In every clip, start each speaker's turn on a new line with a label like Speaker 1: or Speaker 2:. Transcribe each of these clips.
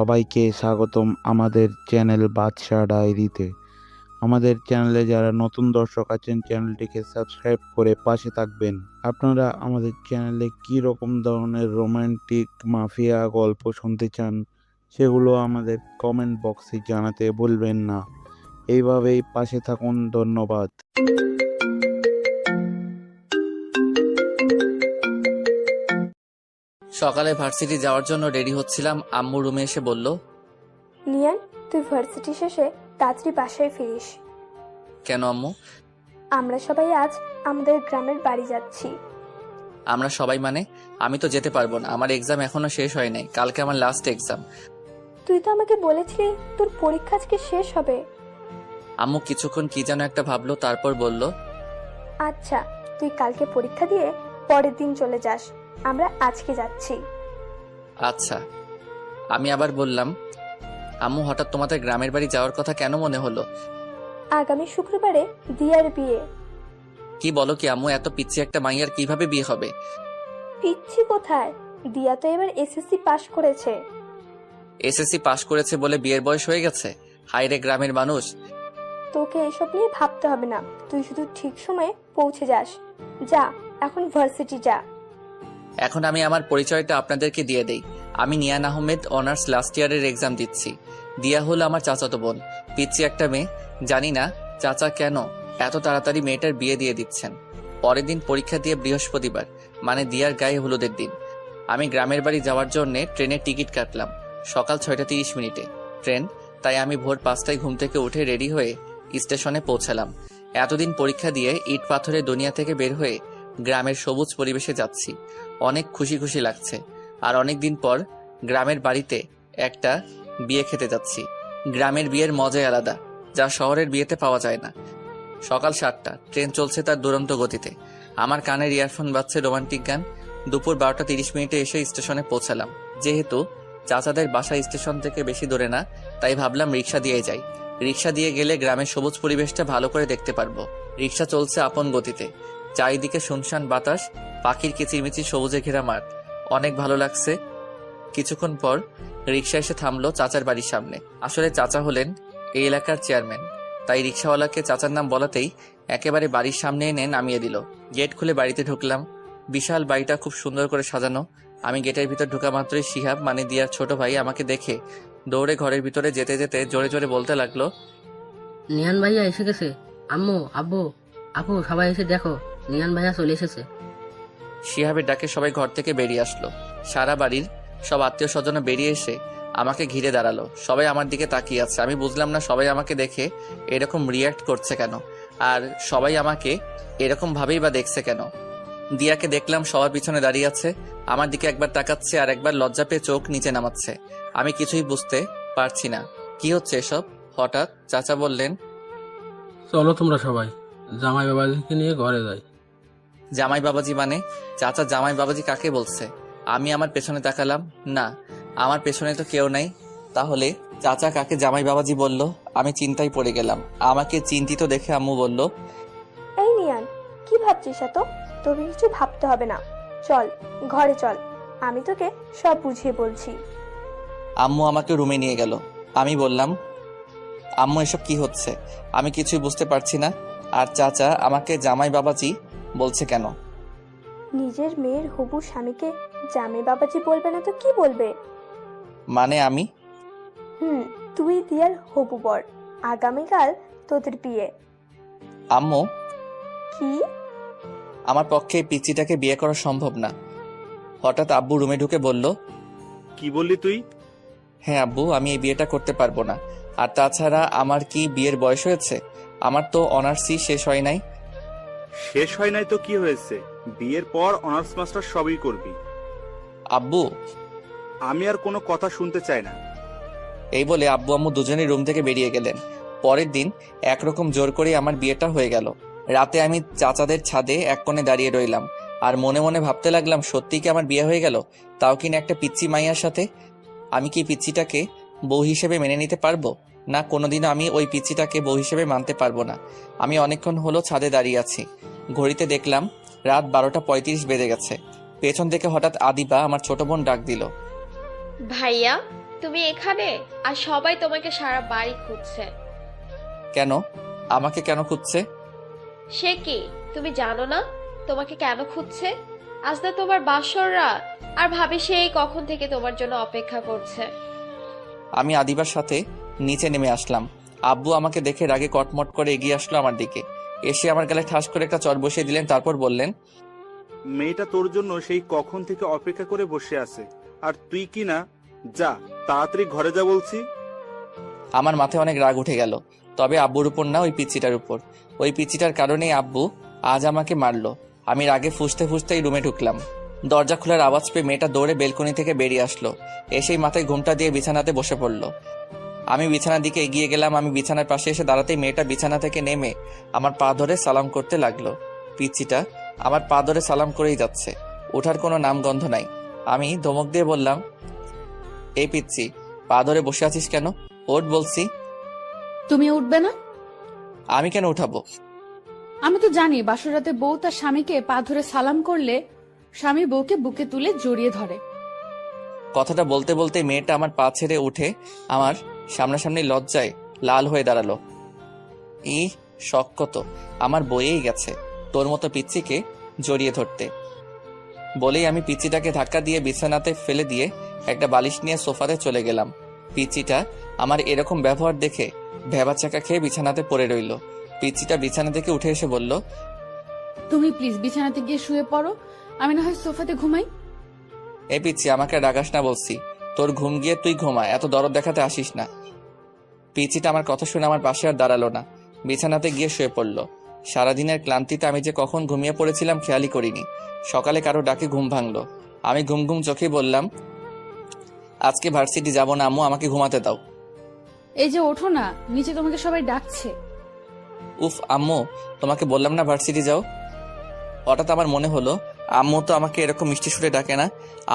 Speaker 1: সবাইকে স্বাগতম আমাদের চ্যানেল বাদশা ডায়েরিতে। আমাদের চ্যানেলে যারা নতুন দর্শক আছেন চ্যানেলটিকে সাবস্ক্রাইব করে পাশে থাকবেন। আপনারা আমাদের চ্যানেলে কী রকম ধরনের রোমান্টিক মাফিয়া গল্প শুনতে চান সেগুলো আমাদের কমেন্ট বক্সে জানাতে ভুলবেন না। এইভাবেই পাশে থাকুন। ধন্যবাদ।
Speaker 2: সকালে ভার্সিটি যাওয়ার জন্য রেডি হচ্ছিলাম, আম্মু রুমে এসে বলল,
Speaker 3: নিয়ান, তুই ভার্সিটি শেষে তাড়াতাড়ি বাসায় ফিরিস।
Speaker 2: কেন আম্মু?
Speaker 3: আমরা সবাই আজ আমাদের গ্রামের বাড়ি যাচ্ছি।
Speaker 2: আমরা সবাই মানে? আমি তো যেতে পারবো না, আমার এক্সাম এখনো শেষ হয় নাই, কালকে আমার লাস্ট এক্সাম।
Speaker 3: তুই তো আমাকে বলেছিলি তোর পরীক্ষা আজকে শেষ হবে।
Speaker 2: আম্মু কিছুক্ষণ কি যেন একটা ভাবলো, তারপর বলল,
Speaker 3: আচ্ছা, তুই কালকে পরীক্ষা দিয়ে পরের দিন চলে যাস, আমরা আজকে যাচ্ছি।
Speaker 2: আচ্ছা। আমি আবার বললাম, আম্মু হঠাৎ তোমাদের গ্রামের বাড়ি যাওয়ার কথা কেন মনে হলো?
Speaker 3: আগামী শুক্রবারে দিয়ার বিয়ে।
Speaker 2: কি বলো কি আম্মু, এত পিচ্ছি একটা মাইয়ার কিভাবে বিয়ে হবে?
Speaker 3: পিচ্ছি কোথায়, দিয়া তো এবার এসএসসি পাশ করেছে।
Speaker 2: এসএসসি পাশ করেছে বলে বিয়ের বয়স হয়ে গেছে? হায়রে গ্রামের মানুষ।
Speaker 3: তোকে এসব নিয়ে ভাবতে হবে না, তুই শুধু ঠিক সময়ে পৌঁছে যাস। যা, এখন ভার্সিটি যা।
Speaker 2: এখন আমি আমার পরিচয়টা আপনাদেরকে দিয়ে দেই। আমি নিয়ান আহমেদ, অনার্স লাস্ট ইয়ারের এক্সাম দিচ্ছি। দিয়া হলো আমার চাচাতো বোন, পিচ্ছি একটা মেয়ে। জানি না চাচা কেন এত তাড়াতাড়ি মেয়েটার বিয়ে দিয়ে দিচ্ছেন। পরের দিন পরীক্ষা দিয়ে বৃহস্পতিবার, মানে দিয়ার গায়ে হলুদের দিন। আমি গ্রামের বাড়ি যাওয়ার জন্য ট্রেনের টিকিট কাটলাম সকাল 6:30 ট্রেন, তাই আমি ভোর 5টায় ঘুম থেকে উঠে রেডি হয়ে স্টেশনে পৌঁছালাম। এতদিন পরীক্ষা দিয়ে ইট পাথরের দুনিয়া থেকে বের হয়ে গ্রামের সবুজ পরিবেশে যাচ্ছি। অনেক খুশি খুশি লাগছে। আর অনেক দিন পর গ্রামের বাড়িতে একটা বিয়ে খেতে যাচ্ছি। গ্রামের বিয়ের মজাই আলাদা, যা শহরের বিয়েতে পাওয়া যায় না। সকাল 7টা, ট্রেন চলছে তার দুরন্ত গতিতে। আমার কানের ইয়ারফোন বাজছে রোমান্টিক গান। দুপুর 12টা 30 এসে স্টেশনে পৌঁছালাম। যেহেতু চাচাদের বাসা স্টেশন থেকে বেশি দূরে না, তাই ভাবলাম রিক্সা দিয়ে যাই। রিক্সা দিয়ে গেলে গ্রামের সবুজ পরিবেশটা ভালো করে দেখতে পারবো। রিক্সা চলছে আপন গতিতে। চারিদিকে শুনশান বাতাস, পাখির কিচিরমিচির সবুজে ঘেরা মাঠ। অনেক ভালো লাগছে। কিছুক্ষণ পর রিক্সা এসে থামলো চাচার বাড়ির সামনে। আসলে চাচা হলেন এই এলাকার চেয়ারম্যান, তাই রিক্সাওয়ালাকে চাচার নাম বলাতেই একেবারে বাড়ির সামনে এনে নামিয়ে দিল। গেট খুলে বাড়িতে ঢুকলাম। বিশাল বাড়িটা খুব সুন্দর করে সাজানো। আমি গেটের ভিতর ঢোকা মাত্রই শিহাব, মানে দিয়ার ছোট ভাই, আমাকে দেখে দৌড়ে ঘরের ভিতরে যেতে যেতে জোরে জোরে বলতে লাগলো,
Speaker 4: নিয়ান ভাইয়া এসে গেছে। আম্মু, আব্বু, আপু, সবাই এসে দেখো, নিয়ান ভাইয়া চলে এসেছে।
Speaker 2: শিহাবের ডাকে সবাই ঘর থেকে বেরিয়ে আসলো। সারা বাড়ির সব আত্মীয় স্বজন বেরিয়ে এসে আমাকে ঘিরে দাঁড়ালো। সবাই আমার দিকে তাকিয়ে আছে। আমি বুঝলাম না সবাই আমাকে দেখে এরকম রিয়াক্ট করছে কেন, আর সবাই আমাকে এরকম ভাবেই বা দেখছে কেন। দিয়াকে দেখলাম সবার পিছনে দাঁড়িয়ে আছে, আমার দিকে একবার তাকাচ্ছে আর একবার লজ্জা পেয়ে চোখ নিচে নামাচ্ছে। আমি কিছুই বুঝতে পারছি না কি হচ্ছে এসব। হঠাৎ চাচা বললেন,
Speaker 5: চলো তোমরা সবাই জামাই বাবাজিকে নিয়ে ঘরে যাই।
Speaker 2: জামাই বাবাজি মানে? চাচা জামাই বাবাজি কাকে বলছে? আমি আমার পেছনে তাকালাম, না, আমার পেছনে তো কেউ নাই। তাহলে চাচা কাকে জামাই বাবাজি বলল? আমি চিন্তায় পড়ে গেলাম। আমাকে চিন্তিত দেখে আম্মু বলল,
Speaker 3: এই নিয়ান, কি ভাবছিস এত? তোকে কিছু ভাবতে হবে না, চল ঘরে চল, আমি তোকে সব বুঝিয়ে বলছি।
Speaker 2: আম্মু আমাকে রুমে নিয়ে গেল। আমি বললাম, আম্মু এসব কি হচ্ছে? আমি কিছুই বুঝতে পারছি না। আর চাচা আমাকে জামাই বাবাজি বলছে কেন?
Speaker 3: নিজের মেয়ের হবু স্বামীকে জামাই বাবাজি বলবে না তো কি বলবে?
Speaker 2: মানে আমি?
Speaker 3: তুই দিয়ার হবু বর, আগামীকাল তোদের বিয়ে।
Speaker 2: আম্মু,
Speaker 3: কি?
Speaker 2: আমার পক্ষে এই পিচ্চিটাকে বিয়ে করা সম্ভব না। হঠাৎ আব্বু রুমে ঢুকে বলল,
Speaker 6: কি বললি তুই?
Speaker 2: হ্যাঁ আব্বু, আমি এই বিয়েটা করতে পারবো না। আর তাছাড়া আমার কি বিয়ের বয়স হয়েছে? আমার তো অনার্সই শেষ হয় নাই।
Speaker 6: শেষ হয় নাই তো কি হয়েছে, বিয়ের পর অনার্স মাস্টার সবই করবি।
Speaker 2: আব্বু,
Speaker 6: আমি আর কোনো কথা শুনতে চাই না।
Speaker 2: এই বলে আব্বু আম্মু দুজনেই রুম থেকে বেরিয়ে গেলেন। পরের দিন একরকম জোর করে আমার বিয়েটা হয়ে গেল। রাতে আমি চাচাদের ছাদে এক কোণে দাঁড়িয়ে রইলাম আর মনে মনে ভাবতে লাগলাম, সত্যি কি আমার বিয়ে হয়ে গেল, তাও কিনা একটা পিচ্চি মাইয়ার সাথে। আমি কি পিচ্চিটাকে বউ হিসেবে মেনে নিতে পারবো? না, কোনোদিনও আমি ওই পিচ্চিটাকে বউ হিসেবে মানতে পারবো না। আমি অনেকক্ষণ হলো ছাদে দাঁড়িয়ে আছি। ঘড়িতে দেখলাম রাত 12:35 বেজে গেছে। পেছন থেকে হঠাৎ আদিবা, আমার ছোট বোন, ডাক দিল,
Speaker 7: ভাইয়া, তুমি এখানে, আর সবাই তোমাকে সারা বাড়ি খুঁজছে।
Speaker 2: কেন? আমাকে কেন খুঁজছে?
Speaker 7: সে কি তুমি জানো না তোমাকে কেন খুঁজছে? আজ না তোমার বাসর রাত, আর ভাবি সেই কখন থেকে তোমার জন্য অপেক্ষা করছে।
Speaker 2: আমি আদিবার সাথে নিচে নেমে আসলাম। আব্বু আমাকে দেখে রাগে কটমট করে এগিয়ে আসলো আমার দিকে। এসে আমার গালে ঠাস করে একটা চড় বসিয়ে দিলেন, তারপর বললেন,
Speaker 6: মেয়েটা তোর জন্য সেই কখন থেকে অপেক্ষা করে বসে আছে, আর তুই কি না? যা, তাড়াতাড়ি ঘরে যা বলছি।
Speaker 2: আমার মাথায় অনেক রাগ উঠে গেল, তবে আব্বুর উপর না, ওই পিচ্চিটার উপর। ওই পিচ্চিটার কারণেই আব্বু আজ আমাকে মারলো। আমি রাগে ফুঁসতে ফুঁসতেই রুমে ঢুকলাম। দরজা খোলার আওয়াজ পেয়ে মেয়েটা দৌড়ে বেলকনি থেকে বেরিয়ে আসলো। এসেই মাথায় ঘুমটা দিয়ে বিছানাতে বসে পড়লো। আমি বিছানার দিকে এগিয়ে গেলাম। আমি বিছানার পাশে এসে দাঁড়াতেই মেয়েটা বিছানা থেকে নেমে আমার পা ধরে সালাম করতে লাগলো। পিচ্চিটা আমার পা ধরে সালাম করেই যাচ্ছে, ওঠার কোনো নামগন্ধ নাই। আমি ধমক দিয়ে বললাম, এই পিচ্চি, পা ধরে বসে আছিস কেন? ওঠ বলছি।
Speaker 8: তুমি উঠবে না?
Speaker 2: আমি কেন উঠাবো?
Speaker 8: আমি তো জানি বাসর রাতে বউ তার স্বামীকে পা ধরে সালাম করলে স্বামী বউকে বুকে তুলে জড়িয়ে ধরে।
Speaker 2: কথাটা বলতে বলতে মেয়েটা আমার পা ছেড়ে উঠে আমার সামনাসামনি লজ্জায় লাল হয়ে দাঁড়ালো। ই শখ কত, আমার বইয়েই গেছে তোর মতো পিচ্চিকে জড়িয়ে ধরতে। বলেই আমি পিচ্চিটাকে ধাক্কা দিয়ে বিছানাতে ফেলে দিয়ে একটা বালিশ নিয়ে সোফাতে চলে গেলাম। পিচ্চিটা আমার এরকম ব্যবহার দেখে ভেবাচাকা খেয়ে বিছানাতে পড়ে রইল। পিচ্চিটা বিছানা থেকে উঠে এসে বলল,
Speaker 8: তুমি প্লিজ বিছানাতে গিয়ে শুয়ে পড়ো, আমি না হয় সোফাতে ঘুমাই।
Speaker 2: এই পিচ্চি, আমাকে ডাকাস না বলছি। তোর ঘুম গিয়ে তুই ঘুমা, এত দরদ দেখাতে আসিস না। পিচ্চিটা আমার কথা শুনে আমার পাশে আর দাঁড়ালো না, বিছানাতে গিয়ে শুয়ে পড়লো। সারাদিনের ক্লান্তিতে আমি যে কখন ঘুমিয়ে পড়েছিলাম খেয়ালই করিনি। সকালে কারো ডাকে ঘুম ভাঙলো। আমি ঘুম ঘুম চোখে বললাম, আজকে ভার্সিটি যাব না আম্মু, আমাকে ঘুমাতে দাও।
Speaker 8: এই যে ওঠো না, নিচে তোমাকে সবাই ডাকছে।
Speaker 2: উফ আম্মু, তোমাকে বললাম না ভার্সিটি যাও। হঠাৎ আমার মনে হলো আম্মু তো আমাকে এরকম মিষ্টি সুরে ডাকে না।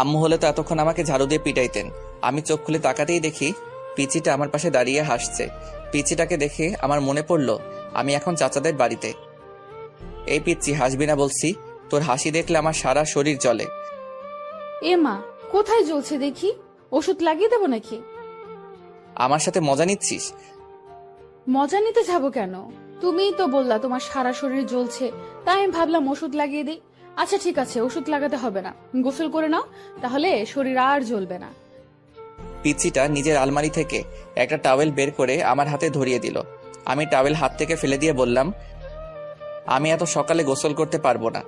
Speaker 2: আম্মু হলে তো এতক্ষণ আমাকে ঝাড়ু দিয়ে পিটাইতেন। আমি চোখ খুলে তাকাতেই দেখি পিচিটা আমার পাশে দাঁড়িয়ে হাসছে। পিচিটাকে দেখে আমার মনে পড়লো আমি এখন চাচাদের বাড়িতে। এই পিচ্চি, হাসবি না বলছি, তোর হাসি দেখলে আমার সারা শরীর জ্বলে।
Speaker 8: এ মা, কোথায় জ্বলছে দেখি? ওষুধ লাগিয়ে দেবো নাকি?
Speaker 2: আমার সাথে মজা নিচ্ছিস?
Speaker 8: মজা নিতে যাবো কেন? তুমিই তো বললা তোমার সারা শরীর জ্বলছে, তাই আমি ভাবলাম ওষুধ লাগিয়ে দিই। আচ্ছা ঠিক আছে, ওষুধ লাগাতে হবে না, গোসল করে নাও, তাহলে শরীর আর জ্বলবে না।
Speaker 2: পিচ্চিটা নিজের আলমারি থেকে একটা টাওয়েল বের করে আমার হাতে ধরিয়ে দিল। আমি টাওয়েল হাত থেকে ফেলে দিয়ে বললাম, আমি এত সকালে গোসল করতে পারবো না।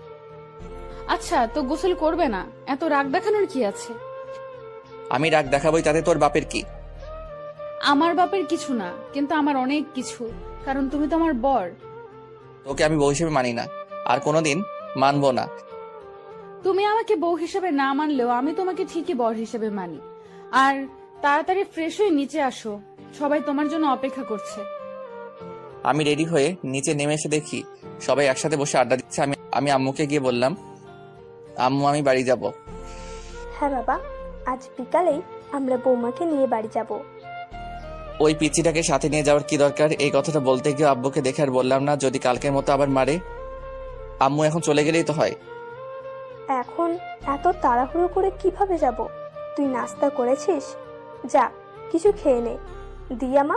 Speaker 8: আচ্ছা তো গোসল করবে না, এত রাগ দেখানোর কি আছে?
Speaker 2: আমি রাগ দেখাবই, তাতে তোর বাপের কি?
Speaker 8: আমার বাপের কিছু না, কিন্তু আমার অনেক কিছু, কারণ তুমি তো আমার বর।
Speaker 2: তোকে আমি বউ হিসেবে মানি না, আর কোনোদিন মানবো না।
Speaker 8: তুমি আমাকে বউ হিসেবে না মানলেও আমি তোমাকে ঠিকই বর হিসেবে মানি। আর তাড়াতাড়ি ফ্রেশ হয়ে নিচে আসো, সবাই তোমার জন্য অপেক্ষা করছে।
Speaker 2: আমি রেডি হয়ে নিচে নেমে এসে দেখি সবাই একসাথে বসে আড্ডা দিচ্ছে। আমি আম্মুকে গিয়ে বললাম, আম্মু আমি বাড়ি যাব।
Speaker 3: হ্যাঁ বাবা, আজ বিকালেই আমরা বৌমাকে নিয়ে বাড়ি যাব।
Speaker 2: ওই পিচ্চিটাকে সাথে নিয়ে যাওয়ার কি দরকার? এই কথাটা বলতে গিয়ে আব্বুকে দেখে আর বললাম না, যদি কালকের মতো আবার মারে। আম্মু এখন চলে গেলেই তো হয়।
Speaker 3: এখন এত তাড়াহুড়ো করে কিভাবে যাব? তুই নাস্তা করেছিস? যা, কিছু খেয়ে নে। দিয়া মা,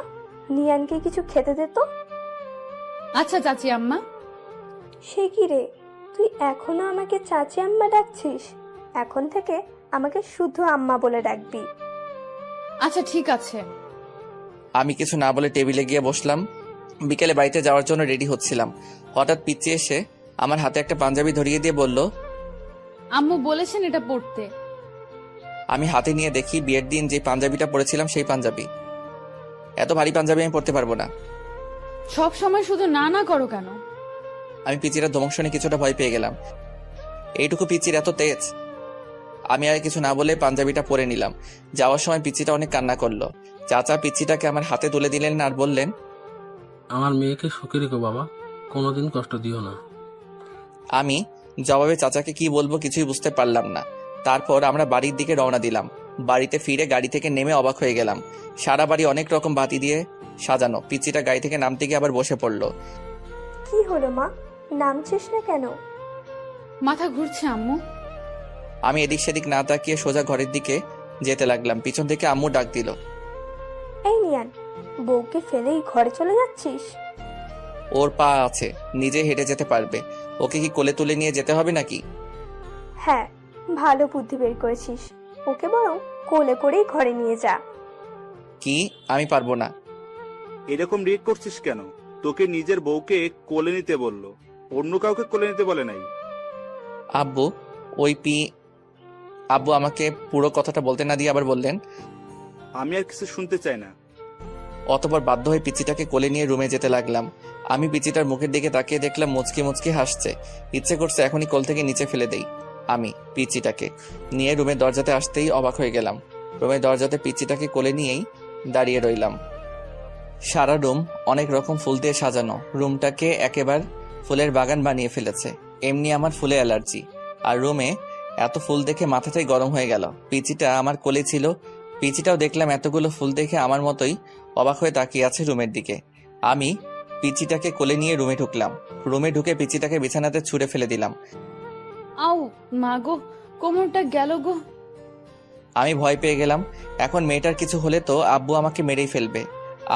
Speaker 3: নিয়ানকে কিছু খেতে দে তো।
Speaker 8: আচ্ছা চাচি আম্মা।
Speaker 3: সে কি রে, তুই এখনো আমাকে চাচি আম্মা ডাকছিস? এখন থেকে আমাকে শুধু আম্মা বলে ডাকবি।
Speaker 8: আচ্ছা ঠিক আছে।
Speaker 2: আমি কিছু না বলে টেবিলে গিয়ে বসলাম। বিকেলে বাড়িতে যাওয়ার জন্য রেডি হচ্ছিলাম, হঠাৎ পিচ্চি এসে আমার হাতে একটা পাঞ্জাবি ধরিয়ে দিয়ে বলল,
Speaker 8: আম্মু বলেছেন এটা পড়তে।
Speaker 2: আমি হাতে নিয়ে দেখি বিয়ের দিন যে পাঞ্জাবিটা পরেছিলাম সেই পাঞ্জাবি। এত ভারী পাঞ্জাবি আমি পরতে পারবো না।
Speaker 8: সব সময় শুধু না না করো কেন?
Speaker 2: আমি পিচির ধমক শুনে কিছুটা ভয় পেয়ে গেলাম। এইটুকু পিচির এত তেজ! আমি আর কিছু না বলে পাঞ্জাবিটা পরে নিলাম। যাওয়ার সময় পিচিটা অনেক কান্না করলো। চাচা পিচিটাকে আমার হাতে তুলে দিলেন আর বললেন,
Speaker 5: আমার মেয়েকে সুখে রেখো বাবা, কোনোদিন কষ্ট দিও না।
Speaker 2: আমি জবাবে চাচাকে কি বলবো কিছুই বুঝতে পারলাম না। তারপর আমরা বাড়ির দিকে রওনা দিলাম। বাড়িতে ফিরে গাড়ি থেকে নেমে অবাক হয়ে গেলাম। সারা বাড়ি অনেক রকম বাতি দিয়ে সাজানো। পিচিটা গাড়ি থেকে নামতে গিয়ে আবার বসে পড়লো।
Speaker 3: কি হলো মা, নামছিস না কেন?
Speaker 8: মাথা ঘুরছে আম্মু।
Speaker 2: আমি এদিক সেদিক না তাকিয়ে সোজা ঘরের দিকে যেতে লাগলাম। পিছন থেকে আম্মু ডাক দিল,
Speaker 3: এই নিয়ান, বউকে ফেলেই ঘরে চলে যাচ্ছিস?
Speaker 2: ওর পা আছে, নিজে হেঁটে যেতে পারবে, ওকে কি কোলে তুলে নিয়ে যেতে হবে নাকি?
Speaker 3: হ্যাঁ, ভালো বুদ্ধি বের করেছিস। ওকে বরং কোলে করেই ঘরে নিয়ে যা।
Speaker 2: কি? আমি পারবো না।
Speaker 6: এরকম রিয়েক্ট করছিস কেন? তোকে নিজের বউকে কোলে নিতে বললো, অন্য কাউকে কোলে নিতে বলে নাই।
Speaker 2: আব্বু আব্বু আমাকে পুরো কথাটা বলতে না দিয়ে আবার বললেন,
Speaker 6: আমি আর কিছু শুনতে চাই না।
Speaker 2: অতঃপর বাধ্য হয়ে পিচিটাকে কোলে নিয়ে রুমে যেতে লাগলাম। আমি পিচিটার মুখের দিকে তাকিয়ে দেখলাম মুচকি মুচকি হাসছে। ইচ্ছে করছে এখনই কোল থেকে নিচে ফেলে দেই। আমি পিচিটাকে নিয়ে রুমের দরজাতে আসতেই অবাক হয়ে গেলাম। রুমের দরজাতে পিচিটাকে কোলে নিয়েই দাঁড়িয়ে রইলাম। সারা রুম অনেক রকম ফুল দিয়ে সাজানো। রুমটাকে একেবারে ফুলের বাগান বানিয়ে ফেলেছে। এমনি আমার ফুলে অ্যালার্জি, আর রুমে এত ফুল দেখে মাথাটাই গরম হয়ে গেল। পিচিটা আমার কোলে ছিল। পিচিটাও দেখলাম এতগুলো ফুল দেখে আমার মতোই অবাক হয়ে তাকিয়ে আছে রুমের দিকে। আমি পিচিটাকে কোলে নিয়ে রুমে ঢুকলাম। রুমে ঢুকে পিচিটাকে বিছানাতে ছুঁড়ে ফেলে দিলাম।
Speaker 8: আউ মা গো, কোমরটা গেল গো।
Speaker 2: আমি ভয় পেয়ে গেলাম। এখন মেয়েটার কিছু হলে তো আব্বু আমাকে মেরেই ফেলবে।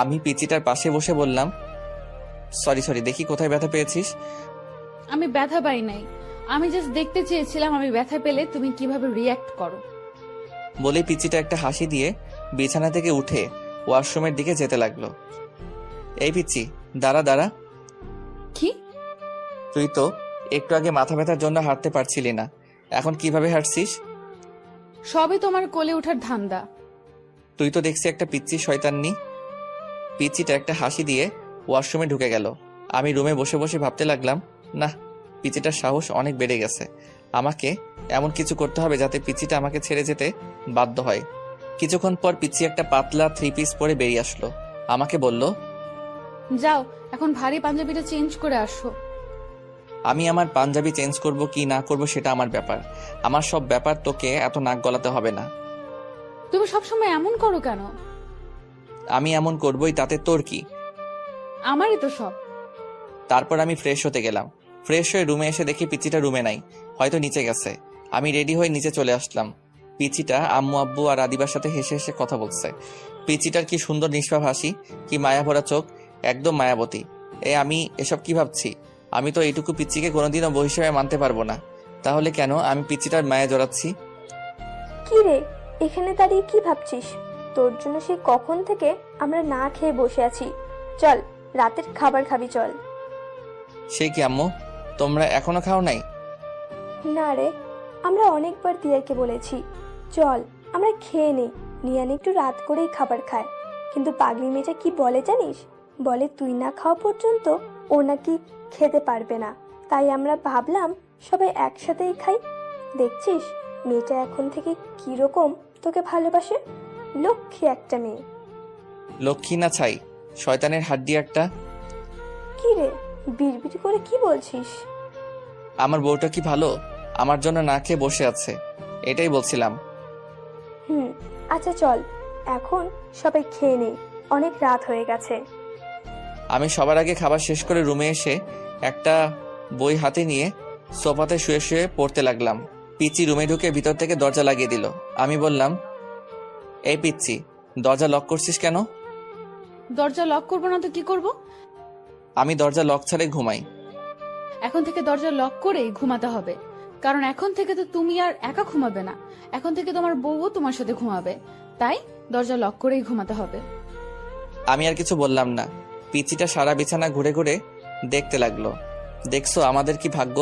Speaker 2: আমি পিচিটার পাশে বসে বললাম, সরি, দেখি কোথায় ব্যথা পেয়েছিস।
Speaker 8: আমি ব্যথা পাই নাই, আমি জাস্ট দেখতে চেয়েছিলাম আমি ব্যথা পেলে তুমি কিভাবে রিয়্যাক্ট করো।
Speaker 2: বলে পিচিটা একটা হাসি দিয়ে বিছানা থেকে উঠে ওয়াশরুমের দিকে যেতে লাগলো। এই পিচি, দাঁড়া।
Speaker 8: কি?
Speaker 2: তুই তো একটু আগে মাথা ব্যথার জন্য হাঁটতে পারছিলি না, এখন কিভাবে হাঁটছিস?
Speaker 8: সবই তোমার কোলে ওঠার ধান্দা।
Speaker 2: তুই তো দেখছি একটা পিচ্চি শয়তাননি। পিচিটা একটা হাসি দিয়ে ওয়াশরুমে ঢুকে গেল। আমি রুমে বসে বসে ভাবতে লাগলাম, না, পিচিটার সাহস অনেক বেড়ে গেছে। আমাকে এমন কিছু করতে হবে যাতে পিচিটা আমাকে ছেড়ে যেতে বাধ্য হয়। কিছুক্ষণ পর পিচি একটা পাতলা 3 পিস পরে বেরিয়ে আসলো। আমাকে বলল,
Speaker 8: যাও এখন ভারী পাঞ্জাবিটা চেঞ্জ করে আসো।
Speaker 2: আমি আমার পাঞ্জাবি চেঞ্জ করব কি না করব সেটা আমার ব্যাপার। আমার সব ব্যাপার তোকে এত নাক গলাতে হবে না।
Speaker 8: তুমি সবসময় এমন করো কেন?
Speaker 2: আমি এমন করবই, তাতে তোর কি?
Speaker 8: আমারই তো সব।
Speaker 2: তারপর আমি ফ্রেশ হতে গেলাম। ফ্রেশ হয়ে রুমে এসে দেখি পিচিটা রুমে নাই, হয়তো নিচে গেছে। আমি রেডি হয়ে নিচে চলে আসলাম। পিচিটা আম্মু আব্বু আর আদিবার সাথে হেসে হেসে কথা বলছে। পিচিটার কি সুন্দর নিষ্পাপ হাসি, কি মায়া ভরা চোখ, একদম মায়াবতী। আমি এসব কি ভাবছি? আমি তো এইটুকু পিচিকে কোনোদিনও বউ হিসেবে মানতে পারবো না। তাহলে কেন আমি পিচিটার মায়া জড়াচ্ছি?
Speaker 3: কি রে, এখানে দাঁড়িয়ে কি ভাবছিস? তোর জন্য সেই কখন থেকে আমরা না খেয়ে বসে আছি। চল, রাতের খাবার খাবি, চল।
Speaker 2: সে কি আম্মু, তোমরা এখনো খাও নাই?
Speaker 3: না রে, আমরা অনেকবার দিয়াকে বলেছি চল আমরা খেয়ে নেই, নিয়ান একটু রাত করেই খাবার খায়। কিন্তু পাগলি মেয়েটা কি বলে জানিস? বলে তুই না খাওয়া পর্যন্ত ও নাকি খেতে পারবে না। তাই আমরা ভাবলাম সবাই একসাথেই খাই। দেখছিস মেয়েটা এখন থেকে কিরকম তোকে ভালোবাসে। লক্ষ্মী একটা মেয়ে।
Speaker 2: লক্ষ্মী না ছাই, শয়তানের হাড্ডি একটা।
Speaker 3: কি রে, বিড়বিড় করে কি বলছিস?
Speaker 2: আমার বউটা কি ভালো, আমার জন্য না খেয়ে বসে আছে, এটাই বলছিলাম।
Speaker 3: আচ্ছা চল, এখন সবাই খেয়ে নেই, অনেক রাত হয়ে গেছে।
Speaker 2: আমি সবার আগে খাবার শেষ করে রুমে এসে একটা বই হাতে নিয়ে সোফাতে শুয়ে শুয়ে পড়তে লাগলাম। পিচি রুমে ঢুকে ভিতর থেকে দরজা লাগিয়ে দিল। আমি বললাম, এই পিচ্ছি, দরজা লক করছিস কেন?
Speaker 8: দরজা লক করবো না তো কি করব?
Speaker 2: আমি দরজা লক ছাড়াই ঘুমাই।
Speaker 8: এখন থেকে দরজা লক করেই ঘুমাতে হবে, কারণ এখন থেকে তো তুমি আর একা ঘুমাবে না, এখন থেকে তোমার বউও তোমার সাথে ঘুমাবে। তাই দরজা লক করেই ঘুমাতে হবে।
Speaker 2: আমি আর কিছু বললাম না। পিচিটা সারা বিছানা ঘুরে ঘুরে দেখতে লাগলো। দেখছো আমাদের কি ভাগ্য,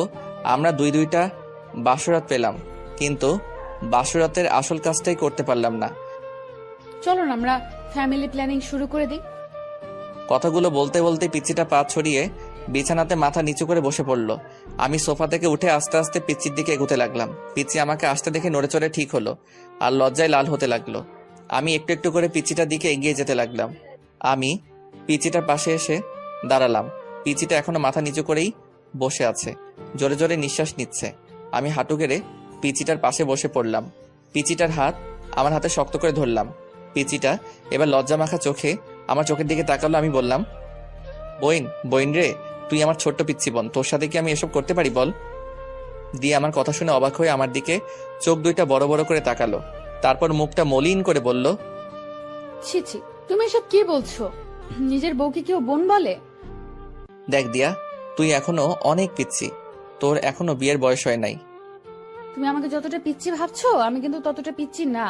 Speaker 2: আমরা দুইটা বাসরাত পেলাম, কিন্তু বাসরাতের আসল কাজটাই করতে পারলাম না।
Speaker 8: চলো না আমরা ফ্যামিলি প্ল্যানিং শুরু করে দিই।
Speaker 2: কথাগুলো বলতে বলতে পিচিটা পা ছড়িয়ে বিছানাতে মাথা নিচু করে বসে পড়লো। আমি সোফা থেকে উঠে আস্তে আস্তে পিচির দিকে এগোতে লাগলাম। পিচি আমাকে আসতে দেখে নড়ে চড়ে ঠিক হলো আর লজ্জায় লাল হতে লাগলো। আমি একটু একটু করে পিচিটার দিকে এগিয়ে যেতে লাগলাম। আমি পিচিটার পাশে এসে দাঁড়ালাম। পিচিটা এখনো মাথা নিচু করেই বসে আছে, জোরে জোরে নিঃশ্বাস নিচ্ছে। আমি হাঁটু গেড়ে পিচিটার পাশে বসে পড়লাম। পিচিটার হাত আমার হাতে শক্ত করে ধরলাম। পিচিটা এবার লজ্জা মাখা চোখে আমার চোখের দিকে তাকালো। আমি বললাম, বইন রে, তুই আমার ছোট্ট পিচ্ছি বোন, তোর সাথে কি আমি এসব করতে পারি বল? দিয়ে আমার কথা শুনে অবাক হয়ে আমার দিকে চোখ দুইটা বড় বড় করে তাকালো। তারপর মুখটা মলিন করে বলল,
Speaker 8: ছি ছি, তুমি এসব কি বলছো? নিজের বউকে কেউ বোন বলে?
Speaker 2: দেখ দিয়া, তুই এখনো অনেক পিচ্ছি, তোর এখনো বিয়ের বয়স হয় নাই।
Speaker 8: তুমি আমাকে যতটা পিচ্ছি ভাবছো, আমি কিন্তু ততটা পিচ্ছি না।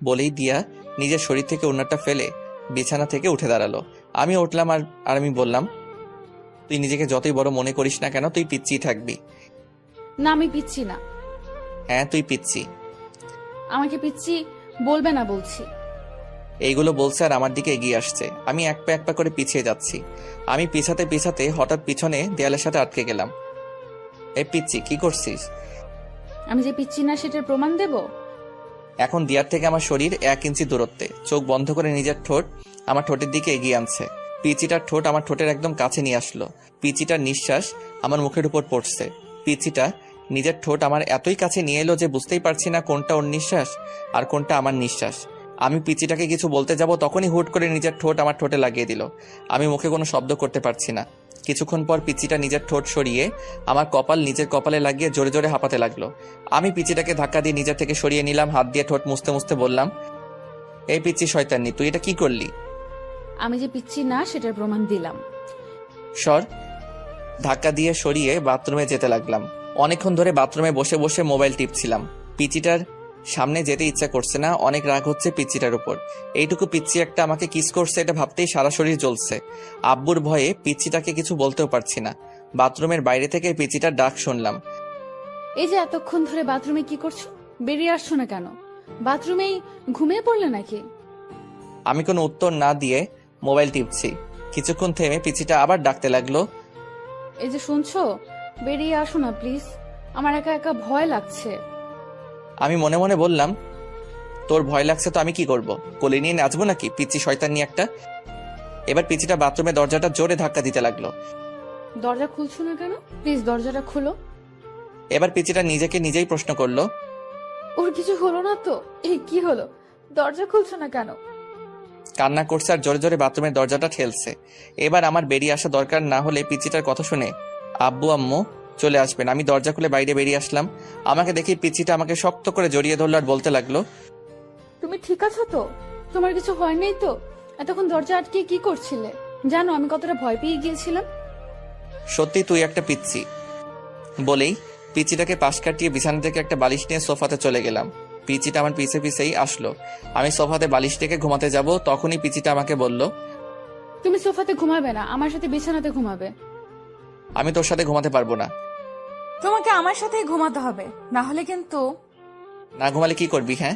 Speaker 2: বলেই দিয়া নিজের শরীর থেকে ওড়নাটা ফেলে বিছানা থেকে উঠে দাঁড়ালো। আমি উঠলাম আর আমি বললাম, তুই নিজেকে যতই বড় মনে করিস না কেন, তুই পিচ্ছিই থাকবি।
Speaker 8: না, আমি পিচ্ছি না।
Speaker 2: হ্যাঁ, তুই পিচ্ছি।
Speaker 8: আমাকে পিচ্ছি বলবে না বলছি।
Speaker 2: এইগুলো বলছে আর আমার দিকে এগিয়ে আসছে। আমি এক পা করে পিছিয়ে যাচ্ছি। আমি পিছাতে পিছাতে হঠাৎ পিছনে দেয়ালের সাথে আটকে গেলাম। এই পিচ্ছি, কি করছিস?
Speaker 8: আমি যে পিচ্ছি না সেটার প্রমাণ দেব?
Speaker 2: এখন দিয়ার থেকে আমার শরীর 1 ইঞ্চি দূরত্বে। চোখ বন্ধ করে নিজের ঠোঁট আমার ঠোঁটের দিকে এগিয়ে আনছে। পিচিটার ঠোঁট আমার ঠোঁটের একদম কাছে নিয়ে আসলো। পিচিটার নিঃশ্বাস আমার মুখের উপর পড়ছে। পিচিটা নিজের ঠোঁট আমার এতই কাছে নিয়ে এলো যে বুঝতেই পারছি না কোনটা ওর নিঃশ্বাস আর কোনটা আমার নিঃশ্বাস। আমি পিচিটাকে কিছু বলতে যাব, তখনই হুট করে নিজের ঠোঁট আমার ঠোঁটে লাগিয়ে দিল। আমি মুখে কোনো শব্দ করতে পারছি না। কিছুক্ষণ পর পিচিটা নিজের ঠোঁট সরিয়ে আমার কপাল নিজের কপালে লাগিয়ে জোরে জোরে হাঁপাতে লাগলো। আমি পিচিটাকে ধাক্কা দিয়ে নিজের থেকে সরিয়ে নিলাম। হাত দিয়ে ঠোঁট মুছতে মুছতে বললাম, এই পিচ্ছি শয়তানি, তুই এটা কি করলি?
Speaker 8: আমি যে পিচ্ছি না সেটার প্রমাণ দিলাম।
Speaker 2: সর। ধাক্কা দিয়ে সরিয়ে বাথরুমে যেতে লাগলাম। অনেকক্ষণ ধরে বাথরুমে বসে বসে মোবাইল টিপছিলাম। পিচিটার সামনে যেতে ইচ্ছা করছে না। অনেক রাগ হচ্ছে পিচ্চিটার উপর। এইটুকু পিচ্চি একটা আমাকে কিস করছে, এটা ভাবতেই সারা শরীর জ্বলছে। আব্বুর ভয়ে পিচ্চিটাকে কিছু বলতেও পারছি না। বাথরুমের বাইরে থেকে পিচ্চিটার ডাক শুনলাম।
Speaker 8: এই যে এতক্ষণ ধরে বাথরুমে কি করছো? বেরিয়ে আসছো না কেন? বাথরুমেই ঘুমিয়ে পড়লে নাকি?
Speaker 2: আমি কোনো উত্তর না দিয়ে মোবাইল টিপছি। কিছুক্ষণ থেমে পিচ্চিটা আবার ডাকতে লাগলো।
Speaker 8: এই যে শুনছো, বেরিয়ে আসো না প্লিজ, আমার একা একা ভয় লাগছে।
Speaker 2: আমি মনে মনে বললাম, তোর ভয় লাগছে তো আমি কি করব? কোলে নিয়ে নাচবো নাকি, পিচ্চি শয়তান নিয়ে একটা? এবার পিচ্চিটা বাথরুমের দরজাটা জোরে ধাক্কা দিতে লাগলো।
Speaker 8: দরজা খুলছো না কেন? প্লিজ দরজাটা খুলো।
Speaker 2: এবার পিচ্চিটা নিজেকে নিজেই প্রশ্ন করলো,
Speaker 8: ওর কিছু হলো না তো? এই কি হলো, দরজা খুলছো না কেন?
Speaker 2: কান্না করছে আর জোরে জোরে বাথরুমের দরজাটা ঠেলছে। এবার আমার বেরিয়ে আসা দরকার না হলে পিচ্চিটার কথা শুনে আব্বু আম্মু চলে আসবেন। আমি দরজা খুলে বাইরে বেরিয়ে আসলাম। আমাকে দেখে পিচ্চিটা আমাকে শক্ত করে জড়িয়ে ধরলো আর বলতে লাগলো,
Speaker 8: তুমি ঠিক আছো তো? তোমার কিছু হয় নাই তো? এতক্ষণ দরজা আটকে কি করছিলে? জানো আমি কতটা ভয় পেয়ে গিয়েছিলাম।
Speaker 2: সত্যি তুই একটা পিচ্চি। বলেই পিচ্চিটাকে পাশ কাটিয়ে বিছানা থেকে একটা বালিশ নিয়ে সোফাতে চলে গেলাম। পিচিটা আমার পিছে পিছেই আসলো। আমি সোফাতে বালিশ থেকে ঘুমাতে যাব, তখনই পিচিটা আমাকে বলল,
Speaker 8: তুমি সোফাতে ঘুমাবে না, আমার সাথে বিছানাতে ঘুমাবে।
Speaker 2: আমি তোর সাথে ঘুমাতে পারবো না।
Speaker 9: তোমাকে আমার সাথেই ঘুমাতে হবে, না হলে কিন্তু।
Speaker 2: না ঘুমালে কি করবি? হ্যাঁ,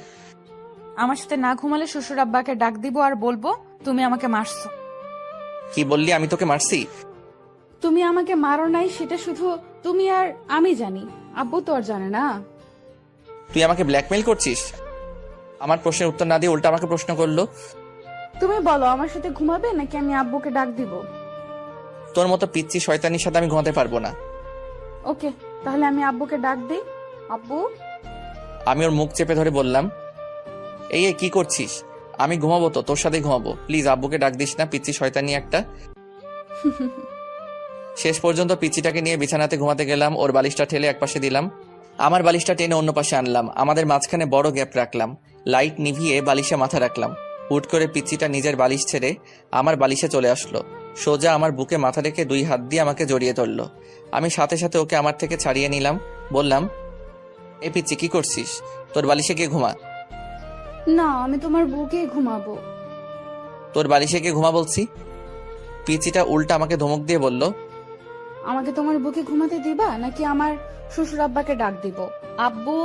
Speaker 9: আমার সাথে না ঘুমালে শ্বশুর আব্বাকে ডাক দিব আর বলবো তুমি আমাকে মারছো।
Speaker 2: কি বললি? আমি তোকে মারছি?
Speaker 8: তুমি আমাকে মারো নাই সেটা শুধু তুমি আর আমি জানি, আব্বু তো আর জানে না।
Speaker 2: তুই আমাকে ব্ল্যাকমেল করছিস? আমার প্রশ্নের উত্তর না দিয়ে উল্টা আমাকে প্রশ্ন করলো।
Speaker 8: তুমি বলো আমার সাথে ঘুমাবে নাকি আমি আব্বুকে ডাক দিব?
Speaker 2: তোর মতো পিচ্চি শয়তানির সাথে আমি ঘুমাতে পারবো না।
Speaker 8: ওকে, তাহলে আমি আব্বুকে ডাক দিই। আব্বু।
Speaker 2: আমি ওর মুখ চেপে ধরে বললাম, এই কি করছিস? আমি ঘুমাবো তো, তোর সাথে ঘুমাবো। প্লিজ আব্বুকে ডাক দিস না, পিচ্চি শয়তানি একটা। শেষ পর্যন্ত পিচ্চিটাকে নিয়ে বিছানাতে ঘুমাতে গেলাম। ওর বালিশটা ঠেলে একপাশে দিলাম, আমার বালিশটা টেনে অন্য পাশে আনলাম। আমাদের মাঝখানে বড় গ্যাপ রাখলাম। লাইট নিভিয়ে বালিশে মাথা রাখলাম। হুট করে পিচ্চিটা নিজের বালিশ ছেড়ে আমার বালিশে চলে আসলো। সোজা আমার বুকে মাথা রেখে 2 হাত দিয়ে আমাকে জড়িয়ে ধরলো। আমি সাথে সাথে ওকে আমার থেকে ছাড়িয়ে নিলাম। বললাম, এ পিচ্চি, কি করছিস? তোর বালিশে গিয়ে ঘুমা।
Speaker 8: না, আমি তোমার বুকে ঘুমাবো।
Speaker 2: তোর বালিশে গিয়ে ঘুমা বলছি। পিচ্চিটা উল্টা আমাকে ধমক দিয়ে বলল,
Speaker 8: আমাকে তোমার বুকে ঘুমাতে দিবা নাকি আমার শ্বশুর আব্বাকে ডাক দিব? আব্বু।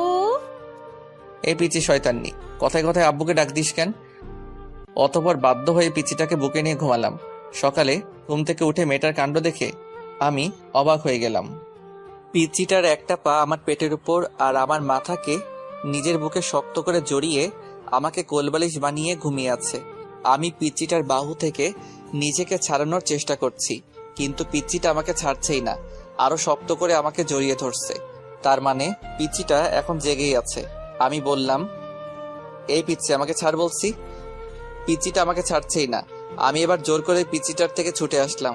Speaker 2: এই পিচ্চি শয়তান্নি, কথায় কথায় আব্বুকে ডাক দিস কেন? অতঃপর বাধ্য হয়ে পিচ্চিটাকে বুকে নিয়ে ঘুমালাম। সকালে ঘুম থেকে উঠে মেয়েটার কাণ্ড দেখে আমি অবাক হয়ে গেলাম। পিচ্চিটার একটা পা আমার পেটের উপর আর আমার মাথাকে নিজের বুকে শক্ত করে জড়িয়ে আমাকে কোলবালিশ বানিয়ে ঘুমিয়ে আছে। আমি পিচ্চিটার বাহু থেকে নিজেকে ছাড়ানোর চেষ্টা করছি, কিন্তু পিচ্চিটা আমাকে ছাড়ছেই না, আরো শক্ত করে আমাকে জড়িয়ে ধরছে। তার মানে পিচ্চিটা এখন জেগেই আছে। আমি বললাম, এই পিচ্চি, আমাকে ছাড় বলছি। পিচ্চিটা আমাকে ছাড়ছেই না। আমি এবার জোর করে পিচ্চিটার থেকে ছুটে আসলাম।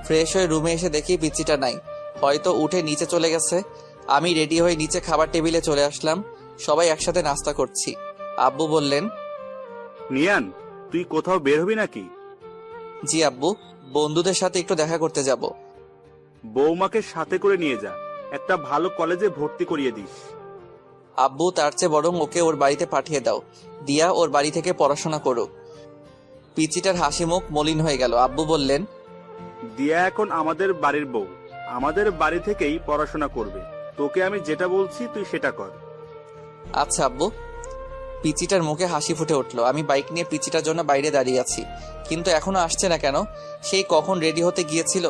Speaker 2: ফ্রেশ হয়ে রুমে এসে দেখি পিচ্চিটা নাই, হয়তো উঠে নিচে চলে গেছে। আমি রেডি হয়ে নিচে খাবার টেবিলে চলে আসলাম। সবাই একসাথে নাস্তা করছি। আব্বু বললেন,
Speaker 6: নিয়ান, তুই কোথাও বের হবি নাকি?
Speaker 2: জি আব্বু, বন্ধুদের সাথে একটু দেখা করতে যাব।
Speaker 6: বৌমাকে সাথে করে নিয়ে যা, একটা ভালো কলেজে ভর্তি করিয়ে দিস।
Speaker 2: আব্বু, তার চেয়ে বরং ওকে ওর বাড়িতে পাঠিয়ে দাও, দিয়া ওর বাড়ি থেকে পড়াশোনা করুক। পিচিটার হাসি মুখ মলিন হয়ে গেল। আব্বু বললেন,
Speaker 6: দিয়া এখন আমাদের বাড়ির বউ, আমাদের বাড়ি থেকেই পড়াশোনা করবে। তোকে আমি যেটা বলছি তুই সেটা কর।
Speaker 2: আচ্ছা আব্বু। পিচিটার মুখে হাসি ফুটে উঠলো। আমি বাইক নিয়ে পিচিটার জন্য বাইরে দাঁড়িয়ে আছি, কিন্তু এখনো আসছে না কেন? সেই কখন রেডি হতে গিয়েছিল।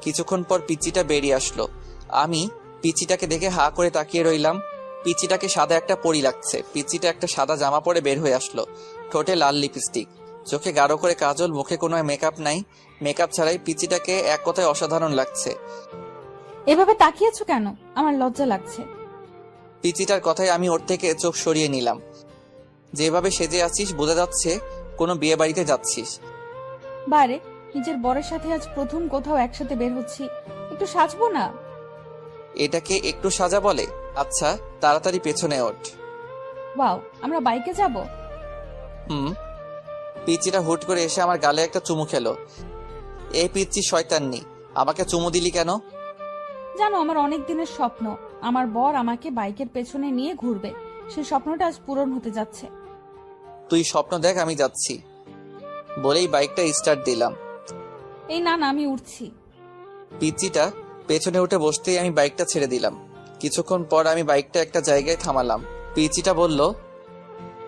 Speaker 2: কিছুক্ষণ পর পিচিটা বেরিয়ে আসলো। আমি পিচিটাকে দেখে হা করে তাকিয়ে রইলাম। পিচিটাকে সাদা একটা পরি লাগছে। পিচিটা একটা সাদা জামা পরে বের হয়ে আসলো, ঠোঁটে লাল লিপস্টিক, চোখে গাঢ় করে কাজল, মুখে কোনো মেকআপ নাই। মেকআপ ছাড়াই পিচিটাকে এক কথায় অসাধারণ লাগছে।
Speaker 9: এভাবে তাকিয়েছো কেন? আমার লজ্জা লাগছে।
Speaker 2: পিচিটার কথায় আমি ওর থেকে চোখ সরিয়ে নিলাম। যেভাবে সেজে আছিস বোঝা যাচ্ছে কোনো বিয়ে বাড়িতে যাচ্ছিস।
Speaker 9: বারে, নিজের বরের সাথে আজ প্রথম কোথাও একসাথে বের হচ্ছি, একটু সাজবো না?
Speaker 2: এটাকে একটু সাজা বলে? আচ্ছা, তাড়াতাড়ি পেছনে ওঠ।
Speaker 9: ওয়াও, আমরা বাইকে যাব?
Speaker 2: হুম। পিচিটা হুট করে এসে আমার গালে একটা চুমু খেলো। এই পিচ্চি শয়তান্নি, আমাকে চুমু দিলি কেন?
Speaker 9: জানো, আমার অনেক দিনের স্বপ্ন, আমার বর আমাকে বাইকের পেছনে নিয়ে ঘুরবে। সেই স্বপ্নটা আজ পূরণ হতে যাচ্ছে।
Speaker 2: তুই স্বপ্ন দেখ, আমি যাচ্ছি বলেই বাইকটা স্টার্ট দিলাম।
Speaker 9: এই না না, আমি উঠছি।
Speaker 2: পিচিটা পেছনে উঠে বসতেই আমি বাইকটা ছেড়ে দিলাম। কিছুক্ষণ পর আমি বাইকটা একটা জায়গায় থামালাম। পিচিটা বলল,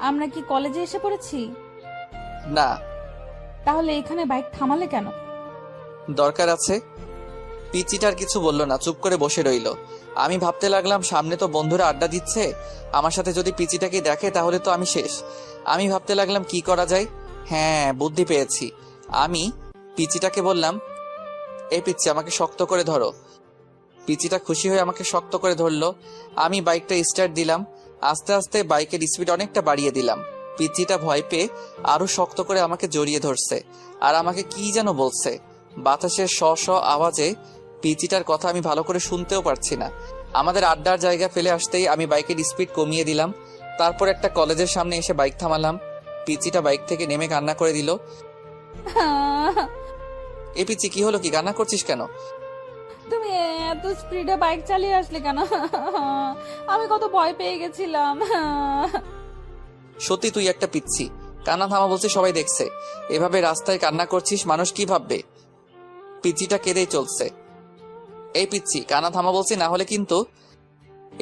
Speaker 9: আমরা কি কলেজে এসে পড়েছি?
Speaker 2: না।
Speaker 9: তাহলে এখানে বাইক থামালে কেন?
Speaker 2: দরকার আছে। পিচিটার কিছু বলল না, চুপ করে বসে রইল। আমি ভাবতে লাগলাম, সামনে তো বন্ধুরা আড্ডা দিচ্ছে, আমার সাথে যদি পিচিটাকে দেখে তাহলে তো আমি শেষ। আমি ভাবতে লাগলাম কি করা যায়। হ্যাঁ, বুদ্ধি পেয়েছি। আমি পিচিটাকে বললাম, এই পিচি, আমাকে শক্ত করে ধরো। পিচিটা খুশি হয়ে আমাকে শক্ত করে ধরলো। আমি বাইকটা স্টার্ট দিলাম। আস্তে আস্তে বাইকের স্পিড অনেকটা বাড়িয়ে দিলাম। পিচিটা ভয় পেয়ে আরো শক্ত করে আমাকে জড়িয়ে ধরছে, আর আমাকে কি যেন বলছে বাতাসের শ শ আওয়াজে। পিচিটার কথা আমি ভালো করে শুনতেও পারছি না। আমাদের আড্ডার জায়গা ফেলে আসতেই আমি বাইকের স্পিড কমিয়ে দিলাম। তারপর একটা কলেজের সামনে এসে বাইক থামালাম। পিচিটা বাইক থেকে নেমে কান্না করে দিল। এ পিচি, কি হলো? কি কান্না করছিস কেন?
Speaker 9: তুমি এত স্পিডে বাইক চালিয়ে আসলে কেন? আমি কত ভয় পেয়ে গেছিলাম।
Speaker 2: সত্যি তুই একটা পিচ্ছি। কান্না থামা বলছে, সবাই দেখছে। এভাবে রাস্তায় কান্না করছিস, মানুষ কি ভাববে? পিচিটা কেঁদেই চলছে। এই পিচ্ছি, কান্না থামা বলছি, না হলে কিন্তু।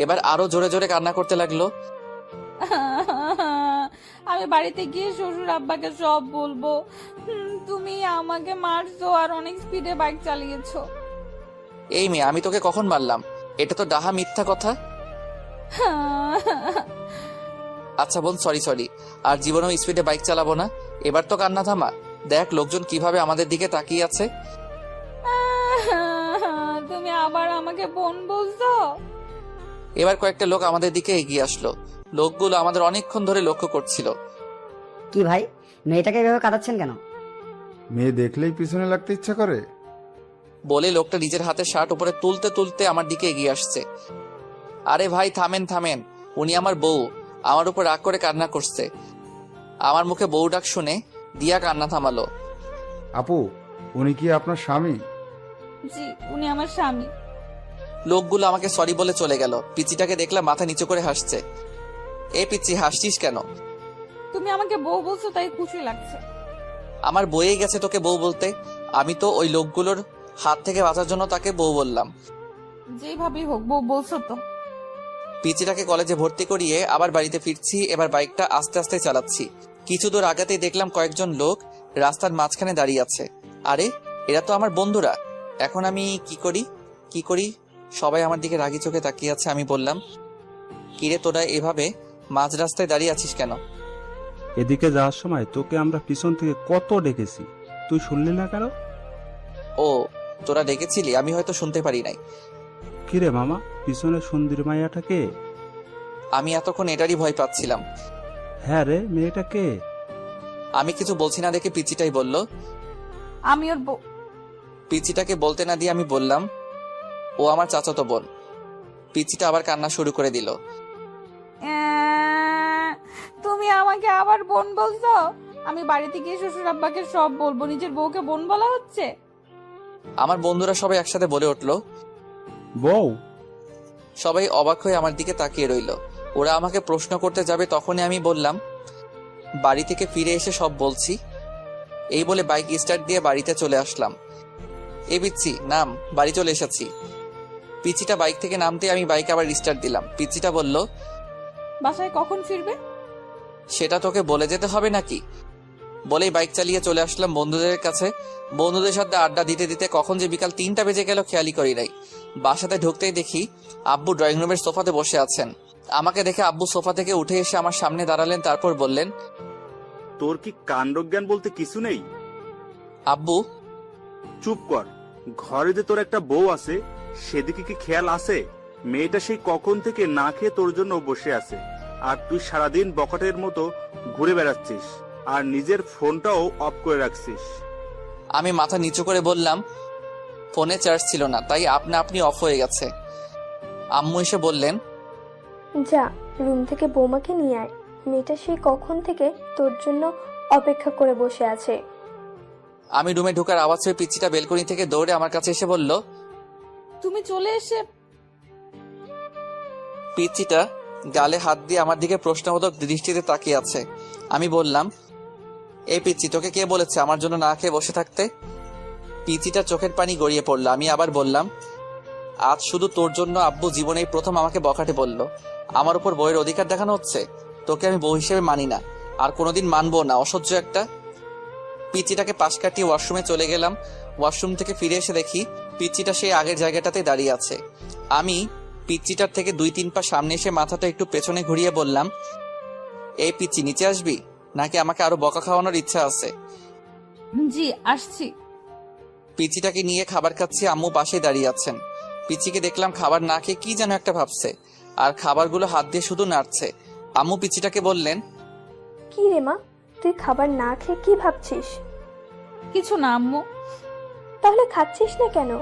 Speaker 2: এবার আরো জোরে জোরে কান্না করতে লাগলো।
Speaker 9: আমি বাড়িতে গিয়ে শ্বশুর আব্বাকে সব বলবো। তুমি আমাকে মারছো আর অনেক স্পিডে বাইক চালিয়েছো।
Speaker 2: এই মেয়ে, আমি তোকে কখন মারলাম? এটা তো ডাহা মিথ্যা কথা। আচ্ছা বোন, সরি। আর জীবনেও স্পিডে বাইক চালাবো না। এবার তো কান্না থামা। দেখ লোকজন কিভাবে আমাদের দিকে তাকিয়ে আছে।
Speaker 9: তুমি আবার আমাকে বোন বলছো?
Speaker 2: এবার কয়েকটা লোক আমাদের দিকে এগিয়ে আসলো। লোকগুলো আমাদের অনেকক্ষণ ধরে লক্ষ্য করছিল।
Speaker 10: কি ভাই, মেয়েটাকে এভাবে কাটাচ্ছেন কেন?
Speaker 11: মেয়ে দেখলেই পিছনে লাগতে ইচ্ছা করে
Speaker 2: বলে লোকটা নিজের হাতে শার্ট উপরে তুলতে তুলতে আমার দিকে এগিয়ে আসছে। আরে ভাই, থামেন। উনি আমার বউ, আমার উপর রাগ করে কান্না করছে। আমার মুখে বউ ডাক শুনে দিয়া কান্না থামালো।
Speaker 11: আপু, উনি কি আপনার স্বামী?
Speaker 9: জি, উনি আমার স্বামী।
Speaker 2: লোকগুলো আমাকে সরি বলে চলে গেল। পিচিটাকে দেখলাম মাথা নিচু করে হাসছে। এ পিচি, হাসছিস কেন?
Speaker 9: তুমি আমাকে বউ বলছো তাই খুশি লাগছে।
Speaker 2: আমার বয়ে গেছে তোকে বউ বলতে। আমি তো ওই লোকগুলোর হাত থেকে বাঁচার জন্য তাকে বউ বললাম।
Speaker 9: যেভাবেই হোক, বউ বলছো তো।
Speaker 2: পিচিটাকে কলেজে ভর্তি করিয়ে আবার বাড়িতে ফিরছি। এবার বাইকটা আস্তে আস্তে চালাচ্ছি। কিছু দূর আগাতেই দেখলাম কয়েকজন লোক রাস্তার মাঝখানে দাঁড়িয়ে আছে। আরে, এরা তো আমার বন্ধুরা। এখন আমি কি করি? সবাই আমার দিকে রাগি চোখে তাকিয়ে আছে। আমি বললাম, কিরে তোরা এভাবে মাঝ রাস্তায় দাঁড়িয়ে আছিস কেন?
Speaker 12: এদিকে যাওয়ার সময় তোকে আমরা পিছন থেকে কত ডেকেছি, তুই শুনলি না কেন?
Speaker 2: ও, তোরা ডেকেছিলি, আমি হয়তো শুনতে পারি নাই।
Speaker 12: কিরে মামা, পিছনে সুন্দরী মাইয়াটা কে?
Speaker 2: আমি এতক্ষণ এটারই ভয় পাচ্ছিলাম।
Speaker 12: হ্যাঁ রে, মেয়েটা কে?
Speaker 2: আমি কিছু বলছি না দেখে পিচিটাই বলল,
Speaker 9: আমি ওর বউ।
Speaker 2: পিচিটাকে বলতে না দিয়ে আমি বললাম, ও আমার চাচাতো বোন। পিচিটা আবার কান্না শুরু করে দিল।
Speaker 9: তুমি তুমি আমাকে আবার বোন বলছো? আমি বাড়িতে গিয়ে শ্বশুর আব্বাকে সব বলবো। নিজের বউকে বোন বলা হচ্ছে?
Speaker 2: আমার বন্ধুরা সবাই একসাথে বলে উঠল।
Speaker 1: বউ?
Speaker 2: সবাই অবাক হয়ে আমার দিকে তাকিয়ে রইল। ওরা আমাকে প্রশ্ন করতে যাবে তখনই আমি বললাম, বাড়ি থেকে ফিরে এসে সব বলছি। এই বলে বাইক স্টার্ট দিয়ে বাড়িতে চলে আসলাম। এ পিচ্ছি নাম, বাড়ি চলে এসেছি। পিচ্চিটা বাইক থেকে নামতে আমি বাইক আবার স্টার্ট দিলাম। পিচ্চিটা বলল,
Speaker 9: বাসায় কখন ফিরবে?
Speaker 2: সেটা তোকে বলে যেতে হবে নাকি? বলেই বাইক চালিয়ে চলে আসলাম বন্ধুদের কাছে। বন্ধুদের সাথে আড্ডা দিতে দিতে কখন যে বিকাল 3টা বেজে গেল খেয়ালই করি নাই। বাসাতে ঢুকতেই দেখি আব্বু ড্রয়িং রুমের সোফাতে বসে আছেন। আমাকে দেখে আব্বু সোফা থেকে উঠে এসে আমার সামনে দাঁড়ালেন, তারপর বললেন,
Speaker 6: তোর কি কাণ্ডজ্ঞান বলতে কিছু নেই?
Speaker 2: আব্বু।
Speaker 6: চুপ কর। ঘরে যে তোর একটা বউ আছে সেদিকে কি খেয়াল আছে? মেয়েটা সেই কখন থেকে না খেয়ে তোর জন্য বসে আছে, আর তুই সারাদিন বকাটের মতো ঘুরে বেড়াচ্ছিস আর নিজের ফোনটাও অফ করে রাখছিস।
Speaker 2: আমি মাথা নিচু করে বললাম, ফোনে চার্জ ছিল না, তাই আপনি অফ হয়ে গেছে। আম্মু এসে বললেন,
Speaker 3: যা রুম থেকে বৌমাকে নিয়ে আয়, মেয়েটা সেই কখন থেকে তোর জন্য অপেক্ষা করে বসে আছে।
Speaker 2: আমি রুমে ঢোকার আওয়াজ পেয়ে পিচ্চিটা বেলকনি থেকে দৌড়ে আমার কাছে এসে বলল।
Speaker 9: তুমি চলে এসে?
Speaker 2: পিচ্চিটা গালে হাত দিয়ে আমার দিকে প্রশ্নবোধক দৃষ্টিতে তাকিয়ে আছে। আমি বললাম, এই পিচ্চি, তোকে কে বলেছে আমার জন্য না খেয়ে বসে থাকতে? পিচ্চিটা চোখের পানি গড়িয়ে পড়লো। আমি আবার বললাম, আজ শুধু তোর জন্য আব্বু জীবনেই প্রথম আমাকে বকাটে বলল। আমার উপর বউয়ের অধিকার দেখানো হচ্ছে? তোকে আমি বউ হিসেবে মানি না, আর কোনোদিন মানবো না, অসহ্য একটা। পিচ্চিটাকে পাশ কাটিয়ে ওয়াশরুমে চলে গেলাম। ওয়াশরুম থেকে ফিরে এসে দেখি পিচ্চিটা সেই আগের জায়গাটাতে দাঁড়িয়ে আছে। আমি পিচ্চিটার থেকে 2-3 পা সামনে এসে মাথাটা একটু পেছনে ঘুরিয়ে বললাম, এই পিচ্চি, নিচে আসবি নাকি আমাকে আরো বকা খাওয়ানোর ইচ্ছা আছে?
Speaker 9: জি আসছি।
Speaker 2: পিচ্চিটাকে নিয়ে খাবার খাচ্ছি, আম্মু পাশে দাঁড়িয়ে আছেন। পিচ্চিকে দেখলাম খাবার না খেয়ে কি যেন একটা ভাবছে, আর খাবারগুলো হাত দিয়ে শুধু নাড়ছে। আম্মু পিচ্চিটাকে বললেন,
Speaker 3: কি রে মা, তুই খাবার না খেয়ে কি ভাবছিস?
Speaker 9: কিছু না আম্মু।
Speaker 3: তাহলে খাচ্ছিস না কেন?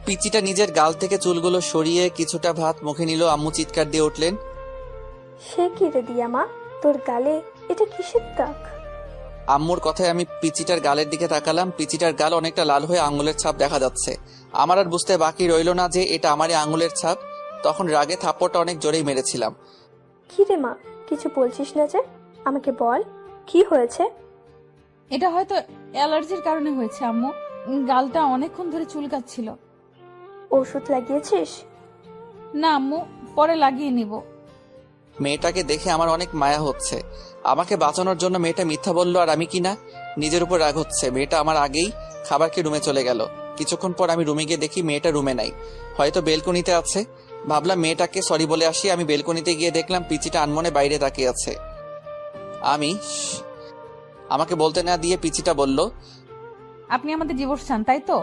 Speaker 2: পিচ্চিটা নিজের গাল থেকে চুলগুলো সরিয়ে কিছুটা ভাত মুখে নিল। আম্মু চিৎকার দিয়ে উঠলেন,
Speaker 3: সে কি রে দিয়া মা, তোর গালে এটা কিসের দাগ?
Speaker 2: আম্মুর কথায় আমি পিচিটার গালের দিকে তাকালাম। পিচিটার গাল অনেকটা লাল হয়ে আঙুলের ছাপ দেখা যাচ্ছে। আমার আর বুঝতে বাকি রইল না যে এটা আমারই আঙুলের ছাপ। তখন রাগে থাপ্পড়টা অনেক জোরেই মেরেছিলাম।
Speaker 3: কি রে মা, কিছু বলছিস না যে? আমাকে বল, কি হয়েছে?
Speaker 9: এটা হয়তো অ্যালার্জির কারণে হয়েছে আম্মু। গালটা অনেকক্ষণ ধরে চুলকাচ্ছিল।
Speaker 3: ওষুধ লাগিয়েছিস?
Speaker 9: না আম্মু, পরে লাগিয়ে নিব।
Speaker 2: মেয়েটাকে দেখে আমার অনেক মায়া হচ্ছে। আমাকে বাঁচানোর জন্য মেয়েটা মিথ্যা বললো, আর আমি কিনা নিজের উপর রাগ হচ্ছে। মেয়েটা আমার আগেই খাবার খেয়ে রুমে চলে গেল। কিছুক্ষণ পর আমি রুমে গিয়ে দেখি মেয়েটা রুমে নাই, হয়তো বেলকনিতে আছে। ভাবলাম মেয়েটাকে সরি বলে আসি। আমি বেলকনিতে গিয়ে দেখলাম পিচিটা আনমনে বাইরে তাকিয়ে আছে। আমাকে বলতে না দিয়ে পিচিটা বলল,
Speaker 9: আপনি আমাদের ডিভোর্স চান তাই তো?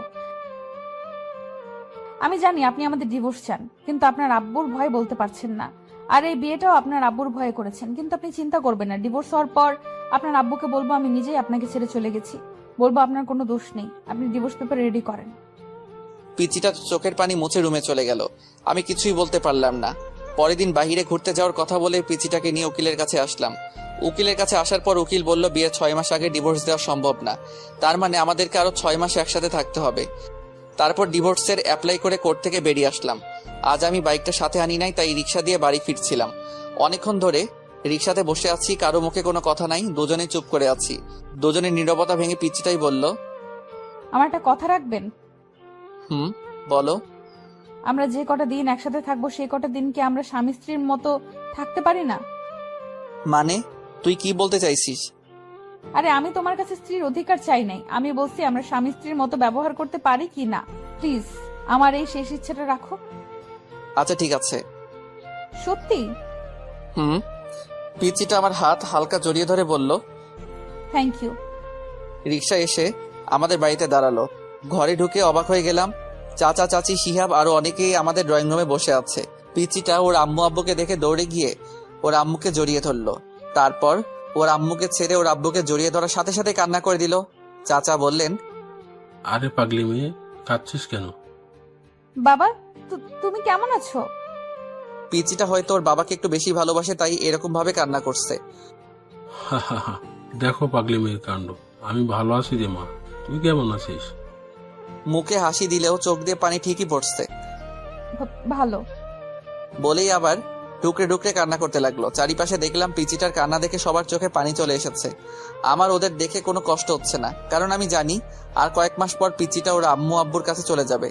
Speaker 9: আমি জানি আপনি আমাদের ডিভোর্স চান, কিন্তু আপনার আব্বুর ভয় বলতে পারছেন না। আর এই বিয়েটাও আপনার আব্বুর ভয়ে করেছেন। কিন্তু আপনি চিন্তা করবেন না, ডিভোর্স হওয়ার পর আপনার আব্বুকে বলবো আমি নিজেই আপনাকে ছেড়ে চলে গেছি। বলবো আপনার কোনো দোষ নেই, আপনি ডিভোর্স পেপার রেডি করেন।
Speaker 2: পিচিটা চোখের পানি মুছে রুমে চলে গেল। আমি কিছুই বলতে পারলাম না। পরের দিন বাহিরে ঘুরতে যাওয়ার কথা বলে পিচিটাকে নিয়ে উকিলের কাছে আসলাম। উকিলের কাছে আসার পর উকিল বলল, বিয়ের 6 মাস আগে ডিভোর্স দেওয়া সম্ভব না। তার মানে আমাদেরকে আরো 6 মাস একসাথে থাকতে হবে। তারপর ডিভোর্সের অ্যাপ্লাই করে কোর্ট থেকে বেরিয়ে আসলাম। আজ আমি বাইকটা সাথে আনি নাই, তাই রিক্সা দিয়ে বাড়ি ফিরছিলাম। অনেকক্ষণ ধরে রিক্সাতে বসে আছি, কারো মুখে কোনো কথা নাই, দুজনেই চুপ করে আছি। দুজনের নীরবতা ভেঙে পিচিটাই বলল,
Speaker 9: আমার একটা কথা রাখবেন?
Speaker 2: বলো।
Speaker 9: আমরা যে কটা দিন একসাথে থাকবো সেই কটা দিন কি আমরা স্বামী স্ত্রীর মতো থাকতে পারি না?
Speaker 2: মানে তুই কি বলতে চাইছিস?
Speaker 9: আরে আমি তোমার কাছে স্ত্রীর অধিকার চাই নাই, আমি বলছি আমরা স্বামী স্ত্রীর মতো ব্যবহার করতে পারি কি না। প্লিজ আমার এই শেষ ইচ্ছাটা রাখো।
Speaker 2: আচ্ছা ঠিক আছে।
Speaker 9: সত্যি?
Speaker 2: পিচিটা আমার হাত হালকা জড়িয়ে ধরে বলল,
Speaker 9: থ্যাংক ইউ।
Speaker 2: রিক্সা এসে আমাদের বাড়িতে দাঁড়ালো। ঘরে ঢুকে অবাক হয়ে গেলাম। চাচা, চাচি, শিহাব আরো অনেকেই আমাদের ড্রয়িং রুমে বসে আছে। পিচিটা ওর আম্মু আব্বুকে দেখে দৌড়ে গিয়ে ওর আম্মুকে জড়িয়ে ধরলো। তারপর ওর আম্মুকে ছেড়ে ওর আব্বুকে জড়িয়ে ধরার সাথে সাথে কান্না করে দিল। চাচা বললেন,
Speaker 5: আরে পাগলি মেয়ে, কাঁদছিস কেন?
Speaker 9: বাবা তুমি কেমন আছো?
Speaker 2: পিচিটা হয়তো ওর বাবাকে একটু বেশি ভালোবাসে, তাই এরকম ভাবে কান্না করছে।
Speaker 5: দেখো পাগলি মেয়ের কাণ্ড। আমি ভালো আছি রে মা, তুই কেমন আছিস?
Speaker 2: মুখে হাসি দিলেও চোখ দিয়ে পানি ঠিকই পড়ছে।
Speaker 9: ভালো।
Speaker 2: বলেই আবার ডুকরে ডুকরে কান্না করতে লাগলো। চারিপাশে দেখলাম পিচিটার কান্না দেখে সবার চোখে পানি চলে এসেছে। আমার ওদের দেখে কোনো কষ্ট হচ্ছে না, কারণ আমি জানি আর কয়েক মাস পর পিচিটা ওর আম্মু আব্বুর কাছে চলে যাবে।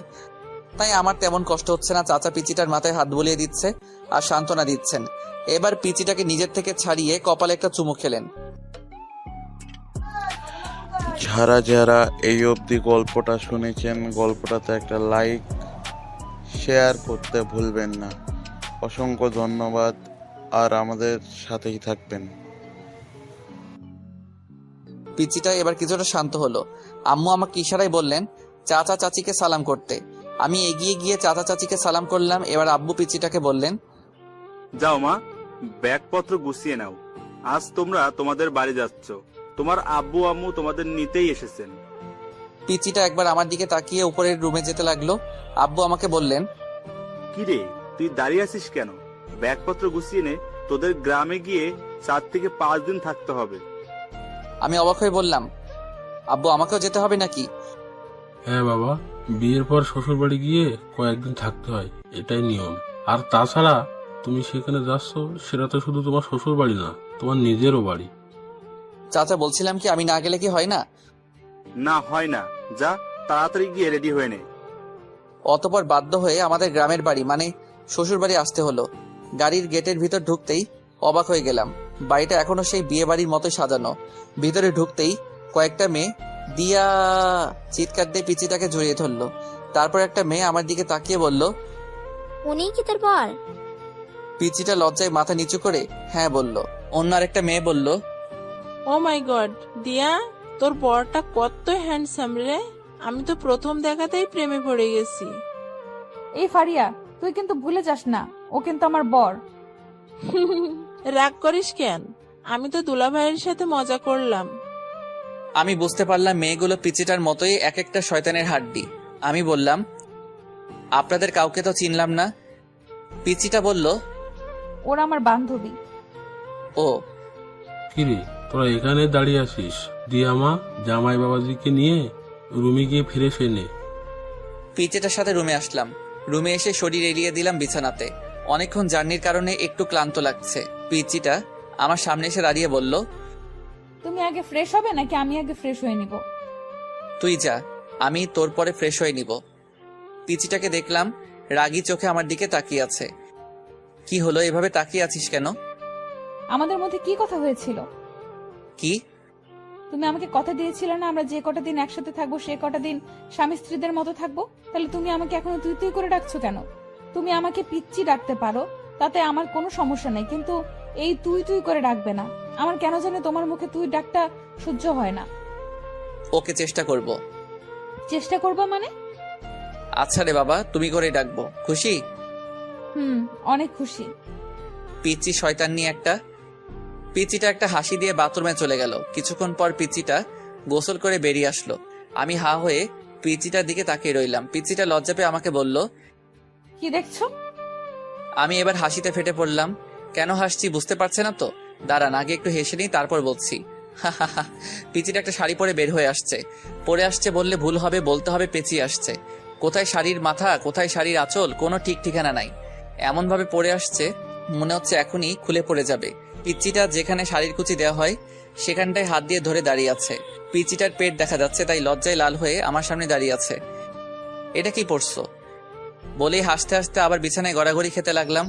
Speaker 2: তাই আমার তেমন কষ্ট হচ্ছে না। চাচা পিচিটার মাথায় হাত বুলিয়ে দিচ্ছে আর সান্ত্বনা দিচ্ছেন। এবার পিচিটাকে নিজের থেকে ছাড়িয়ে কপালে একটা চুমু খেলেন।
Speaker 1: যারা যারা এই অবধি গল্পটা শুনেছেন, গল্পটাতে একটা লাইক শেয়ার করতে ভুলবেন না। অসংখ্য ধন্যবাদ, আর আমাদের সাথেই থাকবেন।
Speaker 2: পিচিটা এবার কিছুটা শান্ত হলো। আম্মু আমাকে ইশারায় বললেন চাচা চাচিকে সালাম করতে। আমি এগিয়ে গিয়ে চাচা চাচিকে সালাম করলাম। এবার আব্বু পিচিটাকে বললেন,
Speaker 6: যাও মা, ব্যাগপত্র গুছিয়ে নাও। আজ তোমরা তোমাদের বাড়ি যাচ্ছ। তোমার আব্বু আম্মু তোমাদের নিতেই এসেছেন।
Speaker 2: পিচিটা একবার আমার দিকে তাকিয়ে উপরের রুমে যেতে লাগলো। আব্বু আমাকে বললেন,
Speaker 6: কি রে, তুই দাঁড়িয়ে আছিস কেন? ব্যাগপত্র গুছিয়ে নে, তোদের গ্রামে গিয়ে 4 থেকে 5 দিন থাকতে হবে।
Speaker 2: আমি অবাক হয়ে বললাম, আব্বু আমাকেও যেতে হবে নাকি?
Speaker 5: হ্যাঁ বাবা, বিয়ের পর শ্বশুর বাড়ি গিয়ে কয়েকদিন থাকতে হয়, এটাই নিয়ম। আর তাছাড়া তুমি সেখানে যাচ্ছ, সেটা তো শুধু তোমার শ্বশুর বাড়ি না, তোমার নিজেরও বাড়ি।
Speaker 2: চাচা বলছিলাম কি, আমি না গেলে কি হয় না?
Speaker 6: না, হয় না। যা, তাড়াতাড়ি গিয়ে রেডি হয়ে নে।
Speaker 2: অতঃপর বাধ্য হয়ে আমাদের গ্রামের বাড়ি মানে শ্বশুর বাড়ি আসতে হলো। গাড়ির গেটের ভিতর ঢুকতেই অবাক হয়ে গেলাম। বাড়িটা এখনো সেই বিয়ে বাড়ির মতো সাজানো। ভিতরে ঢুকতেই কয়েকটা মেয়ে দিয়া চিৎকার দিয়ে পিচিটাকে জড়িয়ে ধরলো। তারপর একটা মেয়ে আমার দিকে তাকিয়ে বলল,
Speaker 13: উনি কি তোর বর?
Speaker 2: পিচিটা লজ্জায় মাথা নিচু করে হ্যাঁ বলল। অন্য আরেকটা মেয়ে বলল,
Speaker 14: ও মাই গড দিয়া, তোর বরটা কত হ্যান্ডসাম রে। আমি তো প্রথম দেখাতেই প্রেমে পড়ে গেছি।
Speaker 9: এই ফারিয়া, তুই কিন্তু ভুলে যাস না, ও কিন্তু আমার বর।
Speaker 14: রাগ করিস কেন? আমি তো দুলাভাইয়ের সাথে মজা করলাম।
Speaker 2: আমি বুঝতে পারলাম মেয়েগুলো পিচিটার মতোই এক একটা শয়তানের হাড্ডি। আমি বললাম, আপনাদের কাউকে তো চিনলাম না। পিচিটা বলল,
Speaker 9: ওরা আমার বান্ধবী।
Speaker 2: ও
Speaker 5: কিরে, তোরা এখানে দাঁড়িয়ে আছিস? দিয়া মা, জামাই বাবাজিকে নিয়ে রুমে গিয়ে ফিরে সে নে।
Speaker 2: পিচিটার সাথে রুমে আসলাম। রুমে এসে শরীর এলিয়ে দিলাম বিছানাতে। অনেকক্ষণ জার্নির কারণে একটু ক্লান্ত লাগছে। পিচিটা আমার সামনে এসে দাঁড়িয়ে বলল,
Speaker 9: তুমি আগে ফ্রেশ হবে নাকি আমি আগে ফ্রেশ হয়ে নিব?
Speaker 2: তুই যা, আমি তোর পরে ফ্রেশ হয়ে নিব। পিচিটাকে দেখলাম রাগী চোখে আমার দিকে তাকিয়ে আছে। কি হলো, এভাবে তাকিয়ে আছিস কেন?
Speaker 9: আমাদের মধ্যে কি কথা হয়েছিল?
Speaker 2: কি?
Speaker 9: তুমি আমাকে কথা দিয়েছিলে না আমরা যে কটা দিন একসাথে থাকবো সে কটা দিন স্বামী স্ত্রীদের মতো থাকবো। তাহলে তুমি আমাকে এখনো তুই তুই করে ডাকছো কেন? তুমি আমাকে পিচ্চি ডাকতে পারো, তাতে আমার কোনো সমস্যা নেই, কিন্তু এই তুই তুই করে ডাকবে না। আমার কেন জানি তোমার মুখে তুই ডাকটা সহ্য হয় না।
Speaker 2: ওকে, চেষ্টা করব।
Speaker 9: চেষ্টা করবা মানে?
Speaker 2: আচ্ছা রে বাবা, তুমি করে ডাকবো। খুশি?
Speaker 9: অনেক খুশি।
Speaker 2: পিচি শয়তান নিয়ে একটা। পিচিটা একটা হাসি দিয়ে বাথরুমে চলে গেল। কিছুক্ষণ পর পিচিটা গোসল করে বেরিয়ে আসলো। আমি হা হয়ে পিচিটার দিকে তাকিয়ে রইলাম। পিচিটা লজ্জা পেয়ে আমাকে বলল,
Speaker 9: কি দেখছো?
Speaker 2: আমি এবার হাসিতে ফেটে পড়লাম। কেন হাসছি বুঝতে পারছে না তো? দাঁড়ান, আগে একটু হেসে নিই, তারপর বলছি। পিচিটা একটা শাড়ি পরে বের হয়ে আসছে। পরে আসছে বললে ভুল হবে, বলতে হবে পেঁচিয়ে আসছে। কোথায় শাড়ির মাথা, কোথায় শাড়ির আঁচল, কোনো ঠিক ঠিকানা নাই। এমন ভাবে পরে আসছে মনে হচ্ছে এখনই খুলে পড়ে যাবে। পিচিটা যেখানে শাড়ির কুচি দেওয়া হয় সেখানটায় হাত দিয়ে ধরে দাঁড়িয়ে আছে। পিচিটার পেট দেখা যাচ্ছে, তাই লজ্জায় লাল হয়ে আমার সামনে দাঁড়িয়ে আছে। এটা কি পরছো? বলেই হাসতে হাসতে আবার বিছানায় গড়াগড়ি খেতে লাগলাম।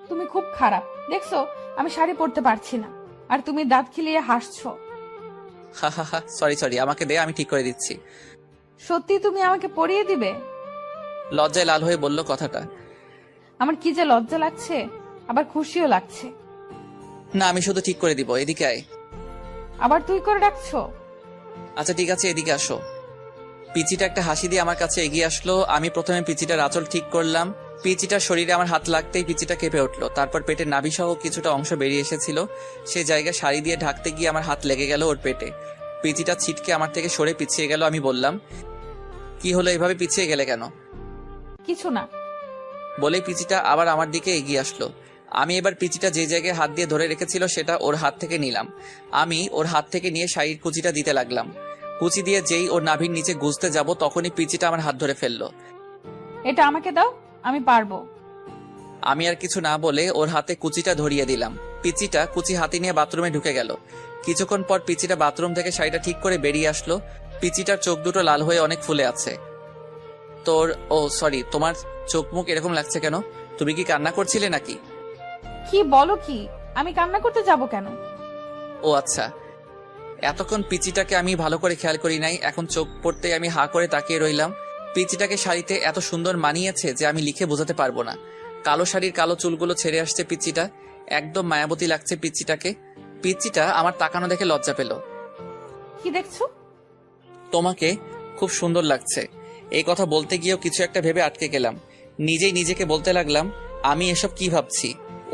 Speaker 9: তুমি খুব খারাপ, দেখছো আমি শাড়ি পরতে পারছি না, আর তুমি দাঁত খিলিয়ে হাসছো।
Speaker 2: সরি, আমাকে দে, আমি ঠিক করে দিচ্ছি।
Speaker 9: সত্যি তুমি আমাকে পরিয়ে দিবে?
Speaker 2: লজ্জায় লাল হয়ে বলল কথাটা।
Speaker 9: আমার কি যে লজ্জা লাগছে, আবার খুশিও লাগছে।
Speaker 2: না, আমি শুধু ঠিক করে দিব। এদিকে আয়।
Speaker 9: আবার তুই করে ডাকছো?
Speaker 2: আচ্ছা ঠিক আছে, এদিকে আসো। পিচিটা একটা হাসি দিয়ে আমার কাছে এগিয়ে আসলো। আমি প্রথমে পিচিটার আঁচল ঠিক করলাম। পিচিটার শরীরে আমার হাত লাগতেই পিচিটা কেঁপে উঠলো। তারপর পেটের নাভি সহ কিছুটা অংশ বেরিয়ে এসেছিল। সেই জায়গায় শাড়ি দিয়ে ঢাকতে গিয়ে আমার হাত লেগে গেল ওর পেটে। পিচিটা ছিটকে আমার থেকে সরে পিছিয়ে গেল। আমি বললাম, কি হলো, এভাবে পিছিয়ে গেলে কেন?
Speaker 9: কিছু না।
Speaker 2: বলে পিচিটা আবার আমার দিকে এগিয়ে আসলো। আমি এবার পিচিটা যে জায়গায় হাত দিয়ে ধরে রেখেছিল সেটা ওর হাত থেকে নিলাম। আমি ওর হাত থেকে নিয়ে শাড়ির কুচিটা দিতে লাগলাম। কুচি দিয়ে যেই ওর নাভির নিচে গুজতে যাব তখনই পিচিটা আমার হাত ধরে ফেললো।
Speaker 9: এটা আমাকে দাও, আমি পারবো।
Speaker 2: আমি আর কিছু না বলে ওর হাতে কুচিটা ধরিয়ে দিলাম। পিচিটা কুচি হাতে নিয়ে বাথরুমে ঢুকে গেল। কিছুক্ষণ পর পিচিটা বাথরুম থেকে শাড়িটা ঠিক করে বেরিয়ে আসলো। পিচিটার চোখ দুটো লাল হয়ে অনেক ফুলে আছে। সরি, তোমার চোখ মুখ এরকম লাগছে কেন? তুমি কি কান্না করছিলে নাকি?
Speaker 9: কি বলো কি? আমি কান্না করতে যাব কেন?
Speaker 2: ও আচ্ছা, এতক্ষণ পিচিটাকে আমি ভালো করে খেয়াল করি নাই। এখন চোখ পড়তে আমি হা করে তাকিয়ে রইলাম। পিচিটাকে শাড়িতে এত সুন্দর মানিয়েছে যে আমি লিখে বোঝাতে পারবো না। কালো শাড়ির কালো চুলগুলো ছেড়ে আসছে পিচিটা, একদম মায়াবতী লাগছে পিচিটাকে। পিচিটা আমার তাকানো দেখে লজ্জা পেল।
Speaker 9: কি দেখছো?
Speaker 2: তোমাকে খুব সুন্দর লাগছে। এই কথা বলতে গিয়েও কিছু একটা ভেবে আটকে গেলাম। নিজেই নিজেকে বলতে লাগলাম, আমি এসব কি ভাবছি?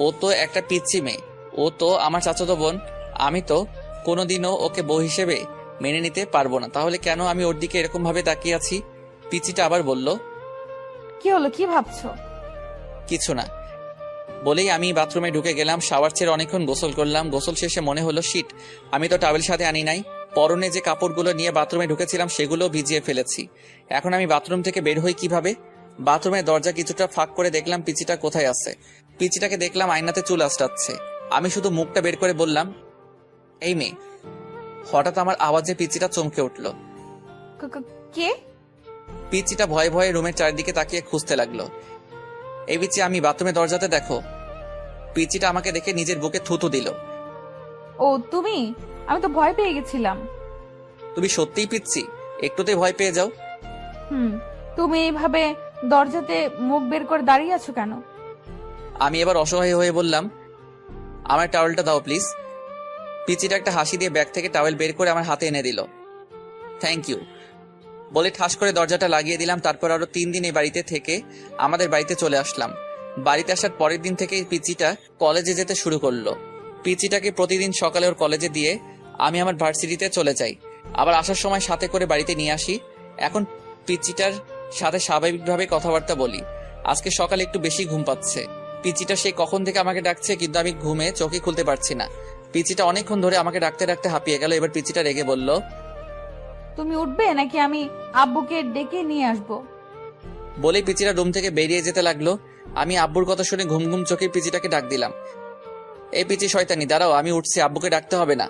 Speaker 2: ও তো একটা পিচ্চি মেয়ে, ও তো আমার চাচাতো বোন। আমি তো কোনোদিনও ওকে বউ হিসেবে মেনে নিতে পারবো না। তাহলে কেন আমি ওর দিকে এরকম ভাবে তাকিয়ে আছি? পিচিটা আবার বলল,
Speaker 9: কি হলো, কি ভাবছো?
Speaker 2: কিছু না বলেই আমি বাথরুমে ঢুকে গেলাম। শাওয়ার ছেড়ে অনেকক্ষণ গোসল করলাম। গোসল শেষে মনে হলো, শিট, আমি তো টাওয়েল সাথে আনি নাই। পরনে যে কাপড়গুলো নিয়ে বাথরুমে ঢুকেছিলাম সেগুলো ভিজিয়ে ফেলেছি। এখন আমি বাথরুম থেকে বের হই কিভাবে? বাথরুমের দরজা কিছুটা ফাঁক করে দেখলাম পিচিটা কোথায় আছে। পিচিটাকে দেখলাম আয়নাতে চুল আঁচড়াচ্ছে। আমি শুধু মুখটা বের করে বললাম, এই মেয়ে। হঠাৎ আমার আওয়াজে পিচিটা চমকে উঠল।
Speaker 9: কে?
Speaker 2: পিচিটা ভয়ে ভয়ে রুমের চারিদিকে তাকিয়ে খুঁজতে লাগলো। এই পিচি, আমি বাথরুমের দরজাতে, দেখো। পিচিটা আমাকে দেখে নিজের বুকে থুতু দিল।
Speaker 9: ও তুমি? আমি তো ভয় পেয়ে গেছিলাম।
Speaker 2: তুমি সত্যিই পিচ্ছি? একটুতেই ভয় পেয়ে যাও?
Speaker 9: তুমি এইভাবে দরজাতে মুখ বের করে দাঁড়িয়ে আছো কেন?
Speaker 2: আমি এবার অসহায় হয়ে বললাম, আমার টাওয়েলটা দাও প্লিজ। পিচিটা একটা হাসি দিয়ে ব্যাগ থেকে টাওয়েল বের করে আমার হাতে এনে দিল। থ্যাংক ইউ বলে ঠাস করে দরজাটা লাগিয়ে দিলাম। তারপর আরো 3 দিন এই বাড়িতে থেকে আমাদের বাড়িতে চলে আসলাম। বাড়িতে আসার পরের দিন থেকেই পিচিটা কলেজে যেতে শুরু করলো। পিচিটাকে প্রতিদিন সকালে ওর কলেজে দিয়ে আমি আমার ভার্সিটিতে চলে যাই। আবার আসার সময় সাথে করে বাড়িতে নিয়ে আসি। এখন পিচিটার সাথে স্বাভাবিকভাবে কথাবার্তা বলি। আজকে সকালে একটু বেশি ঘুম পাচ্ছে। পিচিটা সেই কখন থেকে আমাকে ডাকছে, কিন্তু আমি ঘুমে চোখে খুলতে পারছি না। পিচিটা অনেকক্ষণ ধরে আমাকে ডাকতে ডাকতে হাঁপিয়ে গেল। এবার পিচিটা রেগে বলল,
Speaker 9: তুমি উঠবে নাকি আমি আব্বুকে ডেকে নিয়ে আসবো?
Speaker 2: বলে পিচিটা রুম থেকে বেরিয়ে যেতে লাগলো। আমি আব্বুর কথা শুনে ঘুম ঘুম চোখে পিচিটাকে ডাক দিলাম, এই পিচি শয়তানি, দাঁড়াও, আমি উঠছি, আব্বুকে ডাকতে হবে না।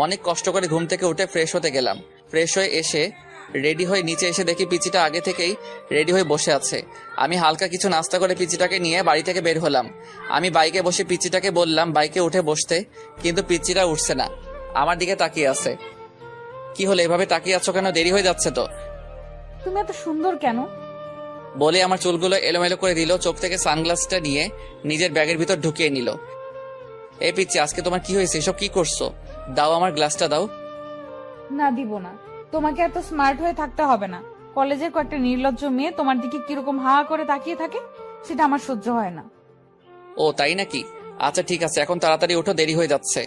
Speaker 2: অনেক কষ্ট করে ঘুম থেকে উঠে ফ্রেশ হতে গেলাম। ফ্রেশ হয়ে এসে রেডি হয়ে নিচে এসে দেখি পিচিটা আগে থেকেই রেডি হয়ে বসে আছে। আমি হালকা কিছু নাস্তা করে পিচিটাকে নিয়ে বাড়ি থেকে বের হলাম। আমি বাইকে বসে পিচিটাকে বললাম বাইকে উঠে বসতে, কিন্তু পিচিটা উঠছে না, আমার দিকে তাকিয়ে আছে। কি হলো, এভাবে তাকিয়ে আছো কেন? দেরি হয়ে যাচ্ছে তো।
Speaker 9: তুমি এত সুন্দর কেন?
Speaker 2: বলে আমার চুলগুলো এলোমেলো করে দিল। চোখ থেকে সানগ্লাসটা নিয়ে নিজের ব্যাগের ভিতর ঢুকিয়ে নিল। এই পিচি, আজকে তোমার কি হয়েছে? এসব কি করছো? দাও, আমার গ্লাসটা দাও।
Speaker 9: না, দিব না। তোমাকে এত স্মার্ট হয়ে থাকতে হবে না। কলেজের কয়েকটা নির্লজ্জ মেয়ে তোমার দিকে কিরকম হা করে তাকিয়ে থাকে, সেটা আমার সহ্য হয় না।
Speaker 2: ও তাই নাকি? আচ্ছা ঠিক আছে, এখন তাড়াতাড়ি ওঠো, দেরি হয়ে যাচ্ছে।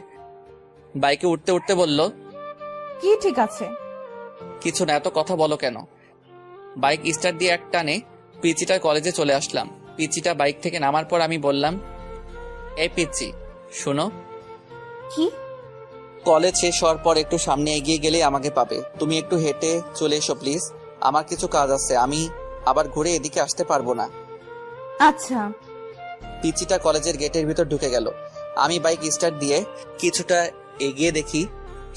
Speaker 2: বাইকে উঠতে উঠতে বলল,
Speaker 9: কি ঠিক আছে?
Speaker 2: কিছু না, এত কথা বলো কেন? বাইক স্টার্ট দিয়ে এক টানে পিচিটার কলেজে চলে আসলাম। পিচিটা বাইক থেকে নামার পর আমি বললাম, এই পিচি শোনো।
Speaker 9: কি?
Speaker 2: কলেজ শেষ হওয়ার পর একটু সামনে এগিয়ে গেলে আমাকে পাবে। তুমি একটু হেঁটে চলে এসো প্লিজ, আমার কিছু কাজ আছে, আমি আবার ঘুরে এদিকে আসতে পারবো না।
Speaker 9: আচ্ছা।
Speaker 2: পিচিটা কলেজের গেটের ভিতর ঢুকে গেল। আমি বাইক স্টার্ট দিয়ে কিছুটা এগিয়ে দেখি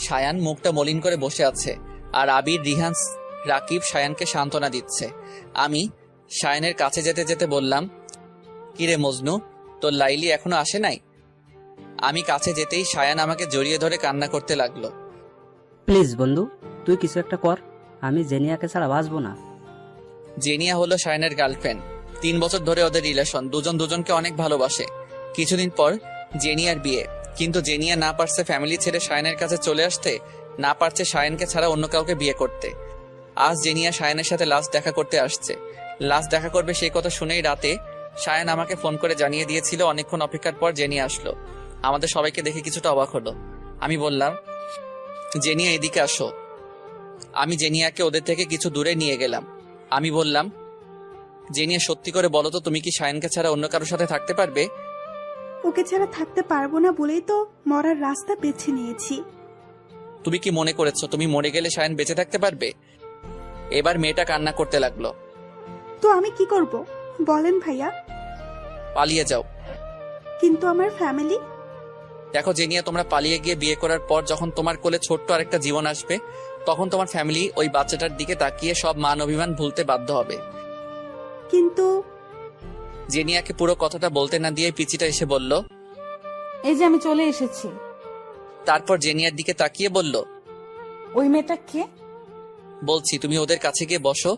Speaker 2: সায়ান মুখটা মলিন করে বসে আছে, আর আবির, রিহান, রাকিব সায়ানকে সান্ত্বনা দিচ্ছে। আমি সায়ানের কাছে যেতে যেতে বললাম, কিরে মজনু, তোর লাইলি এখনো আসে নাই? আমি কাছে যেতেই সায়ান আমাকে জড়িয়ে ধরে কান্না করতে লাগলো।
Speaker 10: প্লিজ বন্ধু, তুই কিছু একটা কর, আমি জেনিয়াকে ছাড়া বাঁচবো না।
Speaker 2: জেনিয়া হলো সায়ানের গার্লফ্রেন্ড। 3 বছর ধরে ওদের রিলেশন, দুজন দুজনকে অনেক ভালোবাসে। কিছুদিন পর জেনিয়ার বিয়ে, কিন্তু জেনিয়া না পারছে ফ্যামিলি ছেড়ে সায়ানের কাছে চলে আসতে, না পারছে সায়ানকে ছাড়া অন্য কাউকে বিয়ে করতে। আজ জেনিয়া সায়ানের সাথে লাস্ট দেখা করতে আসছে। লাস্ট দেখা করবে সেই কথা শুনেই রাতে সায়ান আমাকে ফোন করে জানিয়ে দিয়েছিল। অনেকক্ষণ অপেক্ষার পর জেনিয়া আসলো। আমাদের সবাইকে দেখে কিছুটা অবাক হলো। আমি বললাম, জেনিয়া এদিকে আসো। আমি জেনিয়াকে ওদের থেকে কিছু দূরে নিয়ে গেলাম। আমি বললাম, জেনিয়া সত্যি করে বলো তো, তুমি কি শায়নকে ছাড়া অন্য কারোর সাথে থাকতে পারবে?
Speaker 15: ওকে ছাড়া থাকতে পারবো না বলেই তো মরার রাস্তা বেছে নিয়েছি।
Speaker 2: তুমি কি মনে করেছো তুমি মরে গেলে শায়ন বেঁচে থাকতে পারবে? এবার মেয়েটা কান্না করতে লাগলো।
Speaker 15: তো আমি কি করব বলেন ভাইয়া?
Speaker 2: পালিয়ে যাও।
Speaker 15: কিন্তু আমার ফ্যামিলি।
Speaker 2: দেখো জেনিয়া, তোমরা পালিয়ে গিয়ে বিয়ে করার পর যখন তোমার কোলে ছোট্ট আরেকটা জীবন আসবে, তখন তোমার ফ্যামিলি ওই বাচ্চাটার দিকে তাকিয়ে সব মান অভিমান ভুলতে বাধ্য হবে।
Speaker 15: কিন্তু
Speaker 2: জেনিয়াকে পুরো কথাটা বলতে না দিয়ে পিচিটা এসে বলল,
Speaker 9: এই যে আমি চলে এসেছি।
Speaker 2: তারপর জেনিয়ার দিকে তাকিয়ে বলল,
Speaker 9: ওই মেয়েটা কে?
Speaker 2: বলছি তুমি ওদের কাছে গিয়ে বসো,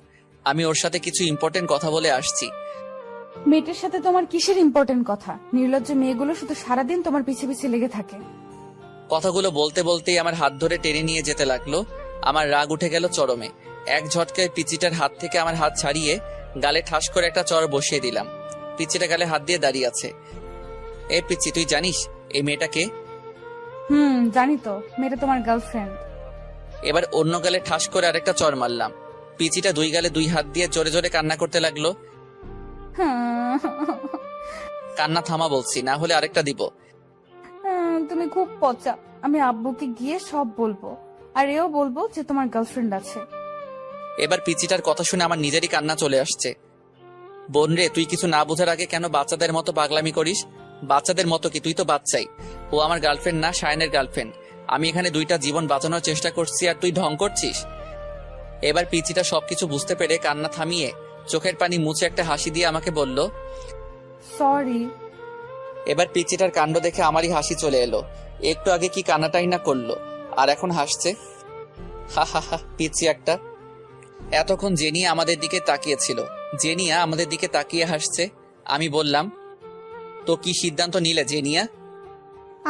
Speaker 2: আমি ওর সাথে কিছু ইম্পর্টেন্ট কথা বলে আসছি।
Speaker 9: মেয়েটার সাথে তোমার কিসের ইম্পর্টেন্ট কথা? নির্লজ্জ মেয়েগুলো শুধু সারাদিন তোমার পিছে পিছে লেগে থাকে।
Speaker 2: কথাগুলো বলতে বলতেই আমার হাত ধরে টেনে নিয়ে যেতে লাগলো। আমার রাগ উঠে গেল চরমে। এক ঝটকায় পিচিটার হাত থেকে আমার হাত ছাড়িয়ে গালে ঠাস করে একটা চর বসিয়ে দিলাম। পিচিটা গালে হাত দিয়ে দাঁড়িয়ে আছে। এ পিচি, তুই জানিস এই মেয়েটাকে?
Speaker 9: জানি তো, মেয়েটা তোমার গার্লফ্রেন্ড।
Speaker 2: এবার অন্য গালে ঠাস করে আরেকটা চর মারলাম। পিচিটা দুই গালে দুই হাত দিয়ে জোরে জোরে কান্না করতে লাগলো। কান্না থামা বলছি, না হলে আরেকটা দিব।
Speaker 9: তুমি খুব পচা। আমি আব্বুকে গিয়ে সব বলবো, আর এও বলবো যে তোমার গার্লফ্রেন্ড আছে।
Speaker 2: এবার পিচিটার কথা শুনে আমার নিজেরই কান্না চলে আসছে। বোন রে, তুই কিছু না বোঝার আগে কেন বাচ্চাদের মতো পাগলামি করিস? বাচ্চাদের মতো কি, তুই তো বাচ্চাই। ও আমার গার্লফ্রেন্ড না, শায়নের গার্লফ্রেন্ড। আমি এখানে দুইটা জীবন বাঁচানোর চেষ্টা করছি আর তুই ঢং করছিস। এবার পিচিটা সবকিছু বুঝতে পেরে কান্না থামিয়ে চোখের পানি মুছে একটা হাসি দিয়ে আমাকে বলল,
Speaker 9: সরি।
Speaker 2: এবার পিচিটার কাণ্ড দেখে আমারই হাসি চলে এলো। একটু আগে কি কান্নাটাই না করলো, আর এখন হাসছে। হা হা হা, পিচি একটা। এতক্ষণ জেনিয়া আমাদের দিকে তাকিয়েছিল। জেনিয়া আমাদের দিকে তাকিয়ে হাসছে। আমি বললাম, তো কি সিদ্ধান্ত নিলে জেনিয়া?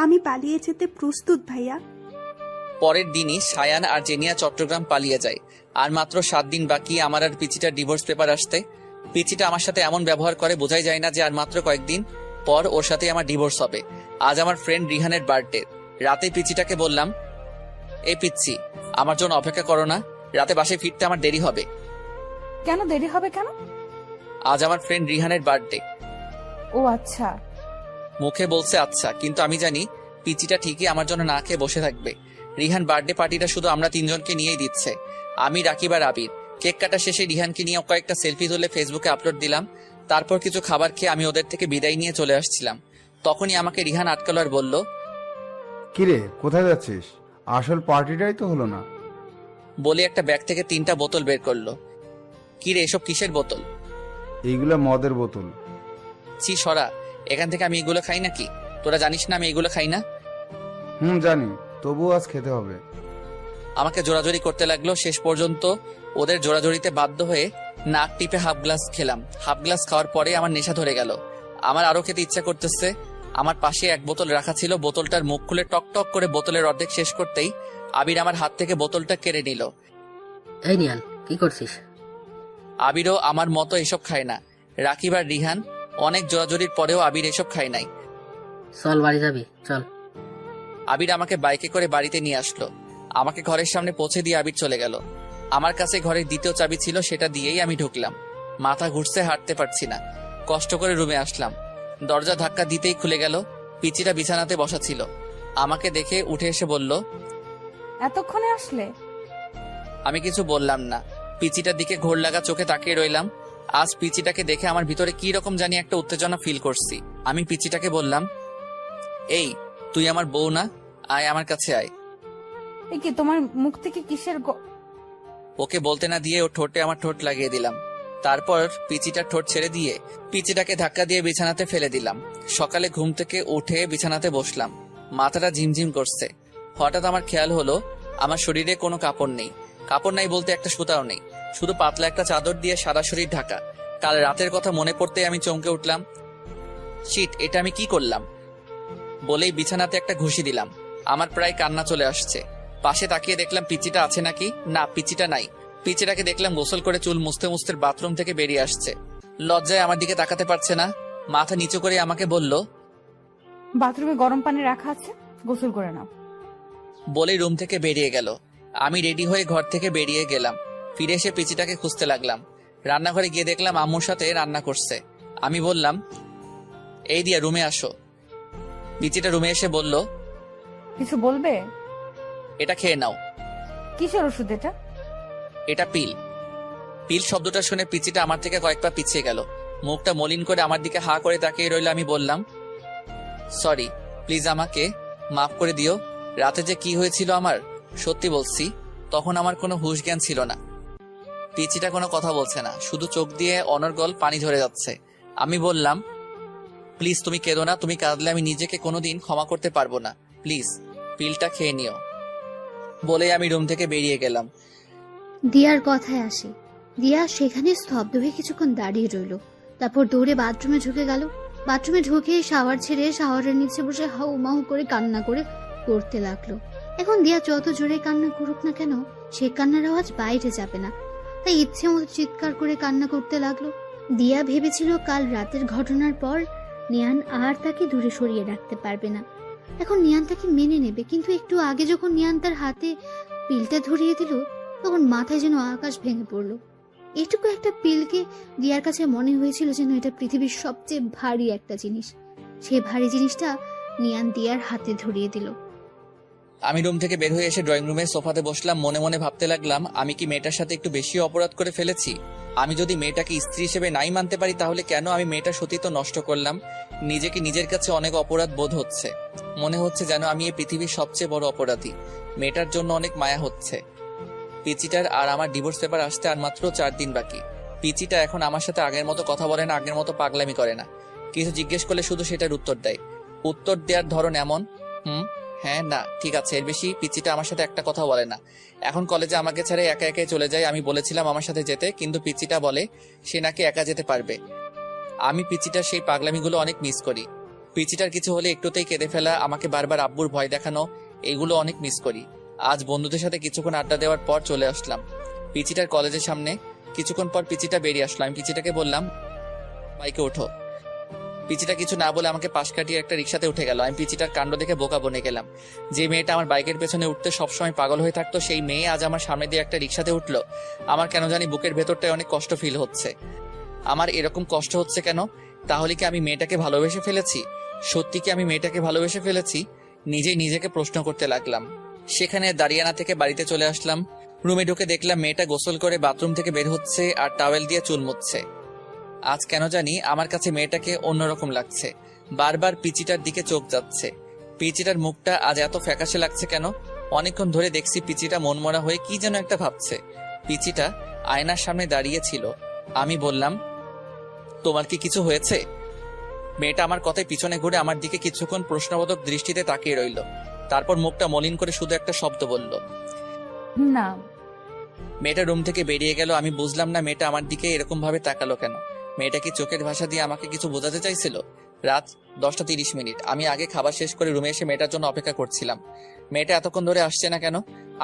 Speaker 15: আমি পালিয়ে যেতে প্রস্তুত ভাইয়া।
Speaker 2: পরের দিনই শায়ান আর জেনিয়া চট্টগ্রাম পালিয়ে যায়। আর মাত্র 7 দিন বাকি আমার আর পিচিটার ডিভোর্স পেপার আসতে। পিচিটা আমার সাথে এমন ব্যবহার করে বোঝাই যায় না যে আর মাত্র কয়েকদিন পর ওর সাথে আমার ডিভোর্স হবে। আজ আমার ফ্রেন্ড রিহানের বার্থডে। রাতে পিচিটাকে বললাম, এই পিচ্ছি, আমার জন্য অপেক্ষা করো না, রাতে বাসায় ফিরতে আমার দেরি হবে।
Speaker 9: কেন দেরি হবে কেন?
Speaker 2: আজ আমার ফ্রেন্ড রিহানের বার্থডে।
Speaker 9: ও আচ্ছা।
Speaker 2: মুখে বলছে আচ্ছা, কিন্তু আমি জানি পিচিটা ঠিকই আমার জন্য না খেয়ে বসে থাকবে। রিহান বার্থডে পার্টিটা শুধু আমরা 3 জনকে নিয়েই দিচ্ছে, আমি, রাকিব আর আবির। কেক কাটা শেষে রিহানকে নিয়ে কয়েকটা সেলফি তুলে ফেসবুকে আপলোড দিলাম। তারপর কিছু খাবার খেয়ে আমি ওদের থেকে বিদায় নিয়ে চলে আসছিলাম। তখনই আমাকে রিহান আটকালো আর বলল,
Speaker 11: কিরে কোথায় যাচ্ছিস? আসল পার্টিটাই তো হলো না।
Speaker 2: বলে একটা ব্যাগ থেকে 3টা বোতল বের করলো। কিরে, এসব কিসের বোতল?
Speaker 11: এইগুলা মদের বোতল।
Speaker 2: ছি সরা, এখান থেকে আমি এগুলো খাই নাকি? তোরা জানিস না আমি এগুলো খাই না?
Speaker 11: জানি, তবুও আজ খেতে হবে।
Speaker 2: আমাকে জোরাজোরি করতে লাগলো। শেষ পর্যন্ত ওদের জোরাজোরিতে বাধ্য হয়ে নাক টিপে হাফ গ্লাস খেলাম। হাফ গ্লাস খাওয়ার পরে আমার নেশা ধরে গেল। আমার আরো খেতে ইচ্ছা করতেছে। আমার পাশে এক বোতল রাখা ছিল। বোতলটার মুখ খুলে টক টক করে বোতলের অর্ধেক শেষ করতেই আবির আমার হাত থেকে বোতলটা কেড়ে নিল।
Speaker 4: এই নিয়ান, কি করছিস?
Speaker 2: আবিরও আমার মতো এসব খায় না। রাকিব আর রিহান অনেক জোরাজোরির পরেও আবির এসব খায় নাই।
Speaker 4: চল বাড়ি যাবি, চল।
Speaker 2: আবির আমাকে বাইকে করে বাড়িতে নিয়ে আসলো। আমাকে ঘরের সামনে পৌঁছে দিয়ে আবির চলে গেল। আমার কাছে ঘরের দ্বিতীয় চাবি ছিল, সেটা দিয়েই আমি ঢুকলাম। মাথা ঘুরছে, হাঁটতে পারছি না। কষ্ট করে রুমে আসলাম। দরজা ধাক্কা দিতেই খুলে গেল। পিচিটা বিছানাতে বসা ছিল। আমাকে দেখে উঠে এসে বলল,
Speaker 9: এতক্ষণে আসলে?
Speaker 2: আমি কিছু বললাম না। পিচিটার দিকে ঘোর লাগা চোখে তাকিয়ে রইলাম। আজ পিচিটাকে দেখে আমার ভিতরে কি রকম জানি একটা উত্তেজনা ফিল করছি। আমি পিচিটাকে বললাম, এই তুই আমার বউ না? আয় আমার কাছে আয়।
Speaker 9: এই কি, তোমার মুখ থেকে কিসের
Speaker 2: ওকে বলতে না দিয়ে ও ঠোঁটে আমার ঠোঁট লাগিয়ে দিলাম। তারপর পিচিটার ঠোঁট ছেড়ে দিয়ে পিচিটাকে ধাক্কা দিয়ে বিছানাতে ফেলে দিলাম। সকালে ঘুম থেকে উঠে বিছানাতে বসলাম। মাথাটা ঝিমঝিম করছে। হঠাৎ আমার খেয়াল হলো আমার শরীরে কোনো কাপড় নেই। কাপড় নাই বলতে একটা সুতাও নেই, শুধু পাতলা একটা চাদর দিয়ে সারা শরীর ঢাকা। কাল রাতের কথা মনে পড়তে আমি চমকে উঠলাম। শিট, এটা আমি কি করলাম? বলেই বিছানাতে একটা ঘুষি দিলাম। আমার প্রায় কান্না চলে আসছে। পাশে তাকিয়ে দেখলাম পিচিটা আছে নাকি। না, পিচিটা নাই। পিচিটাকে দেখলাম গোসল করে চুল মুছতে মুছতে বাথরুম থেকে বেরিয়ে আসছে। লজ্জায় আমার দিকে তাকাতে পারছে না। মাথা নিচু করে আমাকে বলল,
Speaker 9: বাথরুমে গরম পানি রাখা আছে, গোসল করে নাও।
Speaker 2: বলেই রুম থেকে বেরিয়ে গেল। আমি রেডি হয়ে ঘর থেকে বেরিয়ে গেলাম। ফিরে এসে পিচিটাকে খুঁজতে লাগলাম। রান্নাঘরে গিয়ে দেখলাম আম্মুর সাথে রান্না করছে। আমি বললাম, এই দিয়া রুমে আসো। পিচিটা রুমে এসে বলল,
Speaker 9: কিছু বলবে?
Speaker 2: এটা খেয়ে নাও।
Speaker 9: কিসের ওষুধ এটা?
Speaker 2: এটা পিল। পিল শব্দটা শুনে পিচিটা আমার থেকে কয়েক পা পিছিয়ে গেল, মুখটা মলিন করে আমার দিকে হা করে তাকিয়ে রইল। আমি বললাম, সরি, প্লিজ আমাকে মাফ করে দিও। রাতে যে কি হয়েছিল আমার, সত্যি বলছি তখন আমার কোনো হুঁশ জ্ঞান ছিল না। পিচিটা কোনো কথা বলছে না, শুধু চোখ দিয়ে অনর্গল পানি ঝরে যাচ্ছে। আমি বললাম, প্লিজ তুমি কেঁদো না, তুমি কাঁদলে আমি নিজেকে কোনোদিন ক্ষমা করতে পারবো না, প্লিজ পিলটা খেয়ে নিও। বলে আমি রুম থেকে বেরিয়ে গেলাম।
Speaker 16: দিয়ার কথায় আসে, দিয়া সেখানে স্তব্ধ হয়ে কিছুক্ষণ দাঁড়িয়ে রইল, তারপর দৌড়ে বাথরুমে ঢুকে গেল। বাথরুমে ঢুকে শাওয়ার ছেড়ে শাওয়ারের নিচে বসে হাউ মাউ করে কান্না করতে লাগলো। এখন দিয়া যত জোরে কান্না করুক না কেন, সে কান্নার আওয়াজ বাইরে যাবে না, তাই ইচ্ছে মতো চিৎকার করে কান্না করতে লাগলো। দিয়া ভেবেছিল কাল রাতের ঘটনার পর নিয়ান আর তাকে দূরে সরিয়ে রাখতে পারবে না। এখন নিয়ান তাকে মেনে নেবে, কিন্তু একটু আগে যখন নিয়ান তার হাতে পিলটা ধরিয়ে দিল, তখন মাথায় যেন আকাশ ভেঙে পড়লো। এটুকু একটা পিলকে দিয়ার কাছে মনে হয়েছিল যেন এটা পৃথিবীর সবচেয়ে ভারী একটা জিনিস। সেই ভারী জিনিসটা নিয়ান দিয়ার হাতে ধরিয়ে দিল।
Speaker 2: আমি রুম থেকে বের হয়ে এসে ড্রয়িং রুমে সোফাতে বসলাম। মনে মনে ভাবতে লাগলাম, আমি কি মেয়েটার সাথে একটু বেশি অপরাধ করে ফেলেছি? আমি যদি মেয়েটাকে স্ত্রী হিসেবে নাই মানতে পারি, তাহলে কেন আমি মেয়েটার সতীত্ব নষ্ট করলাম? নিজেকে নিজের কাছে অনেক অপরাধ বোধ হচ্ছে। মনে হচ্ছে যেন আমি এই পৃথিবীর সবচেয়ে বড় অপরাধী। মেয়েটার জন্য অনেক মায়া হচ্ছে। পিচিটার আর আমার ডিভোর্স পেপার আসতে আর মাত্র 4 দিন বাকি। পিচিটা এখন আমার সাথে আগের মতো কথা বলে না, আগের মতো পাগলামি করে না। কিছু জিজ্ঞেস করলে শুধু সেটার উত্তর দেয়। উত্তর দেওয়ার ধরন এমন, হ্যাঁ, না, ঠিক আছে, এর বেশি পিচিটা আমার সাথে একটা কথা বলে না। এখন কলেজে আমাকে ছেড়ে একা একাই চলে যায়। আমি বলেছিলাম আমার সাথে যেতে, কিন্তু পিচিটা বলে সে নাকি একা যেতে পারবে। আমি পিচিটার সেই পাগলামিগুলো অনেক মিস করি। পিচিটার কিছু হলে একটুতেই কেঁদে ফেলা, আমাকে বারবার আব্বুর ভয় দেখানো, এগুলো অনেক মিস করি। আজ বন্ধুদের সাথে কিছুক্ষণ আড্ডা দেওয়ার পর চলে আসলাম পিচিটার কলেজের সামনে। কিছুক্ষণ পর পিচিটা বেরিয়ে আসলো। আমি পিচিটাকে বললাম, বাইকে ওঠো। পিচিটা কিছু না বলে আমাকে পাশ কাটিয়ে একটা রিক্সাতে উঠে গেল। আমি পিচিটার কাণ্ড দেখে বোকা বনে গেলাম। যে মেয়েটা আমার বাইকের পেছনে উঠতে সবসময় পাগল হয়ে থাকতো, সেই মেয়ে আজ আমার সামনে দিয়ে একটা রিক্সাতে উঠলো। আমার কেন জানি বুকের ভেতরটায় অনেক কষ্ট ফিল হচ্ছে। আমার এরকম কষ্ট হচ্ছে কেন? তাহলে কি আমি মেয়েটাকে ভালোবেসে ফেলেছি? সত্যি কি আমি মেয়েটাকে ভালোবেসে ফেলেছি? নিজেই নিজেকে প্রশ্ন করতে লাগলাম। সেখানে দাঁড়িয়ানা থেকে বাড়িতে চলে আসলাম। রুমে ঢুকে দেখলাম মেয়েটা গোসল করে বাথরুম থেকে বের হচ্ছে আর টাওয়েল দিয়ে চুল মুছছে। আজ কেন জানি আমার কাছে মেয়েটাকে অন্যরকম লাগছে। বারবার পিচিটার দিকে চোখ যাচ্ছে। পিচিটার মুখটা আজ এত ফ্যাকাশে লাগছে কেন? অনেকক্ষণ ধরে দেখছি পিচিটা মনমরা হয়ে কি যেন একটা ভাবছে। পিচিটা আয়নার সামনে দাঁড়িয়ে ছিল। আমি বললাম, তোমার কি কিছু হয়েছে? মেয়েটা আমার কথায় পিছনে ঘুরে আমার দিকে কিছুক্ষণ প্রশ্নবোধক দৃষ্টিতে তাকিয়ে রইল। তারপর মুখটা মলিন করে শুধু একটা শব্দ বলল,
Speaker 9: না।
Speaker 2: মেয়েটা রুম থেকে বেরিয়ে গেল। আমি বুঝলাম না মেয়েটা আমার দিকে এরকম ভাবে তাকালো কেন। মেয়েটা কি চোখের ভাষা দিয়ে আমাকে কিছু বোঝাতে চাইছিল? রাত 10:30। আমি আগে খাবার শেষ করে রুমে এসে মেয়েটার জন্য অপেক্ষা করছিলাম। মেয়েটা এতক্ষণ ধরে আসছে না কেন?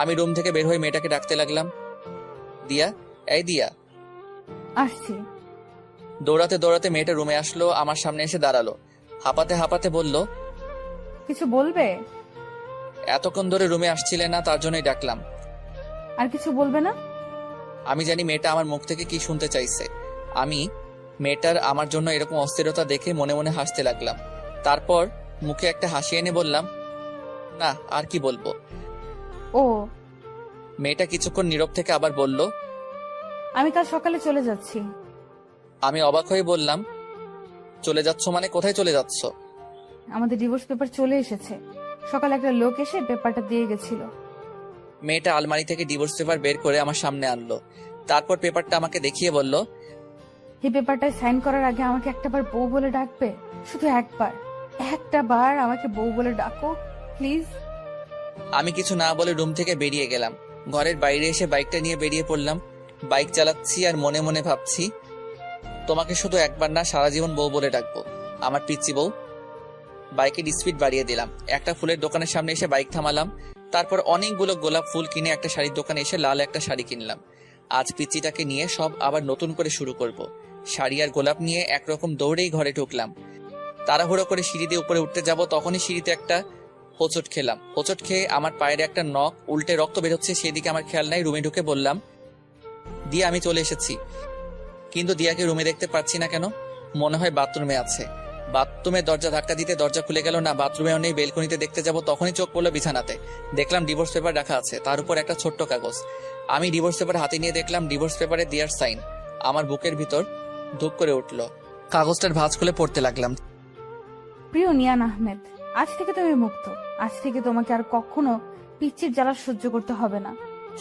Speaker 2: আমি রুম থেকে বের হয়ে মেয়েটাকে ডাকতে লাগলাম, দিয়া, এই দিয়া।
Speaker 9: আসছি।
Speaker 2: দৌড়াতে দৌড়াতে মেয়েটা রুমে আসলো, আমার সামনে এসে দাঁড়ালো। হাঁপাতে হাঁপাতে বলল,
Speaker 9: কিছু বলবে?
Speaker 2: এতক্ষণ ধরে রুমে আসছিলে না, তার জন্যই ডাকলাম।
Speaker 9: আর কিছু বলবে না?
Speaker 2: আমি জানি মেয়েটা আমার মুখ থেকে কি শুনতে চাইছে। আমি মেয়েটার আমার জন্য এরকম অস্থিরতা দেখে মনে মনে হাসতে লাগলাম। তারপর মুখে একটা হাসি এনে বললাম, না, আর কি বলবো।
Speaker 9: ও।
Speaker 2: মেয়েটা কিছুক্ষণ নীরব থেকে আবার বলল,
Speaker 9: আমি কাল সকালে চলে যাচ্ছি।
Speaker 2: আমি অবাক হয়ে বললাম, চলে যাচ্ছ মানে? কোথায় চলে যাচ্ছ?
Speaker 9: আমাদের ডিভোর্স পেপার চলে এসেছে। সকালে একটা লোক এসে পেপারটা দিয়ে গেছিল।
Speaker 2: মেয়েটা আলমারি থেকে ডিভোর্স পেপার বের করে আমার সামনে আনলো। তারপর পেপারটা আমাকে দেখিয়ে বলল,
Speaker 9: এই পেপারটায় সাইন করার আগে আমাকে একটাবার বউ বলে ডাকবে। শুধু একটা বার আমাকে বউ বলে ডাকো প্লিজ।
Speaker 2: আমি কিছু না বলে রুম থেকে বেরিয়ে গেলাম। ঘরের বাইরে এসে বাইকটা নিয়ে বেরিয়ে পড়লাম। বাইক চালাচ্ছি আর মনে মনে ভাবছি, তোমাকে শুধু একবার না, সারা জীবন বউ বলে ডাকবো, আমার পিচ্চি বউ। বাইকের স্পিড বাড়িয়ে দিলাম। একটা ফুলের দোকানের সামনে এসে বাইক থামালাম। তারপর অনেকগুলো গোলাপ ফুল কিনে একটা শাড়ির দোকানে এসে লাল একটা শাড়ি কিনলাম। আজ পিচ্চিটাকে নিয়ে সব আবার নতুন করে শুরু করব। শাড়ি আর গোলাপ নিয়ে একরকম দৌড়েই ঘরে ঢুকলাম। তাড়াহুড়ো করে সিঁড়ি দিয়ে উপরে উঠতে যাব, তখনই সিঁড়িতে একটা হোঁচট খেলাম। হোঁচট খেয়ে আমার পায়ের একটা নখ উল্টে রক্ত বেরোচ্ছে, সেদিকে আমার খেয়াল নাই। রুমে ঢুকে বললাম, দিয়ে আমি চলে এসেছি। কিন্তু দিয়াকে রুমে দেখতে পাচ্ছি না কেন। মনে হয় বাথরুমে আছে। বাথরুমের দরজা ধাক্কা দিতে দরজা খুলে গেল না, বাথরুমেও নেই। বেলকনিতে দেখতে যাব, তখনই চোখ পড়লো বিছানাতে। দেখলাম ডিভোর্স পেপার রাখা আছে, তার উপর একটা ছোট্ট কাগজ। আমি ডিভোর্স পেপার হাতে নিয়ে দেখলাম ডিভোর্স পেপারে দিয়ার সাইন। আমার বুকের ভিতর ধুপ করে উঠলো। কাগজটার ভাঁজ খুলে পড়তে লাগলাম।
Speaker 9: প্রিয় নিয়ান আহমেদ, আজ থেকে তুমি মুক্ত। আজ থেকে তোমাকে আর কখনো পিচ্চির জ্বালা সহ্য করতে হবে না।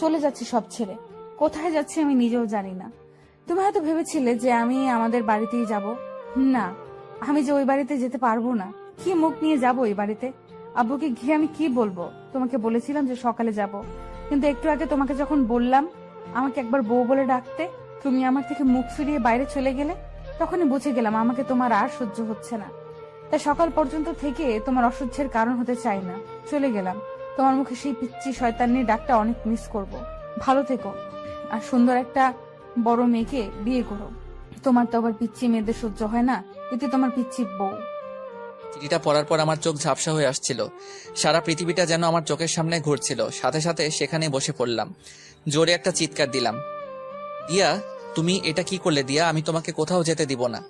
Speaker 9: চলে যাচ্ছি সব ছেড়ে। কোথায় যাচ্ছি আমি নিজেও জানি না। তুমি হয়তো ভেবেছিলে যে আমি আমাদের বাড়িতেই যাব। না, আমি যে ওই বাড়িতে যেতে পারবো না। কি মুখ নিয়ে যাব ওই বাড়িতে? আব্বুকে গিয়ে আমি কি বলবো? তোমাকে বলেছিলাম যে সকালে যাব, কিন্তু একটু আগে তোমাকে যখন বললাম আমাকে একবার বউ বলে ডাকতে, তুমি আমার থেকে মুখ ফিরিয়ে বাইরে চলে গেলে। তখনই বুঝে গেলাম আমাকে তোমার আর সহ্য হচ্ছে না। তাই সকাল পর্যন্ত থেকে তোমার অসহ্যের কারণ হতে চাই না। চলে গেলাম। তোমার মুখে সেই পিচ্চি শয়তানির ডাকটা অনেক মিস করব। ভালো থেকো, আর সুন্দর একটা বড় মেয়েকে বিয়ে করো। তোমার তো আবার পিচ্চি মেয়েদের সহ্য হয় না, এতে তোমার পিচ্চি বউ।
Speaker 2: চিঠিটা পড়ার পর আমার চোখ ঝাপসা হয়ে আসছিল। সারা পৃথিবীটা যেন আমার চোখের সামনে ঘুরছিল। সাথে সাথে সেখানে বসে পড়লাম। জোরে একটা চিৎকার দিলাম, দিয়া তুমি এটা কি করলে? দিয়া, আমি তোমাকে কোথাও যেতে দিব না।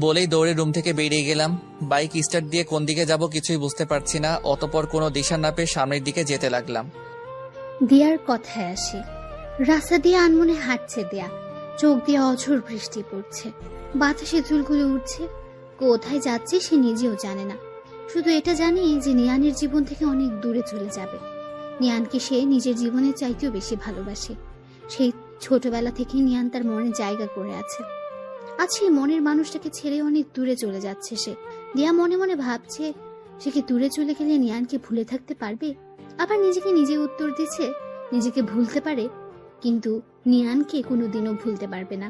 Speaker 2: বলেই দৌড়ে রুম থেকে বেরিয়ে গেলাম। বাইক স্টার্ট দিয়ে কোন দিকে যাব কিছুই বুঝতে পারছি না। অতঃপর কোনো দিশা না পেয়ে সামনের দিকে যেতে লাগলাম।
Speaker 16: দিয়ার কথায় আসে। রাস্তা দিয়ে আনমনে হাঁটছে দেয়া। চোখ দিয়ে অঝোর বৃষ্টি পড়ছে, বাতাসে চুলগুলো উঠছে। কোথায় যাচ্ছে সে নিজেও জানে না। শুধু এটা জানি যে নিয়ানের জীবন থেকে অনেক দূরে চলে যাবে। নিয়ানকে সে নিজের জীবনের চাইতেও বেশি ভালোবাসে। সেই ছোটবেলা থেকে নিয়ান তার মনে জায়গা করে আছে। আজ সেই মনের মানুষটাকে ছেড়ে অনেক দূরে চলে যাচ্ছে সে। দিয়া মনে মনে ভাবছে, সে কি দূরে চলে গেলে নিয়ানকে ভুলে থাকতে পারবে? আবার নিজেকে নিজে উত্তর দিচ্ছে, নিজেকে ভুলতে পারে, কিন্তু নিয়ানকে কোনোদিনও ভুলতে পারবে না।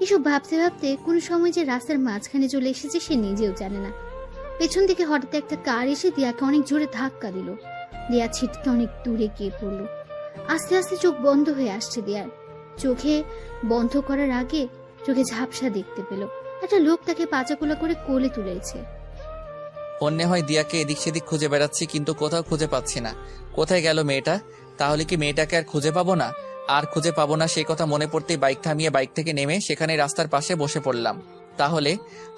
Speaker 16: এসব ভাবতে ভাবতে কোনো সময় যে রাস্তার মাঝখানে চলে এসেছে সে নিজেও জানে না। পেছন থেকে হঠাৎ একটা কার এসে দিয়াকে অনেক জোরে ধাক্কা দিল। দিয়া ছিটকে অনেক দূরে গিয়ে পড়ল। আস্তে আস্তে চোখ বন্ধ হয়ে আসছে দিয়ার। চোখে বন্ধ করার আগে চোখে ঝাপসা দেখতে পেল। একটা লোক তাকে পাচাকোলা করে কোলে তুলেছে।
Speaker 2: অন্য হয় দিয়াকে এদিক সেদিক খুঁজে বেড়াচ্ছি, কিন্তু কোথাও খুঁজে পাচ্ছি না। কোথায় গেল মেয়েটা? তাহলে কি মেয়েটাকে আর খুঁজে পাবো না? আর খুঁজে পাবো না সেই কথা মনে পড়তেই বাইক থামিয়ে বাইক থেকে নেমে সেখানে রাস্তার পাশে বসে পড়লাম। তাহলে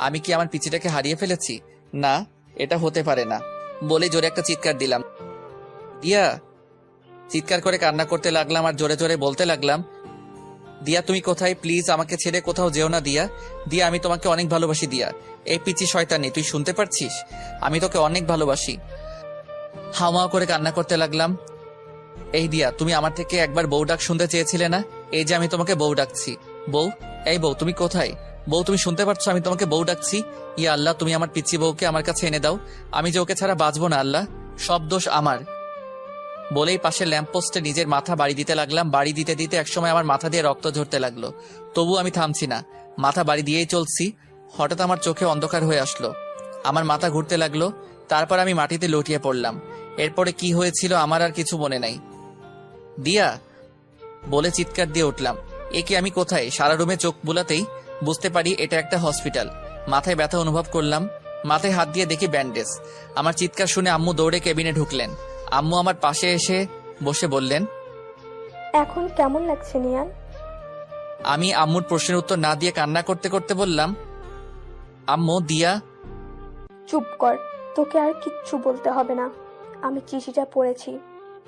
Speaker 2: আমি কি আমার পিচিটাকে হারিয়ে ফেলেছি? না, এটা হতে পারে না। বলে জোরে একটা চিৎকার দিলাম, দিয়া। চিৎকার করে কান্না করতে লাগলাম আর জোরে জোরে বলতে লাগলাম, দিয়া তুমি কোথায়? প্লিজ আমাকে ছেড়ে কোথাও যেও না দিয়া। দিয়া, আমি তোমাকে অনেক ভালোবাসি দিয়া। এই পিচি শয়তানি, তুই শুনতে পারছিস? আমি তোকে অনেক ভালোবাসি। হাওমাও করে কান্না করতে লাগলাম। এই দিয়া, তুমি আমার থেকে একবার বউ ডাক শুনতে চেয়েছিলে না? এই যে আমি তোমাকে বউ ডাকছি। বউ, এই বউ তুমি কোথায়? বউ, তুমি শুনতে পারছো আমি তোমাকে বউ ডাকছি? ইয়া আল্লাহ, তুমি আমার পিচ্চি বউকে আমার কাছে এনে দাও। আমি যে ওকে ছাড়া বাঁচবো না আল্লাহ, সব দোষ আমার। বলেই পাশের ল্যাম্পপোস্টে নিজের মাথা বাড়ি দিতে লাগলাম। বাড়ি দিতে দিতে একসময় আমার মাথা দিয়ে রক্ত ঝরতে লাগলো। তবু আমি থামছি না, মাথা বাড়ি দিয়েই চলছি। হঠাৎ আমার চোখে অন্ধকার হয়ে আসলো, আমার মাথা ঘুরতে লাগলো। তারপর আমি মাটিতে লুটিয়ে পড়লাম। এরপরে কি হয়েছিল আমার আর কিছু মনে নাই। দিয়া বলে চিৎকার দিয়ে উঠলাম। এ কি, আমি কোথায়? সারা রুমে চোখ বুলাতেই বুঝতে পারি এটা একটা হসপিটাল। মাথায় ব্যথা অনুভব করলাম, মাথায় হাত দিয়ে দেখি ব্যান্ডেজ। আমার চিৎকার শুনে আম্মু দৌড়ে কেবিনে ঢুকলেন। আম্মু আমার পাশে এসে বসে বললেন,
Speaker 3: এখন কেমন লাগছে নিয়ান?
Speaker 2: আমি আম্মুর প্রশ্নের উত্তর না দিয়ে কান্না করতে করতে বললাম, আম্মু, দিয়া।
Speaker 3: চুপ কর, তোকে আর কিচ্ছু বলতে হবে না। আমি চিঠিটা পড়েছি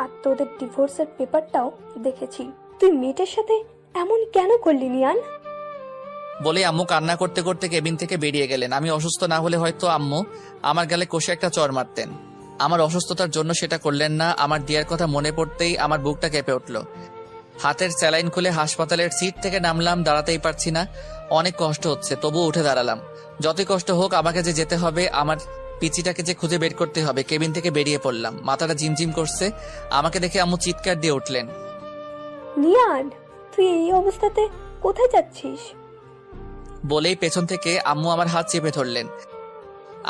Speaker 3: আর তোদের ডিভোর্সের পেপারটাও দেখেছি। তুই মেয়েটার সাথে এমন কেন করলি নিয়ান?
Speaker 2: বলে আম্মু কান্না করতে করতে কেবিন থেকে বেরিয়ে গেলেন। আমি অসুস্থ না হলে হয়তো আম্মু আমার গালে কষে একটা চড় মারতেন। আমার অসুস্থতার জন্য সেটা করলেন না। আমার দিয়ার কথা মনে পড়তেই আমার বুকটা কেঁপে উঠল। হাতের স্যালাইন খুলে হাসপাতালের সিট থেকে নামলাম। দাঁড়াতেই পারছি না, অনেক কষ্ট হচ্ছে। তবুও উঠে দাঁড়ালাম। যতই কষ্ট হোক আমাকে যে যেতে হবে, আমার পিচিটাকে যে খুঁজে বের করতে হবে। কেবিন থেকে বেরিয়ে পড়লাম। মাথাটা ঝিমঝিম করছে। আমাকে দেখে আম্মু চিৎকার দিয়ে উঠলেন,
Speaker 3: নিয়ান, তুই এই অবস্থাতে কোথায় যাচ্ছিস?
Speaker 2: বলেই পেছন থেকে আম্মু আমার হাত চেপে ধরলেন।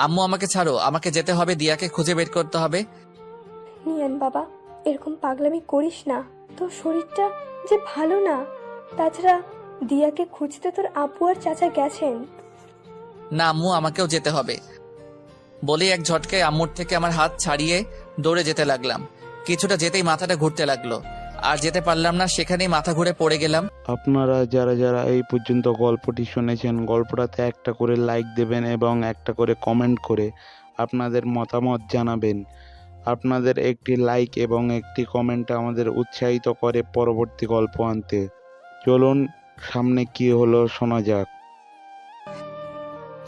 Speaker 2: আম্মু, আমাকে ছাড়ো, আমাকে যেতে হবে, দিয়াকে খুঁজে বের করতে হবে।
Speaker 3: নিয়ান বাবা, এরকম পাগলামি করিস না। তোর শরীরটা যে ভালো না। তাছাড়া দিয়াকে খুঁজতে তোর আপু আর চাচা গেছেন।
Speaker 2: না আম্মু, আমাকেও যেতে হবে। বলে এক ঝটকায় আম্মুর থেকে আমার হাত ছাড়িয়ে দৌড়ে যেতে লাগলাম। কিছুটা যেতেই মাথাটা ঘুরতে লাগলো, আর যেতে পারলাম না। সেখানেই মাথা ঘুরে পড়ে গেলাম।
Speaker 1: আপনারা যারা যারা এই পর্যন্ত গল্পটি শুনেছেন, গল্পটাতে একটা করে লাইক দেবেন এবং একটা করে কমেন্ট করে আপনাদের মতামত জানাবেন। আপনাদের একটি লাইক এবং একটি কমেন্ট আমাদের উৎসাহিত করে পরবর্তী গল্প আনতে। চলুন সামনে কি হলো শোনা যাক।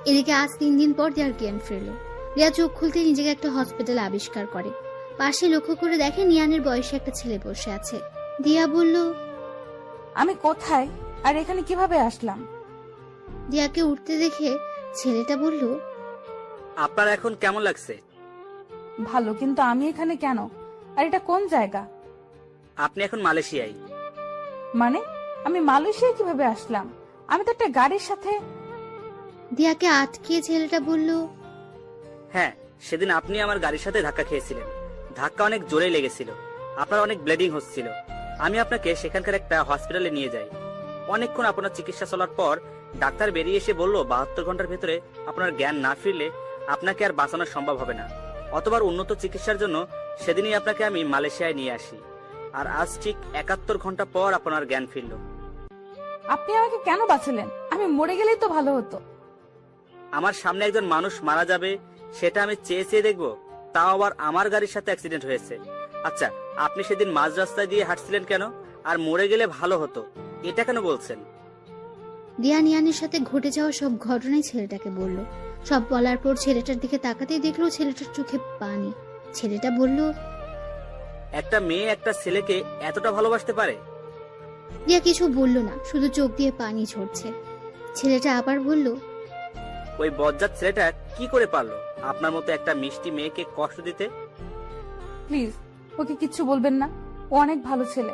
Speaker 16: এদিকে আজ 3 দিন পর দিয়ার জ্ঞান ফিরল। রিয়া চোখ খুলতে নিজেকে একটা হসপিটালে আবিষ্কার করে। পাশে লক্ষ্য করে দেখে নিয়ানের বয়সে একটা ছেলে বসে আছে। দিয়া বলল,
Speaker 9: আমি কোথায় আর এখানে কিভাবে আসলাম?
Speaker 16: দিয়াকে উঠতে দেখে ছেলেটা বলল,
Speaker 17: আপনার এখন কেমন লাগছে?
Speaker 9: ভালো, কিন্তু আমি এখানে কেন? আর এটা কোন জায়গা?
Speaker 17: আপনি এখন মালয়েশিয়ায়।
Speaker 9: মানে আমি মালয়েশিয়া কিভাবে আসলাম? আমি তো একটা গাড়ির সাথে।
Speaker 16: দিয়াকে আটকে ছেলেটা বলল,
Speaker 17: হ্যাঁ, সেদিন আপনি আমার গাড়ির সাথে ধাক্কা খেয়েছিলেন। ধাক্কা অনেক জোরে লেগেছিল, আপনার অনেক ব্লিডিং হচ্ছিল। আমি আপনাকে সেখানকার একটা হসপিটালে নিয়ে যাই। অনেকক্ষণ আপনার চিকিৎসা চলার পর ডাক্তার বেরিয়ে এসে বলল 72 ঘন্টার ভেতরে আপনার জ্ঞান না ফিরলে আপনাকে আর বাঁচানো সম্ভব হবে না। অতবার উন্নত চিকিৎসার জন্য সেদিনই আপনাকে আমি মালয়েশিয়ায় নিয়ে আসি। আর আজ ঠিক 71 ঘন্টা পর আপনার জ্ঞান ফিরল।
Speaker 9: আপনি আমাকে কেন বাঁচালেন? আমি মরে গেলেই তো ভালো হতো।
Speaker 17: আমার সামনে একজন মানুষ মারা যাবে সেটা আমি চেয়ে চেয়ে দেখবো? তাও আবার আমার গাড়ির সাথে অ্যাক্সিডেন্ট হয়েছে। আচ্ছা, আপনি সেদিন মাঝ রাস্তায় দিয়ে হাঁটছিলেন কেন? আর মরে গেলে ভালো হতো এটা কেন বলছেন?
Speaker 16: দিয়া নিয়ানের সাথে ঘটে যাওয়া সব ঘটনাই ছেলেটাকে বলল। সব বলার পর ছেলেটার দিকে তাকাতেই দেখলো ছেলেটার চোখে পানি। ছেলেটা বলল,
Speaker 17: একটা মেয়ে একটা ছেলেকে এতটা ভালোবাসতে পারে?
Speaker 16: দিয়া কিছু বলল না, শুধু চোখ দিয়ে পানি ঝরছে। ছেলেটা আবার বলল,
Speaker 17: ওই বজ্জাত ছেলেটা কি করে পারলো আপনার মতো একটা মিষ্টি মেয়েকে কষ্ট দিতে?
Speaker 9: প্লিজ ওকে কিচ্ছু বলবেন না, ও অনেক ভালো ছেলে।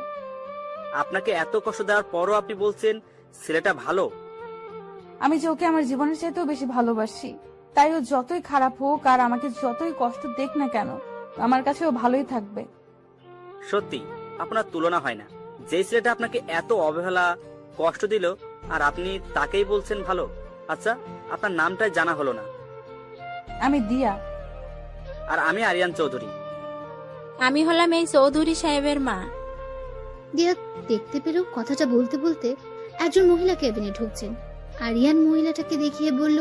Speaker 17: আপনাকে এত কষ্ট দেওয়ার পরও আপনি বলছেন ছেলেটা ভালো?
Speaker 9: আমি যে ওকে আমার জীবনের চাইতেও বেশি ভালোবাসি, তাই ও যতই খারাপ হোক আর আমাকে যতই কষ্ট দেখ না কেন, আমার কাছে ও ভালোই থাকবে।
Speaker 17: সত্যি আপনার তুলনা হয় না। যে ছেলেটা আপনাকে এত অবহেলা কষ্ট দিল আর আপনি তাকেই বলছেন ভালো। আচ্ছা, আপনার নামটাই জানা হলো না।
Speaker 9: আমি দিয়া।
Speaker 17: আর আমি আরিয়ান চৌধুরী।
Speaker 14: আমি হলাম এই চৌধুরী সাহেবের মা।
Speaker 16: দিয়া দেখতে পেল কথাটা বলতে বলতে একজন মহিলা কেবিনে ঢুকছেন। আরিয়ান মহিলাটাকে দেখিয়ে বলল,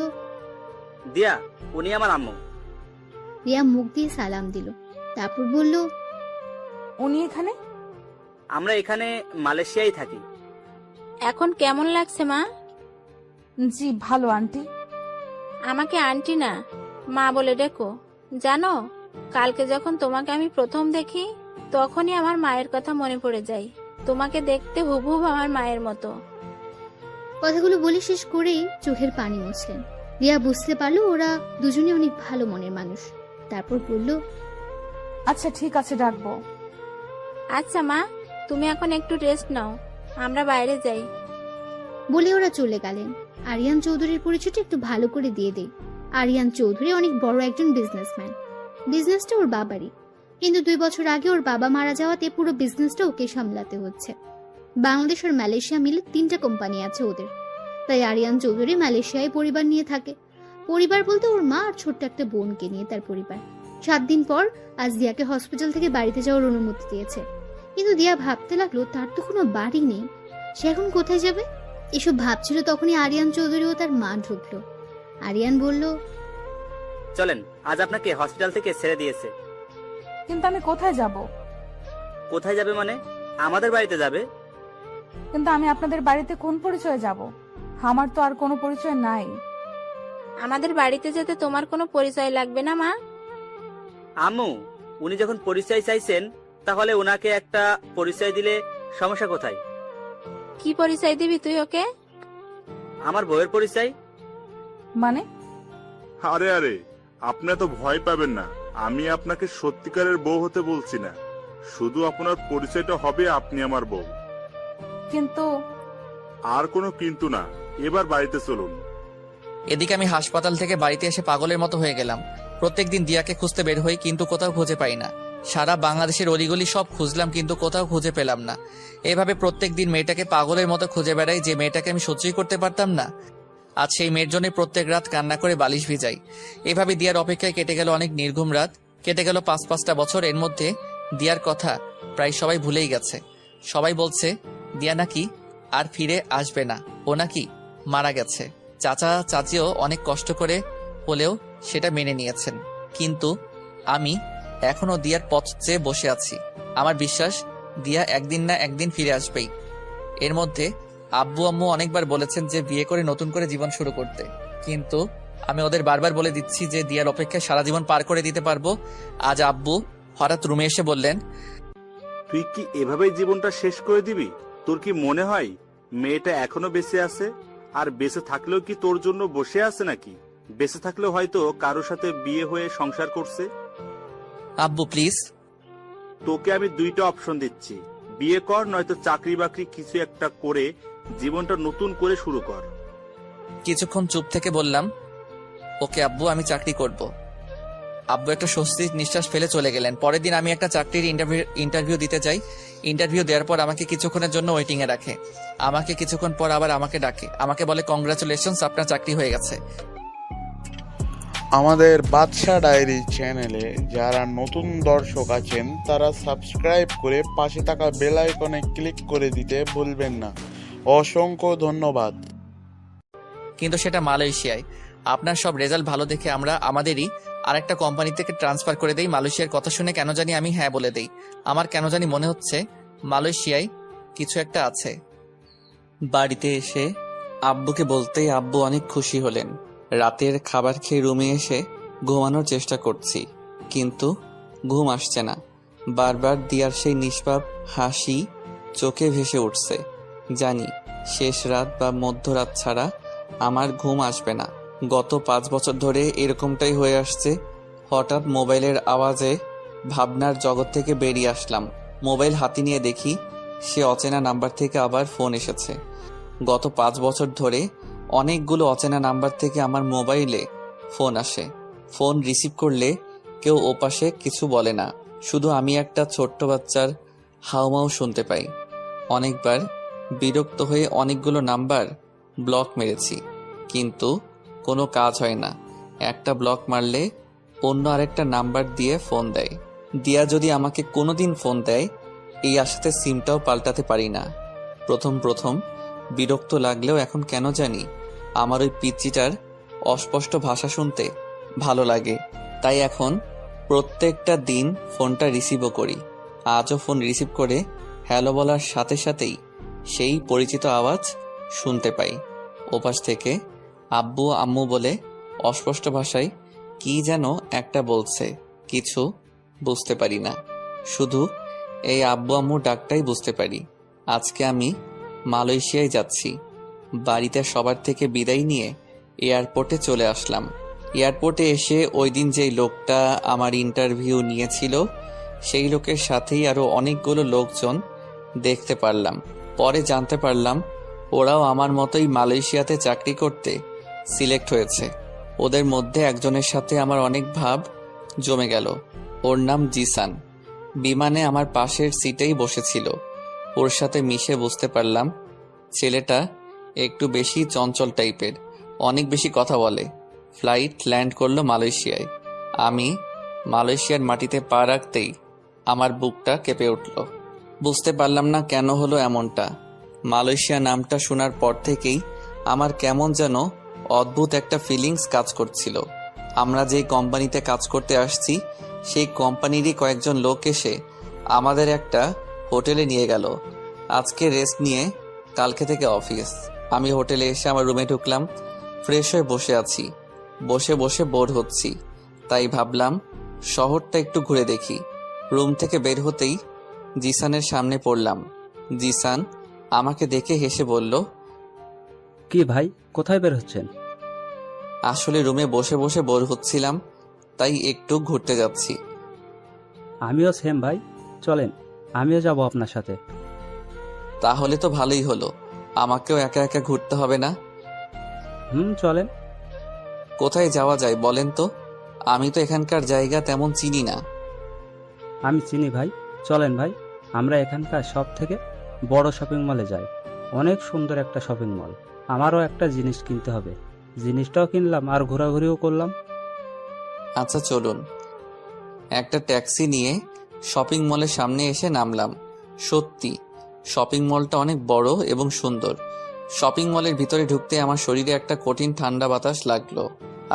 Speaker 17: দিয়া, উনি আমার আম্মু।
Speaker 16: রিয়া মুখ দিয়ে সালাম দিল, তারপর বলল,
Speaker 9: উনি এখানে?
Speaker 17: আমরা এখানে মালয়েশিয়ায় থাকি।
Speaker 14: এখন কেমন লাগছে মা?
Speaker 9: জি ভালো আন্টি।
Speaker 14: আমাকে আন্টি না, মা বলে ডেকো। জানো, কালকে যখন তোমাকে আমি প্রথম দেখি তখনই আমার মায়ের কথা মনে পড়ে যায়। তোমাকে দেখতে হুবহুব আমার মায়ের মতো।
Speaker 16: কথাগুলো বলে শেষ করেই চোখের পানি মুছলেন। রিয়া বুঝতে পারলো ওরা দুজনে অনেক ভালো মনের মানুষ। তারপর বলল,
Speaker 9: আচ্ছা ঠিক আছে, ডাকবো।
Speaker 14: আচ্ছা মা, তুমি এখন একটু রেস্ট নাও, আমরা বাইরে যাই।
Speaker 16: বলে ওরা চলে গেলেন। আরিয়ান চৌধুরীর পরিচয়টা একটু ভালো করে দিয়ে দেই। আরিয়ান চৌধুরী অনেক বড় একজন বিজনেসম্যান। বিজনেসটা ওর বাবারই, কিন্তু 2 বছর আগে ওর বাবা মারা যাওয়াতে পুরো বিজনেসটা ওকে সামলাতে হচ্ছে। বাংলাদেশ আর মালয়েশিয়া মিলে 3টা কোম্পানি আছে ওদের। তাই আরিয়ান চৌধুরী মালয়েশিয়ায় পরিবার নিয়ে থাকে। পরিবার বলতে ওর মা আর ছোট্ট একটা বোনকে নিয়ে তার পরিবার। 7 দিন পর আজ দিয়াকে হসপিটাল থেকে বাড়িতে যাওয়ার অনুমতি দিয়েছে। কিন্তু দিয়া ভাবতে লাগলো তার তো কোনো বাড়ি নেই, সে এখন কোথায় যাবে? এসব ভাবছিল তখনই আরিয়ান চৌধুরী ও তার মা ঢুকলো। আরিয়ান বলল,
Speaker 17: চলেন, আজ আপনাকে হসপিটাল থেকে ছেড়ে দিয়েছে।
Speaker 9: কিন্তু আমি কোথায় যাব?
Speaker 17: কোথায় যাবে মানে? আমাদের বাড়িতে যাবে।
Speaker 9: কিন্তু আমি আপনাদের বাড়িতে কোন পরিচয়ে যাব? আমার তো আর কোনো পরিচয় নাই।
Speaker 14: আমাদের বাড়িতে যেতে তোমার কোনো পরিচয় লাগবে না মা।
Speaker 17: আম্মু, উনি যখন পরিচয় চাইছেন তাহলে ওনাকে একটা পরিচয় দিলে সমস্যা কোথায়?
Speaker 14: কি পরিচয় দিবি তুই ওকে?
Speaker 17: আমার বউয়ের পরিচয়।
Speaker 9: মানে?
Speaker 18: আরে আরে, আপনি তো ভয় পাবেন না। আমি আপনাকে সত্যিকারের বউ হতে বলছি না, শুধু আপনার পরিচয়টা হবে আপনি আমার বউ।
Speaker 9: কিন্তু
Speaker 18: আর কোনো কিন্তু না, এবার বাড়িতে চলুন।
Speaker 2: এদিকে আমি হাসপাতাল থেকে বাড়িতে এসে পাগলের মতো হয়ে গেলাম। প্রত্যেকদিন দিয়াকে খুঁজতে বের হই, কিন্তু কোথাও খুঁজে পাই না। সারা বাংলাদেশের অলিগলি সব খুঁজলাম, কিন্তু কোথাও খুঁজে পেলাম না। এভাবে প্রত্যেকদিন মেয়েটাকে পাগলের মতো খুঁজে বেড়াই, যে মেয়েটাকে আমি সহ্যই করতে পারতাম না। আজ সেই মেয়ের জন্য প্রত্যেক রাত কান্না করে বালিশ ভিজাই। এভাবে দিয়ার অপেক্ষায় কেটে গেল অনেক নির্ঘুম রাত, কেটে গেল 5-5টা বছর। এর মধ্যে দিয়ার কথা প্রায় সবাই ভুলেই গেছে। সবাই বলছে দিয়া নাকি আর ফিরে আসবে না। ও নাকি মারা গেছে। চাচা চাচিও অনেক কষ্ট করে হলেও সেটা মেনে নিয়েছেন, কিন্তু আমি এখনো দিয়ার পথ চেয়ে বসে আছি। আমার বিশ্বাস দিয়া একদিন না একদিন ফিরে আসবেই। এর মধ্যে আব্বু আম্মু অনেকবার বলেছেন যে বিয়ে করে নতুন করে জীবন শুরু করতে, কিন্তু আমি ওদের বারবার বলে দিচ্ছি যে দিয়ার অপেক্ষায় সারা জীবন পার করে দিতে পারবো। আজ আব্বু হঠাৎ রুমে এসে বললেন,
Speaker 6: তুই কি এভাবেই জীবনটা শেষ করে দিবি? তোর কি মনে হয় মেয়েটা এখনো বেঁচে আছে? আর বেঁচে থাকলেও কি তোর জন্য বসে আছে নাকি? বেঁচে থাকলেও হয়তো কারোর সাথে বিয়ে হয়ে সংসার করছে।
Speaker 2: আব্বু প্লিজ।
Speaker 6: তোকে আমি দুইটা অপশন দিচ্ছি, বিয়ে কর নয়তো চাকরি বাকরি কিছু একটা করে জীবনটা নতুন করে শুরু কর।
Speaker 2: কিছুক্ষণ চুপ থেকে বললাম, ওকে আব্বু, আমি চাকরি করব। আব্বু একটা স্বস্তির নিঃশ্বাস ফেলে চলে গেলেন। পরের দিন আমি একটা চাকরির ইন্টারভিউ দিতে যাই। ইন্টারভিউ দেওয়ার পর আমাকে কিছুক্ষণের জন্য ওয়েটিং এ রাখে। আমাকে কিছুক্ষণ পর আবার আমাকে ডাকে। আমাকে বলে, কংগ্রাচুলেশনস, আপনার চাকরি হয়ে গেছে।
Speaker 1: আমাদের বাদশা ডায়েরি চ্যানেলে যারা নতুন দর্শক আছেন তারা সাবস্ক্রাইব করে পাশে থাকা বেল আইকনে ক্লিক করে দিতে ভুলবেন না। অসংখ্য ধন্যবাদ।
Speaker 2: কিন্তু সেটা মালয়েশিয়ায়। আপনার সব রেজাল্ট ভালো দেখে আমরা আমাদেরই আরেকটা কোম্পানি থেকে ট্রান্সফার করে দেই। মালয়েশিয়ার কথা শুনে কেন জানি আমি হ্যাঁ বলে দেই। আমার কেন জানি মনে হচ্ছে মালয়েশিয়ায় কিছু একটা আছে। বাড়িতে এসে আব্বুকে বলতেই আব্বু অনেক খুশি হলেন। রাতের খাবার খেয়ে রুমে এসে ঘুমানোর চেষ্টা করছি, কিন্তু ঘুম আসছে না। বারবার দিয়ার সেই নিষ্পাপ হাসি চোখে ভেসে উঠছে। জানি শেষ রাত বা মধ্যরাত ছাড়া আমার ঘুম আসবে না। গত 5 বছর ধরে এরকমটাই হয়ে আসছে। হঠাৎ মোবাইলের আওয়াজে ভাবনার জগৎ থেকে বেরিয়ে আসলাম। মোবাইল হাতে নিয়ে দেখি সে অচেনা নাম্বার থেকে আবার ফোন এসেছে। গত 5 বছর ধরে অনেকগুলো অচেনা নাম্বার থেকে আমার মোবাইলে ফোন আসে। ফোন রিসিভ করলে কেউ ওপাশে কিছু বলে না, শুধু আমি একটা ছোট্ট বাচ্চার হাউমাউ শুনতে পাই। অনেকবার বিরক্ত হয়ে অনেকগুলো নাম্বার ব্লক মেরেছি, কিন্তু কোনো কাজ হয় না। একটা ব্লক মারলে অন্য আরেকটা নাম্বার দিয়ে ফোন দেয়। দিয়া যদি আমাকে কোনোদিন ফোন দেয়, এই আশাতে সিমটাও পাল্টাতে পারি না। প্রথম বিরক্ত লাগলেও এখন কেন জানি আমার ওই পিচ্চিটার অস্পষ্ট ভাষা শুনতে ভালো লাগে। তাই এখন প্রত্যেকটা দিন ফোনটা রিসিভও করি। আজও ফোন রিসিভ করে হ্যালো বলার সাথে সাথেই সেই পরিচিত আওয়াজ শুনতে পাই। ওপাশ থেকে আব্বু আম্মু বলে অস্পষ্ট ভাষায় কি যেন একটা বলছে, কিছু বুঝতে পারি না। শুধু এই আব্বু আম্মু ডাকটাই বুঝতে পারি। আজকে আমি মালয়েশিয়ায় যাচ্ছি। বাড়িতে সবার থেকে বিদায় নিয়ে এয়ারপোর্টে চলে আসলাম। এয়ারপোর্টে এসে ওই দিন যেই লোকটা আমার ইন্টারভিউ নিয়েছিল সেই লোকের সাথেই আরো অনেকগুলো লোকজন দেখতে পারলাম। পরে জানতে পারলাম ওরাও আমার মতোই মালয়েশিয়াতে চাকরি করতে সিলেক্ট হয়েছে। ওদের মধ্যে একজনের সাথে আমার অনেক ভাব জমে গেল। ওর নাম জিসান। বিমানে আমার পাশের সিটেই বসেছিল। ওর সাথে মিশে বুঝতে পারলাম ছেলেটা একটু বেশি চঞ্চল টাইপের, অনেক বেশি কথা বলে। ফ্লাইট ল্যান্ড করলো মালয়েশিয়ায়। আমি মালয়েশিয়ার মাটিতে পা রাখতেই আমার বুকটা কেঁপে উঠল। বুঝতে পারলাম না কেন হলো এমনটা। মালয়েশিয়া নামটা শোনার পর থেকেই আমার কেমন যেন অদ্ভুত একটা ফিলিংস কাজ করছিল। আমরা যেই কোম্পানিতে কাজ করতে আসছি সেই কোম্পানিরই কয়েকজন লোক এসে আমাদের একটা হোটেলে নিয়ে গেল। আজকে রেস্ট নিয়ে কালকে থেকে অফিস। আমি হোটেলে এসে আমার রুমে ঢুকলাম। ফ্রেশ হয়ে বসে আছি। বসে বসে বোর হচ্ছি, তাই ভাবলাম শহরটা একটু ঘুরে দেখি। রুম থেকে বের হতেই জিসানের সামনে পড়লাম। জিসান আমাকে দেখে হেসে বলল,
Speaker 10: কি ভাই, কোথায় বের হচ্ছেন?
Speaker 2: আসলে রুমে বসে বসে বোর হচ্ছিলাম, তাই একটু ঘুরতে যাচ্ছি।
Speaker 10: আমিও সেম ভাই, চলেন আমিও যাব আপনার সাথে।
Speaker 2: তাহলে তো ভালোই হলো, আমাকেও একা একা ঘুরতে হবে না।
Speaker 10: চলেন।
Speaker 2: কোথায় যাওয়া যায় বলেন তো? আমি তো এখানকার জায়গা তেমন চিনি না।
Speaker 10: আমি চিনি ভাই, চলেন ভাই, আমরা এখানকার সব থেকে বড় শপিং মলে যাই। অনেক সুন্দর একটা শপিং মল। আমারও একটা জিনিস কিনতে হবে, জিনিসটাও কিনলাম আর ঘোরাঘুরিও করলাম।
Speaker 2: আচ্ছা চলুন। একটা ট্যাক্সি নিয়ে শপিং মলের সামনে এসে নামলাম। সত্যি শপিং মলটা অনেক বড় এবং সুন্দর। শপিং মলের ভিতরে ঢুকতে আমার শরীরে একটা কঠিন ঠান্ডা বাতাস লাগলো,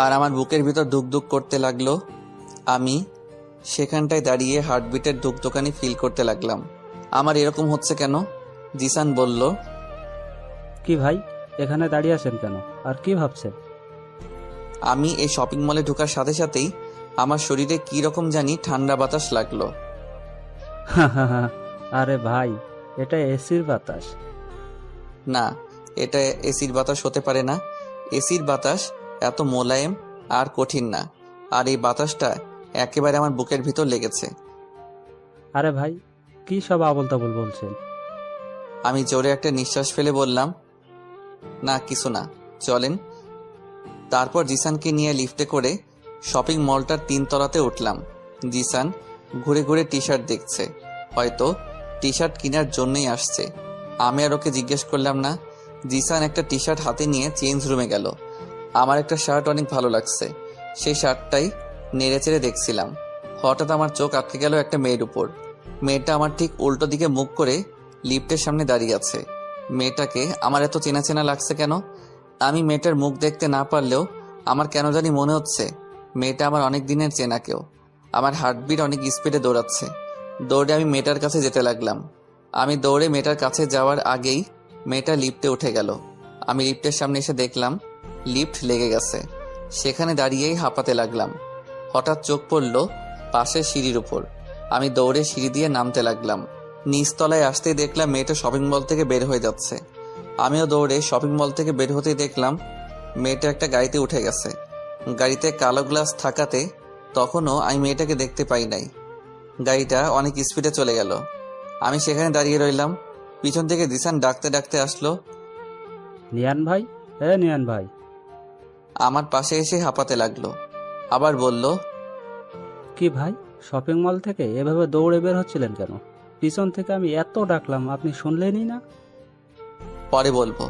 Speaker 2: আর আমার বুকের ভিতর ধুকধুক করতে লাগলো। আমি সেখানটায় দাঁড়িয়ে হার্টবিটের ধুকধুকানি ফিল করতে লাগলাম। আমার এরকম হচ্ছে কেন? জিসান বলল,
Speaker 10: কি ভাই, এখানে দাঁড়িয়ে আছেন কেন, আর কি ভাবছেন?
Speaker 2: আমি এই শপিং মলে ঢোকার সাথে সাথেই আমার শরীরে কি রকম জানি ঠান্ডা বাতাস লাগলো।
Speaker 10: আরে ভাই, এটা এসির বাতাস।
Speaker 2: না, এটা এসির বাতাস হতে পারে না। এসির বাতাস এত মোলায়েম আর কঠিন না, আর এই বাতাসটা একেবারে আমার বুকের ভিতর লেগেছে।
Speaker 10: আরে ভাই, কি সব আবল তাবল বলছেন?
Speaker 2: আমি জোরে একটা নিঃশ্বাস ফেলে বললাম, না কিছু না, চলেন। তারপর জিসানকে নিয়ে লিফটে করে শপিং মলটার 3 তলাতে উঠলাম। জিসান ঘুরে ঘুরে টি শার্ট দেখছে, হয়তো টি শার্ট কেনার জন্যই আসছে। আমি আর ওকে জিজ্ঞেস করলাম না। জিসান একটা টি শার্ট হাতে নিয়ে চেঞ্জ রুমে গেল। আমার একটা শার্ট অনেক ভালো লাগছে, সেই শার্টটাই নেড়ে চেড়ে দেখছিলাম। হঠাৎ আমার চোখ আটকে গেল একটা মেয়ের উপর। মেয়েটা আমার ঠিক উল্টো দিকে মুখ করে লিফটের সামনে দাঁড়িয়ে আছে। মেয়েটাকে আমার এত চেনা চেনা লাগছে কেন? আমি মেয়েটার মুখ দেখতে না পারলেও আমার কেন জানি মনে হচ্ছে মেয়েটা আমার অনেক দিনের চেনা কেউ। আমার হার্টবিট অনেক স্পিডে দৌড়াচ্ছে। দৌড়ে আমি মেয়েটার কাছে যেতে লাগলাম। আমি দৌড়ে মেয়েটার কাছে যাওয়ার আগেই মেয়েটা লিফটে উঠে গেল। আমি লিফটের সামনে এসে দেখলাম লিফট লেগে গেছে। সেখানে দাঁড়িয়েই হাঁপাতে লাগলাম। হঠাৎ চোখ পড়ল পাশের সিঁড়ির উপর। আমি দৌড়ে সিঁড়ি দিয়ে নামতে লাগলাম। নিচতলায় আসতেই দেখলাম মেয়েটা শপিং মল থেকে বের হয়ে যাচ্ছে। আমিও দৌড়ে শপিং মল থেকে বের হতেই দেখলাম মেয়েটা একটা গাড়িতে উঠে গেছে। গাড়িতে কালো গ্লাস থাকাতে তখনও আমি মেয়েটাকে দেখতে পাই নাই। গাড়িটা অনেক স্পিডে চলে গেল। আমি সেখানে দাঁড়িয়ে রইলাম। পিছন থেকে জিসান ডাকতে ডাকতে আসলো,
Speaker 10: নিয়ান ভাই, নিয়ান ভাই।
Speaker 2: আমার পাশে এসে হাঁপাতে লাগলো। আবার বলল,
Speaker 10: কি ভাই, শপিং মল থেকে এভাবে দৌড়ে বের হচ্ছিলেন কেন? পিছন থেকে আমি এত ডাকলাম, আপনি শুনলেনই না।
Speaker 2: পরে বলবো,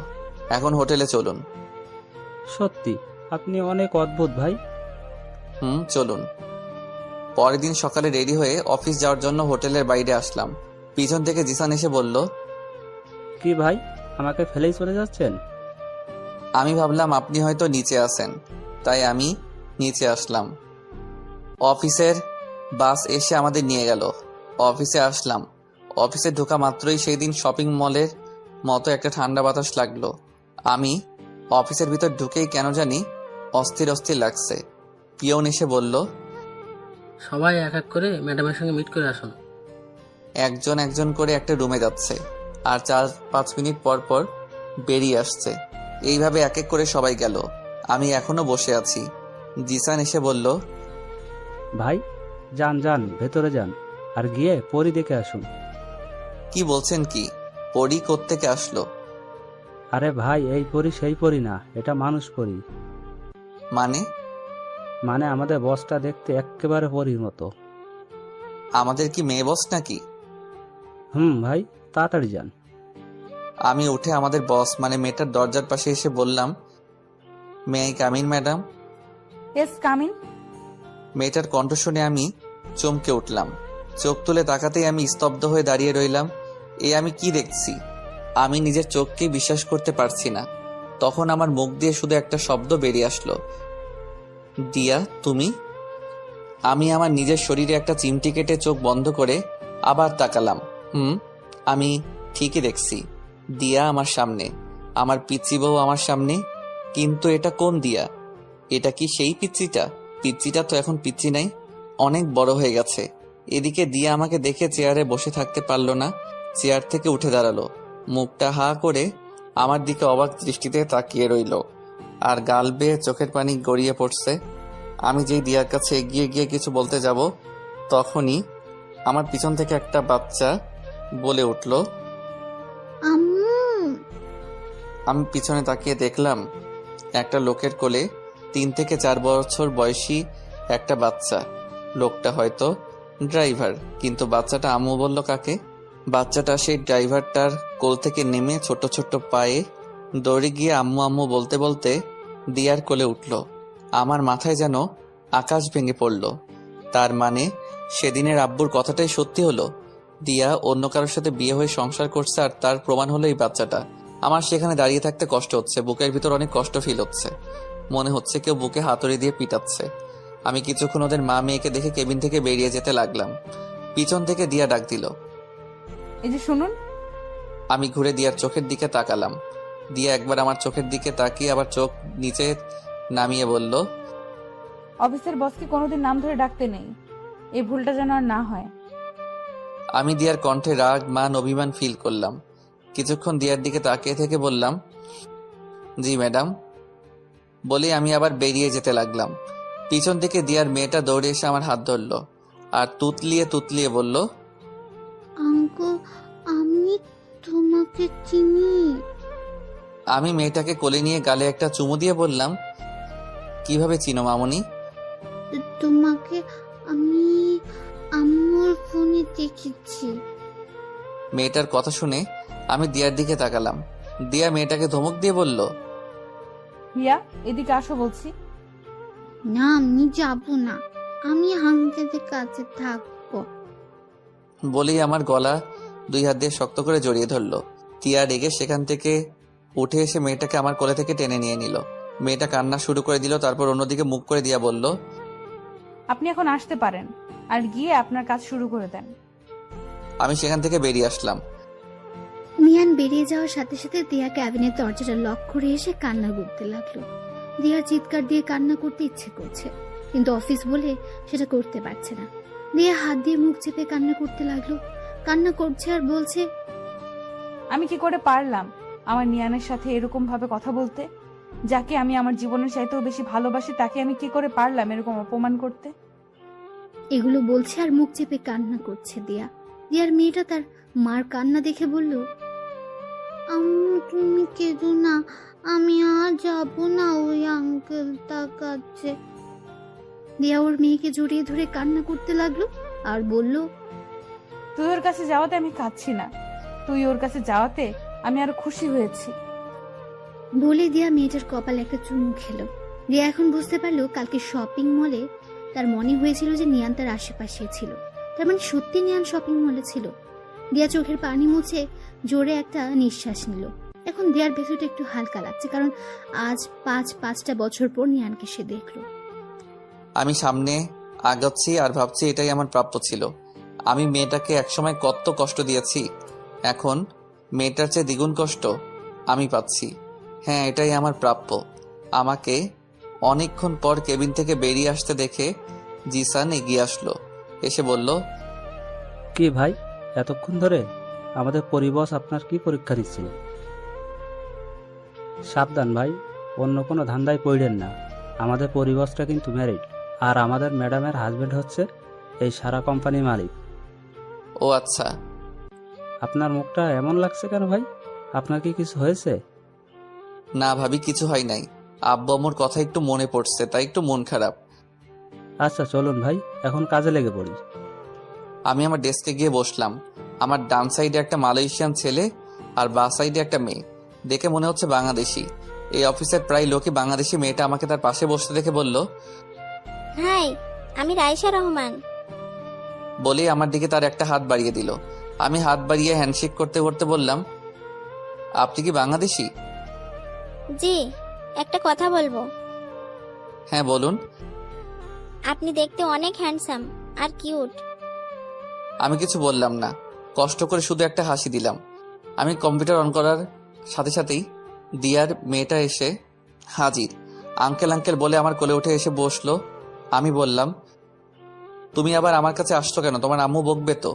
Speaker 2: এখন হোটেলে চলুন।
Speaker 10: সত্যি আপনি অনেক অদ্ভুত ভাই।
Speaker 2: চলুন। পরের দিন সকালে রেডি হয়ে অফিস যাওয়ার জন্য হোটেলের বাইরে আসলাম। পিছন থেকে জিসান এসে বলল,
Speaker 10: কি ভাই, আমাকে ফেলেই চলে যাচ্ছেন?
Speaker 2: আমি ভাবলাম আপনি হয়তো নিচে আছেন, তাই আমি নিচে আসলাম। অফিসের বাস এসে আমাদের নিয়ে গেল। অফিসে আসলাম। অফিসে ঢোকা মাত্রই সেই দিন শপিং মলের মতো একটা ঠান্ডা বাতাস লাগলো। আমি অফিসের ভিতর ঢুকেই কেন জানি অস্থির অস্থির লাগছে। পিয়ন এসে বলল,
Speaker 4: সবাই এক এক করে ম্যাডামের সঙ্গে মিট করে আসুন।
Speaker 2: একজন একজন করে একটা রুমে যাচ্ছে, আর 4-5 মিনিট পর পর বেরিয়ে আসছে। এইভাবে এক এক করে সবাই গেল। আমি এখনো বসে আছি। জিসান এসে বলল,
Speaker 10: ভাই যান যান, ভেতরে যান, আর গিয়ে পরি দেখে আসুন।
Speaker 2: কি বলছেন? কি পরি কোত্থেকে আসলো?
Speaker 10: আরে ভাই, এই পরি সেই পরি না, এটা মানুষ পরি।
Speaker 2: মানে
Speaker 10: আমাদের বসটা দেখতে একেবারে পরির মতো।
Speaker 2: আমাদের কি মেয়ে বস নাকি?
Speaker 10: ভাই, তাড়াতাড়ি যান।
Speaker 2: আমি উঠে আমাদের বস মানে মেয়েটার দরজার পাশে এসে বললাম, may I come in madam?
Speaker 9: Yes, come in.
Speaker 2: মেয়েটার কণ্ঠ শুনে আমি চমকে উঠলাম। চোখ তুলে তাকাতেই আমি স্তব্ধ হয়ে দাঁড়িয়ে রইলাম। আমি কি দেখছি? আমি নিজের চোখকে বিশ্বাস করতে পারছি না। তখন আমার মুখ দিয়ে শুধু একটা শব্দ বেরিয়ে আসলো, দিয়া তুমি? আমি আমার নিজের শরীরে একটা চিমটি কেটে চোখ বন্ধ করে আবার তাকালাম। আমি ঠিকই দেখছি, দিয়া আমার সামনে, আমার পিচ্চি বউ আমার সামনে। কিন্তু এটা কোন দিয়া? এটা কি সেই পিচ্চিটা? পিচ্চিটা তো এখন পিচ্চি নাই, অনেক বড় হয়ে গেছে। এদিকে দিয়া আমাকে দেখে চেয়ারে বসে থাকতে পারলো না, চেয়ার থেকে উঠে দাঁড়ালো। মুখটা হা করে আমার দিকে অবাক দৃষ্টিতে তাকিয়ে রইল, আর গাল বেয়ে চোখের পানি গড়িয়ে পড়ছে। আমি যেই দিয়ার কাছে এগিয়ে গিয়ে কিছু বলতে যাব, তখনই আমার পিছন থেকে একটা বাচ্চা বলে উঠল, আমি পিছনে তাকিয়ে দেখলাম একটা লোকের কোলে 3 থেকে 4 বছর বয়সী একটা বাচ্চা। লোকটা হয়তো ড্রাইভার, কিন্তু বাচ্চাটা আম্মু বলল কাকে? বাচ্চাটা সেই ড্রাইভারটার কোল থেকে নেমে ছোট ছোট পায়ে দৌড়ে গিয়ে আম্মু আম্মু বলতে বলতে দিয়ার কোলে উঠল। আমার মাথায় যেন আকাশ ভেঙে পড়ল। তার মানে সেদিনের আব্বুর কথাটাই সত্যি হলো। দিয়া অন্য কারোর সাথে বিয়ে হয়ে সংসার করছে, আর তার প্রমাণ হলো এই বাচ্চাটা। আমার সেখানে দাঁড়িয়ে থাকতে কষ্ট হচ্ছে, বুকের ভিতর অনেক কষ্ট ফিল হচ্ছে, মনে হচ্ছে কেউ বুকে হাতুড়ি দিয়ে পিটাচ্ছে। আমি কিছুক্ষণ ওদের মা মেয়েকে দেখে কেবিন থেকে বেরিয়ে যেতে লাগলাম। পিছন থেকে দিয়া ডাক দিল,
Speaker 9: এই যে শুনুন।
Speaker 2: আমি ঘুরে দিয়ার চোখের দিকে তাকালাম। দিয়া একবার আমার চোখের দিকে তাকিয়ে আবার চোখ নিচে নামিয়ে বলল,
Speaker 9: অফিসের বসকে কোনোদিন নাম ধরে ডাকতে নেই, এই ভুলটা যেন আর না হয়।
Speaker 2: আমি দিয়ার কণ্ঠে রাগ, মান, অভিমান ফিল করলাম। কিছুক্ষণ দিয়ার দিকে তাকিয়ে থেকে বললাম, জি ম্যাডাম। বলে আমি আবার বেরিয়ে যেতে লাগলাম। পিছন থেকে দিয়ার মেয়েটা দৌড়ে এসে আমার হাত ধরলো আর তুতলিয়ে তুতলিয়ে বলল,
Speaker 16: আঙ্কেল, আমি তোমাকে চিনি।
Speaker 2: আমি মেয়েটাকে কোলে নিয়ে গালে একটা চুমু দিয়ে বললাম, কিভাবে চিনো মামুনি?
Speaker 16: তোমাকে আমি আম্মুর ফোনে দেখেছি।
Speaker 2: মেয়েটার কথা শুনে আমি দিয়ার দিকে তাকালাম। দিয়া মেয়েটাকে ধমক দিয়ে বলল,
Speaker 9: হিয়া, এদিকে আসো বলছি।
Speaker 16: না, আমি যাব না, আমি আঙ্কেলের কাছে থাকবো।
Speaker 2: বলেই আমার গলা 2 হাত দিয়ে শক্ত করে জড়িয়ে ধরলো। তিয়া রেগে সেখান থেকে উঠে এসে মেয়েটাকে আমার কোলে থেকে টেনে নিয়ে নিল। মেয়েটা কান্না শুরু করে দিল। তারপর অন্যদিকে মুখ করে দিয়া বলল,
Speaker 9: আপনি এখন আসতে পারেন, আর গিয়ে আপনার কাজ শুরু করে দেন।
Speaker 2: আমি সেখান থেকে বেরিয়ে আসলাম।
Speaker 16: মিয়ান বেরিয়ে যাওয়ার সাথে সাথে দিয়া ক্যাবিনের দরজাটা লক করে এসে কান্না করতে লাগলো। দিয়ার চিৎকার দিয়ে কান্না করতে ইচ্ছে করছে, কিন্তু অফিস বলে সেটা করতে পারছে না। দিয়া হাত দিয়ে মুখ চেপে কান্না করতে লাগলো। কান্না করছে আর বলছে,
Speaker 9: আমি কি করে পারলাম আমার নিয়ানের সাথে এরকম ভাবে কথা বলতে? যাকে আমি আমার জীবনের চাইতেও বেশি ভালোবাসি, তাকে আমি কি করে পারলাম এরকম অপমান করতে?
Speaker 16: এগুলো বলছে আর মুখ চেপে কান্না করছে দিয়া। দিয়ার মেয়েটা তার মার কান্না দেখে বলল, আম্মু তুমি কেঁদো না, আমি আর যাবো না ওই আঙ্কেলটার কাছে। দিয়া ওর মেয়েকে জড়িয়ে ধরে কান্না করতে লাগলো আর বলল,
Speaker 9: তুই ওর কাছে যাওয়াতে আমি কাঁদছি না, তুই ওর কাছে যাওয়াতে আমি আরো খুশি হয়েছি।
Speaker 16: বলে দিয়া মেয়েটার কপালে একটা চুমু খেলো। দিয়া এখন বুঝতে পারলো কালকে শপিং মলে তার মনে হয়েছিল যে নিয়ান তার আশেপাশে ছিল, তার মানে সত্যি নিয়ান শপিং মলে ছিল। দিয়া চোখের পানি মুছে জোরে একটা নিঃশ্বাস নিল। এখন দিয়ার ভেতরটা একটু হালকা লাগছে, কারণ আজ 5-5টা বছর পর নিয়ানকে সে দেখলো।
Speaker 2: আমি সামনে আগাচ্ছি আর ভাবছি এটাই আমার প্রাপ্য ছিল। আমি মেয়েটাকে একসময় কত কষ্ট দিয়েছি, এখন মেয়েটার চেয়ে দ্বিগুণ কষ্ট আমি পাচ্ছি। হ্যাঁ, এটাই আমার প্রাপ্য। আমাকে অনেকক্ষণ পর কেবিন থেকে বেরিয়ে আসতে দেখে জিসান এগিয়ে আসলো, এসে বলল,
Speaker 10: কি ভাই, এতক্ষণ ধরে? আমাদের পরিবস আপনার কি পরীক্ষা দিচ্ছিল? সাবধান ভাই, অন্য কোনো ধান্দায় পড়েন না। আমাদের পরিবসটা কিন্তু ম্যারিড, আর আমাদের ম্যাডামের হাজবেন্ড হচ্ছে এই সারা কোম্পানির মালিক।
Speaker 2: ও আচ্ছা।
Speaker 10: আপনার মুখটা এমন লাগছে কেন ভাই? আপনার কি কিছু হয়েছে?
Speaker 2: না ভাবি, কিছু হয় নাই। আব্বু আম্মুর কথা একটু মনে পড়ছে, তাই একটু মন খারাপ।
Speaker 10: আচ্ছা চলুন ভাই, এখন কাজে লেগে পড়ি।
Speaker 2: আমি আমার ডেস্কে গিয়ে বসলাম। আমার ডান সাইডে একটা মালয়েশিয়ান ছেলে আর বাঁ সাইডে একটা মেয়ে, দেখে মনে হচ্ছে বাংলাদেশি। এই অফিসের প্রায় লোকই বাংলাদেশি। মেয়েটা আমাকে তার পাশে বসতে দেখে বলল,
Speaker 13: হাই, আমি রাইসা রহমান।
Speaker 2: বলেই আমার দিকে তার একটা হাত বাড়িয়ে দিল। আমি হাত বাড়িয়ে হ্যান্ডশেক করতে করতে বললাম, আপনি কি বাংলাদেশি?
Speaker 13: জি, একটা কথা বলবো।
Speaker 2: হ্যাঁ বলুন।
Speaker 13: আপনি দেখতে অনেক হ্যান্ডসাম আর কিউট।
Speaker 2: আমি কিছু বললাম না, কষ্ট করে শুধু একটা হাসি দিলাম। আমি কম্পিউটার অন করার সাথে সাথেই দিয়ার মেয়েটা এসে হাজির। আঙ্কেল আঙ্কেল বলে আমার কোলে উঠে এসে বসলো। আমি বললাম, তুমি আবার আমার কাছে আসছো কেন? তোমার আম্মু বকবে তো?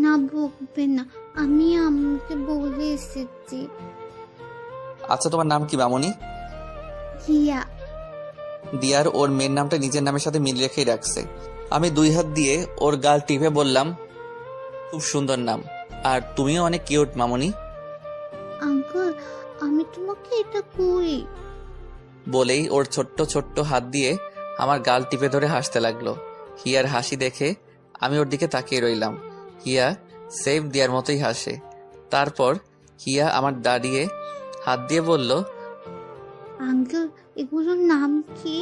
Speaker 16: না, বকবে না, আমি আম্মুকে বলে এসেছি।
Speaker 2: আচ্ছা, তোমার নাম কি মামনি?
Speaker 16: হিয়া।
Speaker 2: দিয়ার ওর মেয়ের নামটা নিজের নামের সাথে মিল রেখেই রাখছে। আমি 2 হাত দিয়ে ওর গাল টিপে বললাম, খুব সুন্দর নাম, আর তুমিও অনেক কিউট মামনি।
Speaker 16: আঙ্কেল, আমি তোমাকে এটা কই?
Speaker 2: বলেই ওর ছোট্ট ছোট্ট হাত দিয়ে আমার গাল টিপে ধরে হাসতে লাগলো। হিয়ার হাসি দেখে আমি ওর দিকে তাকিয়ে রইলাম। হিয়া সেফ দিয়ার মতোই হাসে। তারপর হিয়া আমার দাঁড়িয়ে হাত দিয়ে বলল,
Speaker 16: আঙ্কেল, এগুলোর নাম কি?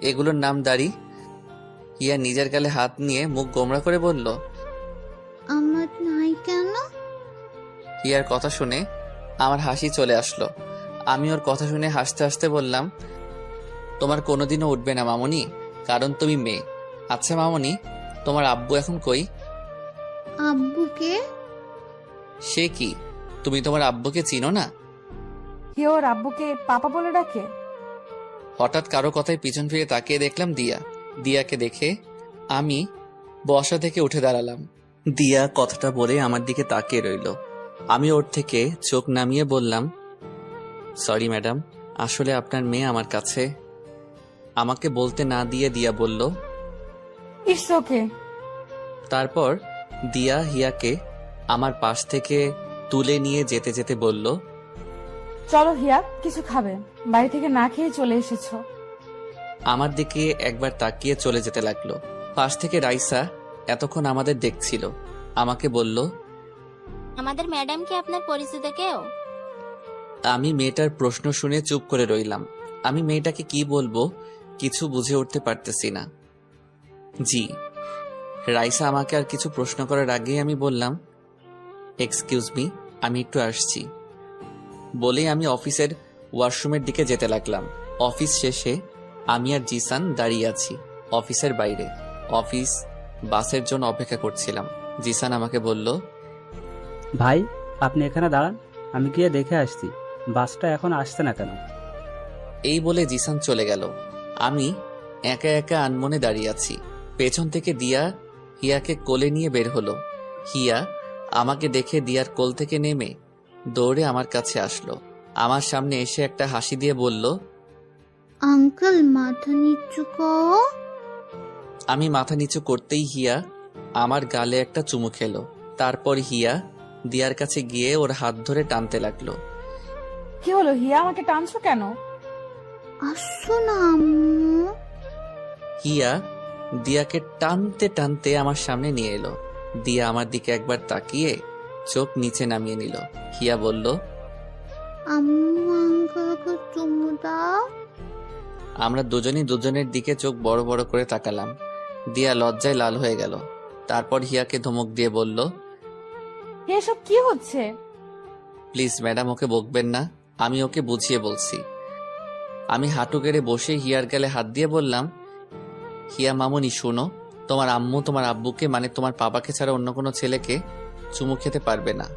Speaker 2: এগুলোর নাম দাড়ি। হিয়া নিজের গালে হাত নিয়ে মুখ গোমড়া করে বলল,
Speaker 16: নাই কেন?
Speaker 2: হিয়ার কথা শুনে আমার হাসি চলে আসলো। আমি ওর কথা শুনে হাসতে হাসতে বললাম, তোমার কোনোদিনও উঠবে না মামুনি, কারণ তুমি মেয়ে। আচ্ছা মামুনি, তোমার আব্বু এখন কই?
Speaker 16: আব্বুকে?
Speaker 2: সে কি, তুমি তোমার আব্বুকে চিনো না?
Speaker 9: কি ওর আব্বুকে পাপা বলে ডাকে?
Speaker 2: হঠাৎ কারো কথায় পিছন ফিরে তাকিয়ে দেখলাম দিয়াকে দেখে আমি বসা থেকে উঠে দাঁড়ালাম। দিয়া কথাটা বলে আমার দিকে তাকিয়ে রইল। আমি ওর থেকে চোখ নামিয়ে বললাম, সরি ম্যাডাম, আসলে আপনার মেয়ে আমার কাছে। আমাকে বলতে না দিয়ে দিয়া বলল,
Speaker 9: ইটস ওকে।
Speaker 2: তারপর দিয়া হিয়াকে আমার পাশ থেকে তুলে নিয়ে যেতে যেতে বলল,
Speaker 9: চলো হিয়া, কিছু খাবে? বাড়ি থেকে না খেয়ে চলে এসেছো।
Speaker 2: আমার দিকে একবার তাকিয়ে চলে যেতে লাগলো। পাশ থেকে রাইসা এতক্ষণ আমাদের দেখছিল। আমাকে বলল,
Speaker 13: আমাদের ম্যাডাম কি আপনার পরিচিত কেউ?
Speaker 2: আমি মেয়েটার প্রশ্ন শুনে চুপ করে রইলাম। আমি মেয়েটাকে কি বলবো কিছু বুঝে উঠতে পারতেছি না। জি। রাইসা আমাকে আর কিছু প্রশ্ন করার আগেই আমি বললাম, এক্সকিউজ মি, আমি একটু আসছি। বলেই আমি অফিসের ওয়াশরুমের দিকে যেতে লাগলাম। অফিস শেষে আমি আর জিসান দাঁড়িয়ে আছি অফিসের বাইরে। অফিস বাসের জন্য অপেক্ষা করছিলাম। জিসান আমাকে বলল,
Speaker 10: ভাই আপনি এখানে দাঁড়ান, আমি গিয়ে দেখে আসছি বাসটা এখন আসছে না কেন।
Speaker 2: এই বলে জিসান চলে গেল। আমি একা একা আনমনে দাঁড়িয়ে আছি। পেছন থেকে দিয়া হিয়াকে কোলে নিয়ে বের হলো। হিয়া আমাকে দেখে দিয়ার কোল থেকে নেমে দৌড়ে আমার কাছে আসলো। আমার সামনে এসে একটা হাসি দিয়ে বলল,
Speaker 16: আঙ্কেল মাথা নিচু করো।
Speaker 2: আমি মাথা নিচু করতেই হিয়া আমার গালে একটা চুমু খেলো। তারপর হিয়া দিয়ার কাছে গিয়ে ওর হাত ধরে টানতে লাগলো।
Speaker 9: কি হলো হিয়া, আমাকে টানছো কেন?
Speaker 16: আসো না আম্মু।
Speaker 2: হিয়া দিয়াকে টানতে টানতে আমার সামনে নিয়ে এলো। দিয়া আমার দিকে একবার তাকিয়ে চোখ নিচে নামিয়ে নিল। হিয়া বলল,
Speaker 16: আম্মু আঙ্কেলকে চুমু দাও।
Speaker 2: আমরা দুজনই দুজনের দিকে চোখ বড় বড় করে তাকালাম। দিয়া লজ্জায় লাল হয়ে গেল। তারপর হিয়াকে ধমক দিয়ে বলল,
Speaker 9: এসব কি হচ্ছে?
Speaker 2: প্লিজ ম্যাডাম, ওকে বকবেন না, আমি ওকে বুঝিয়ে বলছি। আমি হাঁটু গেড়ে বসে হিয়ার গালে হাত দিয়ে বললাম, হিয়া মামুনি শোনো, তোমার আম্মু তোমার আব্বুকে মানে তোমার বাবাকে ছাড়া অন্য কোনো ছেলেকে চুমু খেতে পারবে না।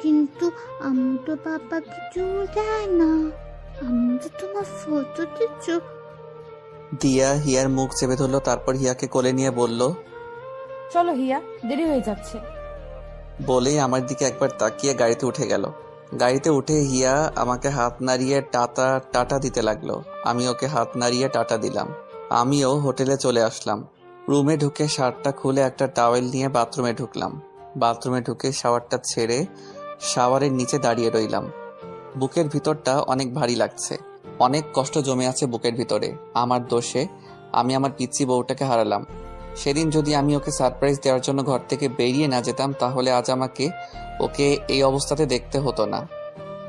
Speaker 16: কিন্তু আম্মু তো পাপাকে চুমু দেয় না, আম্মু তো তোমার ফটো দিচ্ছ।
Speaker 2: দিয়া হিয়ার মুখ চেপে ধরলো। তারপর হিয়াকে কোলে নিয়ে বলল,
Speaker 9: চলো হিয়া, দেরি হয়ে যাচ্ছে।
Speaker 2: বলেই আমার দিকে একবার তাকিয়ে গাড়িতে উঠে গেল। গাড়িতে উঠে হিয়া আমাকে হাত নাড়িয়ে টাটা দিতে লাগলো। আমি ওকে হাত নাড়িয়ে টাটা দিলাম। আমিও হোটেলে চলে আসলাম। রুমে ঢুকে শার্টটা খুলে একটা টাওয়েল নিয়ে বাথরুমে ঢুকলাম। বাথরুমে ঢুকে শাওয়ারটা ছেড়ে শাওয়ারের নিচে দাঁড়িয়ে রইলাম। বুকের ভিতরটা অনেক ভারী লাগছে। অনেক কষ্ট জমে আছে বুকের ভিতরে। আমার দোষে আমি আমার পিচ্চি বউটাকে হারালাম। সেদিন যদি আমি ওকে সারপ্রাইজ দেওয়ার জন্য ঘর থেকে বেরিয়ে না যেতাম, তাহলে আজ আমাকে ওকে এই অবস্থাতে দেখতে হতো না।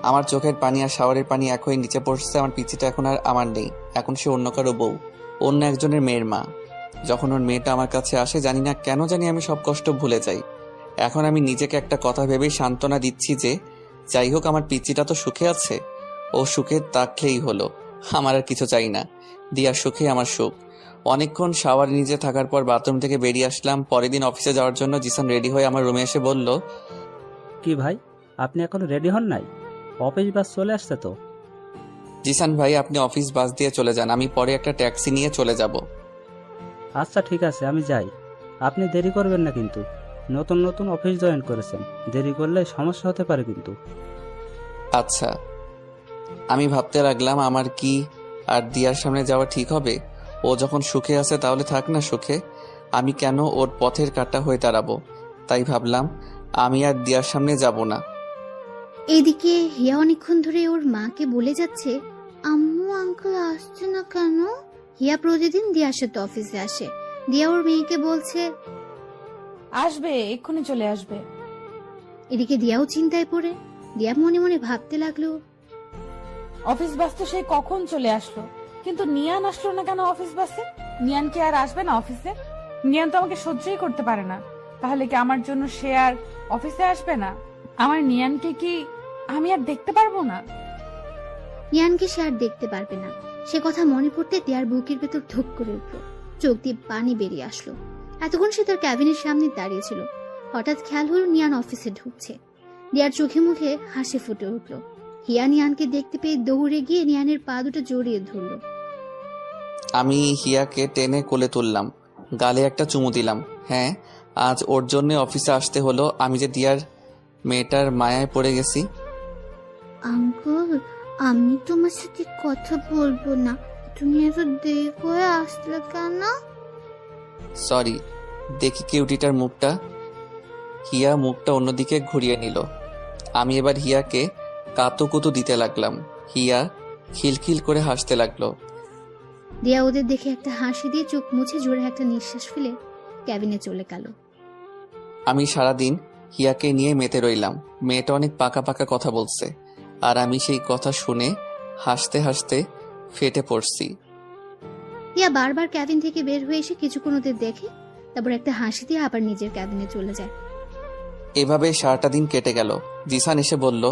Speaker 2: আমার চোখের পানি আর শাওয়ারের পানি এক হয়ে নিচে পড়ছে। আমার পিচ্চিটা এখন আর আমার নেই, এখন সে অন্য কারো বউ, অন্য একজনের মেয়ের মা। যখন ওর মেয়েটা আমার কাছে আসে, জানি না কেন জানি আমি সব কষ্ট ভুলে যাই। এখন আমি নিজেকে একটা কথা ভেবেই সান্ত্বনা দিচ্ছি যে যাই হোক, আমার পিচ্চিটা তো সুখে আছে, ও সুখে থাকলেই হলো, আমার আর কিছু চাই না। দিয়ার সুখে আমার সুখ। অনেকক্ষণ শাওয়ার নিজে থাকার পর বাথরুম থেকে বেরিয়ে আসলাম। পরের দিন অফিসে যাওয়ার জন্য জিসান রেডি হয়ে আমার রুমে এসে বলল,
Speaker 10: কি ভাই আপনি এখনো রেডি হন নাই? অফিস বাস চলে আসছে তো।
Speaker 2: জিসান ভাই, আপনি অফিস বাস দিয়ে চলে যান, আমি পরে একটা ট্যাক্সি নিয়ে চলে যাব।
Speaker 10: আচ্ছা ঠিক আছে, আমি যাই। আপনি দেরি করবেন না কিন্তু, নতুন নতুন অফিস জয়েন করেছেন, দেরি করলে সমস্যা হতে পারে কিন্তু।
Speaker 2: আচ্ছা। আমি ভাবতে লাগলাম আমার কি আর দিয়ার সামনে যাওয়া ঠিক হবে? ও যখন সুখে আছে তাহলে থাক না সুখে, আমি কেন ওর পথের কাঁটা হয়ে দাঁড়াবো? তাই ভাবলাম আমি আর দিয়ার সামনে যাব না।
Speaker 16: এদিকে হিয়া অনেকক্ষণ ধরে ওর মাকে বলে যাচ্ছে, আম্মু আঙ্কেল আসছে না কেন। হিয়া প্রতিদিন দিয়ার সাথে অফিসে আসে। দিয়া ওর মেয়েকে বলছে,
Speaker 9: আসবে, এক্ষুনি চলে আসবে।
Speaker 16: এদিকে দিয়াও চিন্তায় পড়ে। দিয়া মনে মনে ভাবতে লাগলো,
Speaker 9: অফিস বাস তো সেই কখন চলে আসলো, কিন্তু নিয়ান আসলো না কেন অফিস বাসে? নিয়ান কি আর আসবে না অফিসে? নিয়ান তো আমাকে সহ্যই করতে পারে না, তাহলে কি আমার জন্য সে আর অফিসে আসবে না? আমার নিয়ানকে কি আমি আর দেখতে পারবো না?
Speaker 16: নিয়ানকে সে আর দেখতে পারবে না। সে কথা মনে পড়তে দিয়ার বুকের ভেতর ধুক করে উঠল, চোখ দিয়ে পানি বেরিয়ে আসলো। এতক্ষণ সে তার ক্যাবিনের সামনে দাঁড়িয়েছিল। হঠাৎ খেয়াল হলো নিয়ান অফিসে ঢুকছে। দিয়ার চোখে মুখে হাসি ফুটে উঠল। হিয়া নিয়ানকে দেখতে পেয়ে দৌড়ে গিয়ে নিয়ানের পা দুটো জড়িয়ে ধরল।
Speaker 2: আমি হিয়াকে টেনে কোলে তুললাম, গালে একটা চুমু দিলাম। হ্যাঁ, আজ ওর জন্য অফিসে আসতে হলো। আমি যে দিয়ার মেয়েটার মায়ায় পড়ে গেছি।
Speaker 16: আঙ্কেল, আমি তোমার সাথে কথা বলবো না। তুমি এত দেরি করে আসলে কেন?
Speaker 2: সরি, দেখি কিউটিটার মুখটা। হিয়া মুখটা অন্যদিকে ঘুরিয়ে নিল। আমি এবার হিয়াকে কাতুকুতু দিতে লাগলাম। হিয়া খিলখিল করে হাসতে লাগলো।
Speaker 16: দিয়া ওদের দেখে একটা হাসি দিয়ে চোখ মুছে জোরে একটা নিঃশ্বাস ফেলে ক্যাবিনে চলে গেল।
Speaker 2: আমি সারাদিন হিয়াকে নিয়ে মেতে রইলাম। মেয়েটা অনেক পাকা পাকা কথা বলছে, আর আমি সেই কথা শুনে হাসতে হাসতে ফেটে পড়ছি।
Speaker 16: দিয়া বারবার ক্যাবিন থেকে বের হয়ে এসে কিছুক্ষণ ওদের দেখে, তারপর একটা হাসি দিয়ে আবার নিজের ক্যাবিনে চলে যায়।
Speaker 2: এভাবে সারাটা দিন কেটে গেল। জিসান এসে বলল,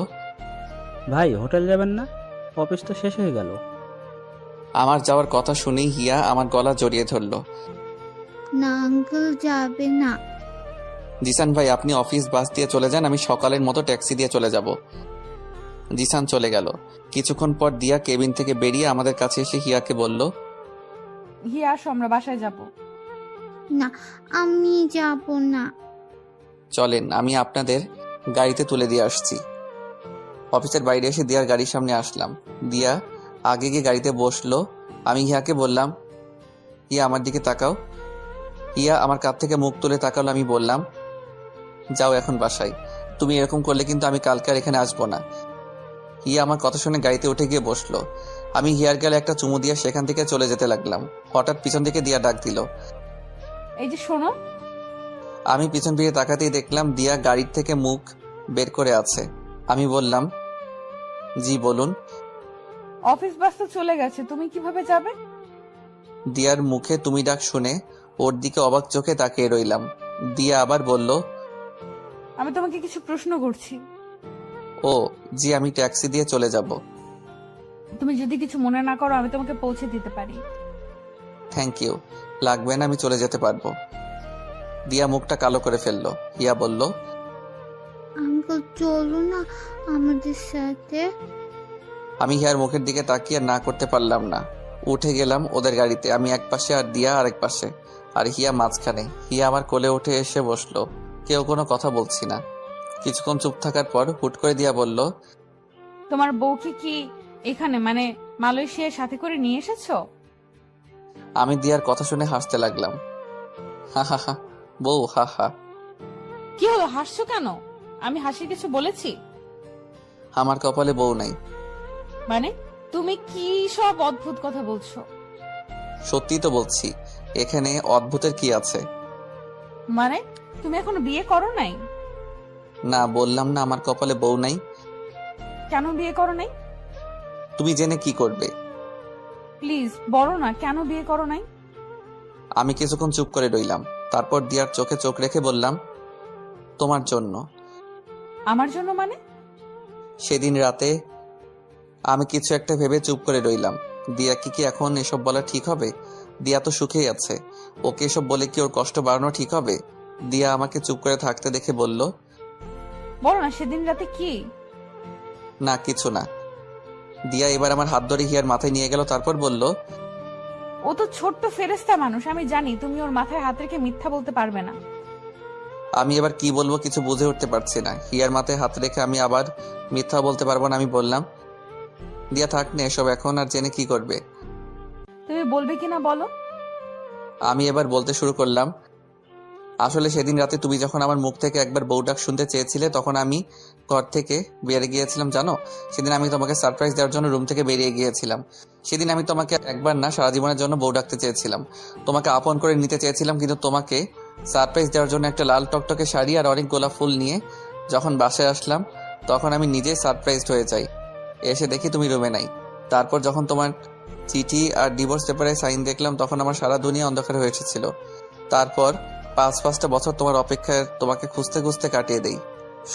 Speaker 10: ভাই হোটেল যাবেন না? অফিস তো শেষ হয়ে গেল।
Speaker 2: আমার যাওয়ার কথা শুনেই হিয়া আমার গলা জড়িয়ে ধরল।
Speaker 16: না আঙ্কেল, যাবে না।
Speaker 2: জিসান ভাই, আপনি অফিস বাস দিয়ে চলে যান, আমি সকালের মতো ট্যাক্সি দিয়ে চলে যাব। জিসান চলে গেল। কিছুক্ষণ পর দিয়া কেবিন থেকে বেরিয়ে আমাদের কাছে এসে হিয়াকে বলল,
Speaker 9: হিয়া আসো, আমরা বাসায় যাব।
Speaker 16: না, আমি যাব না।
Speaker 2: চলেন, আমি আপনাদের গাড়িতে তুলে দিয়ে আসছি। অফিসের বাইরে এসে দিয়ার গাড়ির সামনে আসলাম। দিয়া আগে গিয়ে গাড়িতে বসলো। আমি হিয়াকে বললাম, হিয়া আমার দিকে তাকাও। হিয়া আমার কাছ থেকে মুখ তুলে তাকালো। আমি বললাম, যাও এখন বাসায়। তুমি এরকম করলে কিন্তু আমি কালকে আর এখানে আসবো না। হিয়া আমার কথা শুনে গাড়িতে উঠে গিয়ে বসলো। আমি হিয়ার গালে একটা চুমু দিয়ে সেখান থেকে চলে যেতে লাগলাম। হঠাৎ পিছন থেকে দিয়া ডাক দিল,
Speaker 9: এই যে শোনো।
Speaker 2: আমি পিছন ফিরে তাকাতেই দেখলাম দিয়া গাড়ির থেকে মুখ বের করে আছে। আমি বললাম, জি বলুন।
Speaker 9: অফিস বাস তো চলে গেছে, তুমি কিভাবে যাবে?
Speaker 2: দিয়ার মুখে তুমি ডাক শুনে ওর দিকে অবাক চোখে তাকিয়ে রইলাম। দিয়া আবার বলল,
Speaker 9: আমি তোমাকে কিছু প্রশ্ন করছি।
Speaker 2: ও জি, আমি ট্যাক্সি দিয়ে চলে যাব।
Speaker 9: তুমি যদি কিছু মনে না করো, আমি তোমাকে পৌঁছে দিতে পারি।
Speaker 2: থ্যাংক ইউ, লাগবে না, আমি চলে যেতে পারবো। দিয়া মুখটা কালো করে ফেললো। হিয়া বলল,
Speaker 16: আঙ্কেল চলো না আমাদের সাথে।
Speaker 2: আমি হিয়ার মুখের দিকে তাকিয়ে না করতে পারলাম না। উঠে গেলাম ওদের গাড়িতে। আমি এক পাশে আর দিয়া আরেক পাশে, আর হিয়া মাঝখানে। হিয়া আমার কোলে উঠে এসে বসলো। কেউ কোনো কথা বলছি না। কিছুক্ষণ চুপ থাকার পর হুট করে দিয়া বলল,
Speaker 9: তোমার বউকে কি এখানে মানে মালয়েশিয়ার সাথে করে নিয়ে এসেছো?
Speaker 2: আমি দিয়ার কথা শুনে হাসতে লাগলাম। হা হা হা, বউ হা হা।
Speaker 9: কি হলো, হাসছো কেন? আমি হাসি কিছু বলেছি?
Speaker 2: আমার কপালে বউ নাই।
Speaker 9: মানে তুমি কি সব অদ্ভুত কথা বলছো?
Speaker 2: সত্যি তো বলছি, এখানে অদ্ভুতের কি আছে?
Speaker 9: মানে তুমি এখনো বিয়ে করো নাই?
Speaker 2: না, বললাম না আমার কপালে বউ নাই।
Speaker 9: কেন বিয়ে করো নাই?
Speaker 2: তুমি জেনে কি করবে?
Speaker 9: প্লিজ বলো না, কেন বিয়ে করো নাই?
Speaker 2: আমি কিছুক্ষণ চুপ করে রইলাম। তারপর দিয়ার চোখে চোখ রেখে বললাম, তোমার জন্য।
Speaker 9: আমার জন্য মানে?
Speaker 2: সেদিন রাতে আমি কিছু একটা ভেবে চুপ করে রইলাম। দিয়া কি এখন এসব বলা ঠিক হবে? দিয়া তো সুখেই আছে, ওকে এসব বলে কি ওর কষ্ট বাড়ানো ঠিক হবে? দিয়া আমাকে চুপ করে থাকতে দেখে বলল,
Speaker 9: বলো না সেদিন রাতে কি?
Speaker 2: না কিছু না। দিয়া এবার আমার হাত ধরে হিয়ার মাথায় নিয়ে গেল। তারপর বলল,
Speaker 9: ও তো ছোট্ট ফেরেশতা মানুষ, আমি জানি তুমি ওর মাথায় হাত রেখে মিথ্যা বলতে পারবে না।
Speaker 2: আমি এবার কি বলবো কিছু বুঝে উঠতে পারছি না। হিয়ার মাথায় হাত রেখে আমি আবার মিথ্যা বলতে পারবো না। আমি বললাম, দিয়া থাক না এসব এখন, আর জেনে কি করবে?
Speaker 9: তুমি বলবে কিনা বলো।
Speaker 2: আমি এবার বলতে শুরু করলাম, আসলে সেদিন রাতে তুমি যখন আমার মুখ থেকে একবার বউ ডাক শুনতে চেয়েছিলে, তখন আমি ঘর থেকে বেরিয়ে গিয়েছিলাম জানো। সেদিন আমি তোমাকে সারপ্রাইজ দেওয়ার জন্য রুম থেকে বেরিয়ে গিয়েছিলাম। সেদিন আমি তোমাকে একবার না সারা জীবনের জন্য বউ ডাকতে চেয়েছিলাম, তোমাকে আপন করে নিতে চেয়েছিলাম, কিন্তু তোমাকে সারপ্রাইজ দেওয়ার জন্য একটা লাল টকটকে শাড়ি আর অনেক গোলাপ ফুল নিয়ে যখন বাসায় আসলাম, তখন আমি নিজেই সারপ্রাইজড হয়ে যাই। এসে দেখি তুমি রুমে নাই। তারপর যখন তোমার চিঠি আর ডিভোর্স পেপারে সাইন দেখলাম, তখন আমার সারা দুনিয়া অন্ধকার হয়ে এসেছিল। তারপর 5-5টা বছর তোমার অপেক্ষায় তোমাকে খুঁজতে খুঁজতে কাটিয়ে দেই।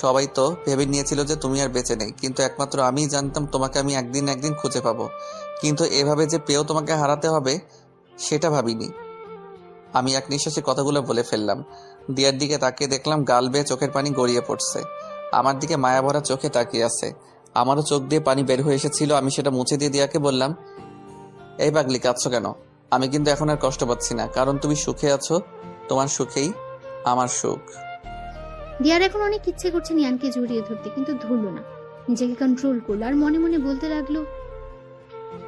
Speaker 2: সবাই তো ভেবে নিয়েছিল যে তুমি আর বেঁচে নেই, কিন্তু একমাত্র আমিই জানতাম তোমাকে আমি একদিন খুঁজে পাবো। কিন্তু এভাবে যে পেয়েও তোমাকে হারাতে হবে সেটা ভাবিনি। আমি এক নিঃশ্বাসে কথাগুলো বলে ফেললাম। দিয়ার দিকে তাকিয়ে দেখলাম গাল বেয়ে চোখের পানি গড়িয়ে পড়ছে। আমার দিকে মায়া ভরা চোখে তাকিয়ে আছে। আমারও চোখ দিয়ে পানি বের হয়ে এসেছিল। আমি সেটা মুছে দিয়ে দিয়াকে বললাম, এই পাগলি, কাঁদছো কেন? আমি কিন্তু এখন আর কষ্ট পাচ্ছি না, কারণ তুমি সুখে আছো। তোমার সুখেই আমার সুখ।
Speaker 16: দিয়ার এখন অনেক ইচ্ছে করছে নিয়ানকে জড়িয়ে ধরতে, কিন্তু ধরলো না, নিজেকে কন্ট্রোল করলো আর মনে মনে বলতে লাগলো,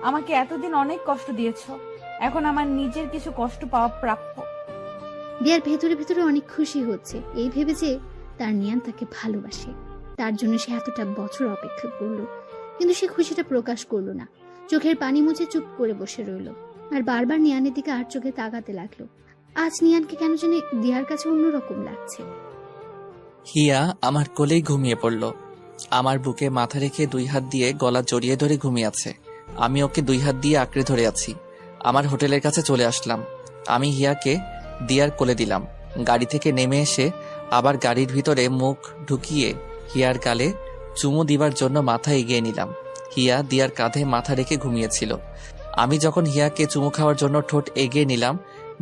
Speaker 9: আমাকে এতদিন অনেক কষ্ট দিয়েছো, এখন আমার নিজের কিছু কষ্ট পাওয়া প্রাপ্য।
Speaker 16: দিয়ার ভেতরে ভেতরে অনেক খুশি হচ্ছে এই ভেবে যে তার নিয়ান তাকে ভালোবাসে। তার জন্য সে এতটা বছর অপেক্ষা করলো, কিন্তু সে খুশিটা প্রকাশ করলো না। চোখের পানি মুছে চুপ করে বসে রইলো আর বারবার নিয়ানের দিকে আর চোখে তাকাতে লাগলো। আজ নিয়ানকে কেন জানি দিয়ার কাছে অন্যরকম লাগছে।
Speaker 2: হিয়া আমার কোলেই ঘুমিয়ে পড়ল। আমার বুকে মাথা রেখে 2 হাত দিয়ে গলা জড়িয়ে ধরে ঘুমিয়ে আছে। আমি ওকে 2 হাত দিয়ে আঁকড়ে ধরে আছি। আমার হোটেলের কাছে চলে আসলাম। আমি হিয়াকে দিয়ার কোলে দিলাম। গাড়ি থেকে নেমে এসে আবার গাড়ির ভিতরে মুখ ঢুকিয়ে হিয়ার গালে চুমু দিবার জন্য মাথা এগিয়ে নিলাম। হিয়া দিয়ার কাঁধে মাথা রেখে ঘুমিয়েছিল। আমি যখন হিয়াকে চুমু খাওয়ার জন্য ঠোঁট এগিয়ে নিলাম,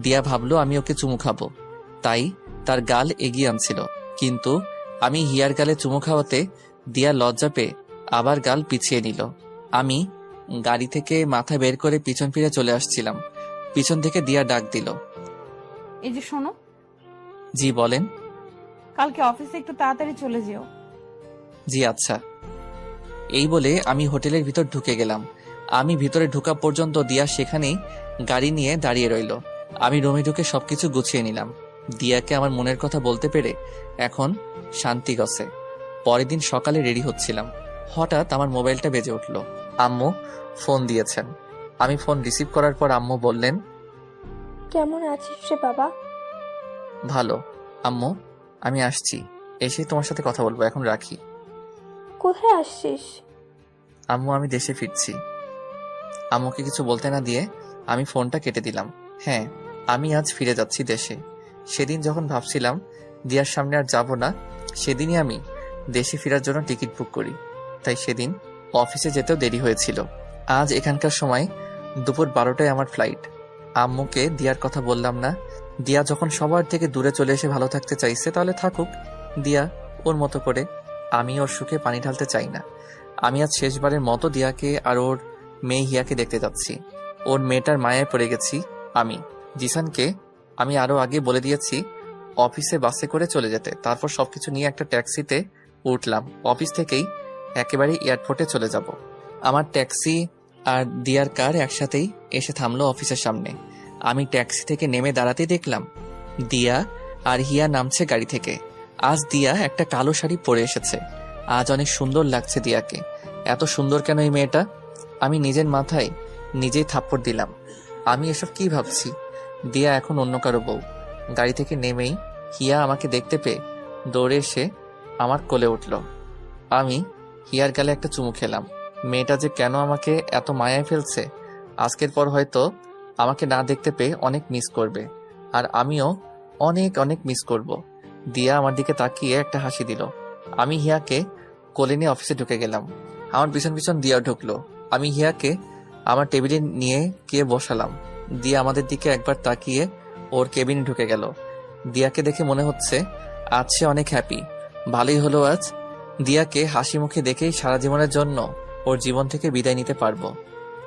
Speaker 2: দিয়া ভাবলো আমি ওকে চুমু খাবো, তাই তার গাল এগিয়ে আনছিল। কিন্তু আমি হিয়ার গালে চুমু খাওয়াতে দিয়া লজ্জা পেয়ে আবার গাল পিছিয়ে নিল। আমি গাড়ি থেকে মাথা বের করে পিছন ফিরে চলে আসছিলাম। পিছন থেকে দিয়া ডাক দিল,
Speaker 9: এই যে শোনো।
Speaker 2: জি বলেন।
Speaker 9: কালকে অফিসে একটু তাড়াতাড়ি চলে যেও।
Speaker 2: জি আচ্ছা। এই বলে আমি হোটেলের ভিতর ঢুকে গেলাম। আমি ভিতরে ঢোকা পর্যন্ত দিয়া সেখানেই গাড়ি নিয়ে দাঁড়িয়ে রইল। আমি রুমে ঢুকে সবকিছু গুছিয়ে নিলাম। দিয়াকে আমার মনের কথা বলতে পেরে এখন শান্তি গছে। পরের দিন সকালে রেডি হচ্ছিলাম, হঠাৎ আমার মোবাইলটা বেজে উঠল। আম্মু ফোন দিয়েছেন। আমি ফোন রিসিভ করার পর আম্মু বললেন,
Speaker 3: কেমন আছিস রে বাবা?
Speaker 2: ভালো আম্মু, আমি আসছি, এসে তোমার সাথে কথা বলবো, এখন রাখি।
Speaker 3: কোথায় আসছিস?
Speaker 2: আম্মু আমি দেশে ফিরছি। আম্মুকে কিছু বলতে না দিয়ে আমি ফোনটা কেটে দিলাম। হ্যাঁ, আমি আজ ফিরে যাচ্ছি দেশে। সেদিন যখন ভাবছিলাম দিয়ার সামনে আর যাব না, সেদিনই আমি দেশে ফেরার জন্য টিকিট বুক করি। তাই সেদিন অফিসে যেতেও দেরি হয়েছিল। আজ এখানকার সময় দুপুর 12টায় আমার ফ্লাইট। আম্মুকে দিয়ার কথা বললাম না। দিয়া যখন সবার থেকে দূরে চলে এসে ভালো থাকতে চাইছে, তাহলে থাকুক দিয়া ওর মতো করে। আমি ওর সুখে পানি ঢালতে চাই না। আমি আজ শেষবারের মতো দিয়াকে আর ওর মেয়ে হিয়াকে দেখতে যাচ্ছি। ওর মেয়েটার মায়ায় পড়ে গেছি আমি। জিসানকে আমি আরো আগে বলে দিয়েছি অফিসে বাসে করে চলে যেতে। তারপর সবকিছু নিয়ে একটা ট্যাক্সিতে উঠলাম। অফিস থেকেই একেবারে এয়ারপোর্টে চলে যাব। আমার ট্যাক্সি আর দিয়ার কার একসাথেই এসে থামলো অফিসের সামনে। আমি ট্যাক্সি থেকে নেমে দাঁড়াতেই দেখলাম দিয়া আর হিয়া নামছে গাড়ি থেকে। আজ দিয়া একটা কালো শাড়ি পরে এসেছে। আজ অনেক সুন্দর লাগছে দিয়াকে। এত সুন্দর কেন এই মেয়েটা? আমি নিজের মাথায় নিজেই থাপ্পড় দিলাম। আমি এসব কি ভাবছি? দিয়া এখন অন্য কারো বউ। গাড়ি থেকে নেমেই হিয়া আমাকে দেখতে পেয়ে দৌড়ে এসে আমার কোলে উঠল। আমি হিয়ার গালে একটা চুমু খেলাম। মেয়েটা যে কেন আমাকে এত মায়ায় ফেলছে, আজকের পর হয়তো আমাকে না দেখতে পেয়ে অনেক মিস করবে, আর আমিও অনেক অনেক মিস করব। দিয়া আমার দিকে তাকিয়ে একটা হাসি দিল। আমি হিয়াকে কোলে নিয়ে অফিসে ঢুকে গেলাম। আমার পিছন পিছন দিয়া ঢুকলো। আমি হিয়াকে আমার টেবিলে নিয়ে গিয়ে বসালাম। দিয়া আমাদের দিকে একবার তাকিয়ে ওর কেবিনে ঢুকে গেল। দিয়াকে দেখে মনে হচ্ছে আজ সে অনেক হ্যাপি। ভালোই হলো আজ। দিয়াকে হাসি মুখে দেখেই সারা জীবনের জন্য ওর জীবন থেকে বিদায় নিতে পারবো।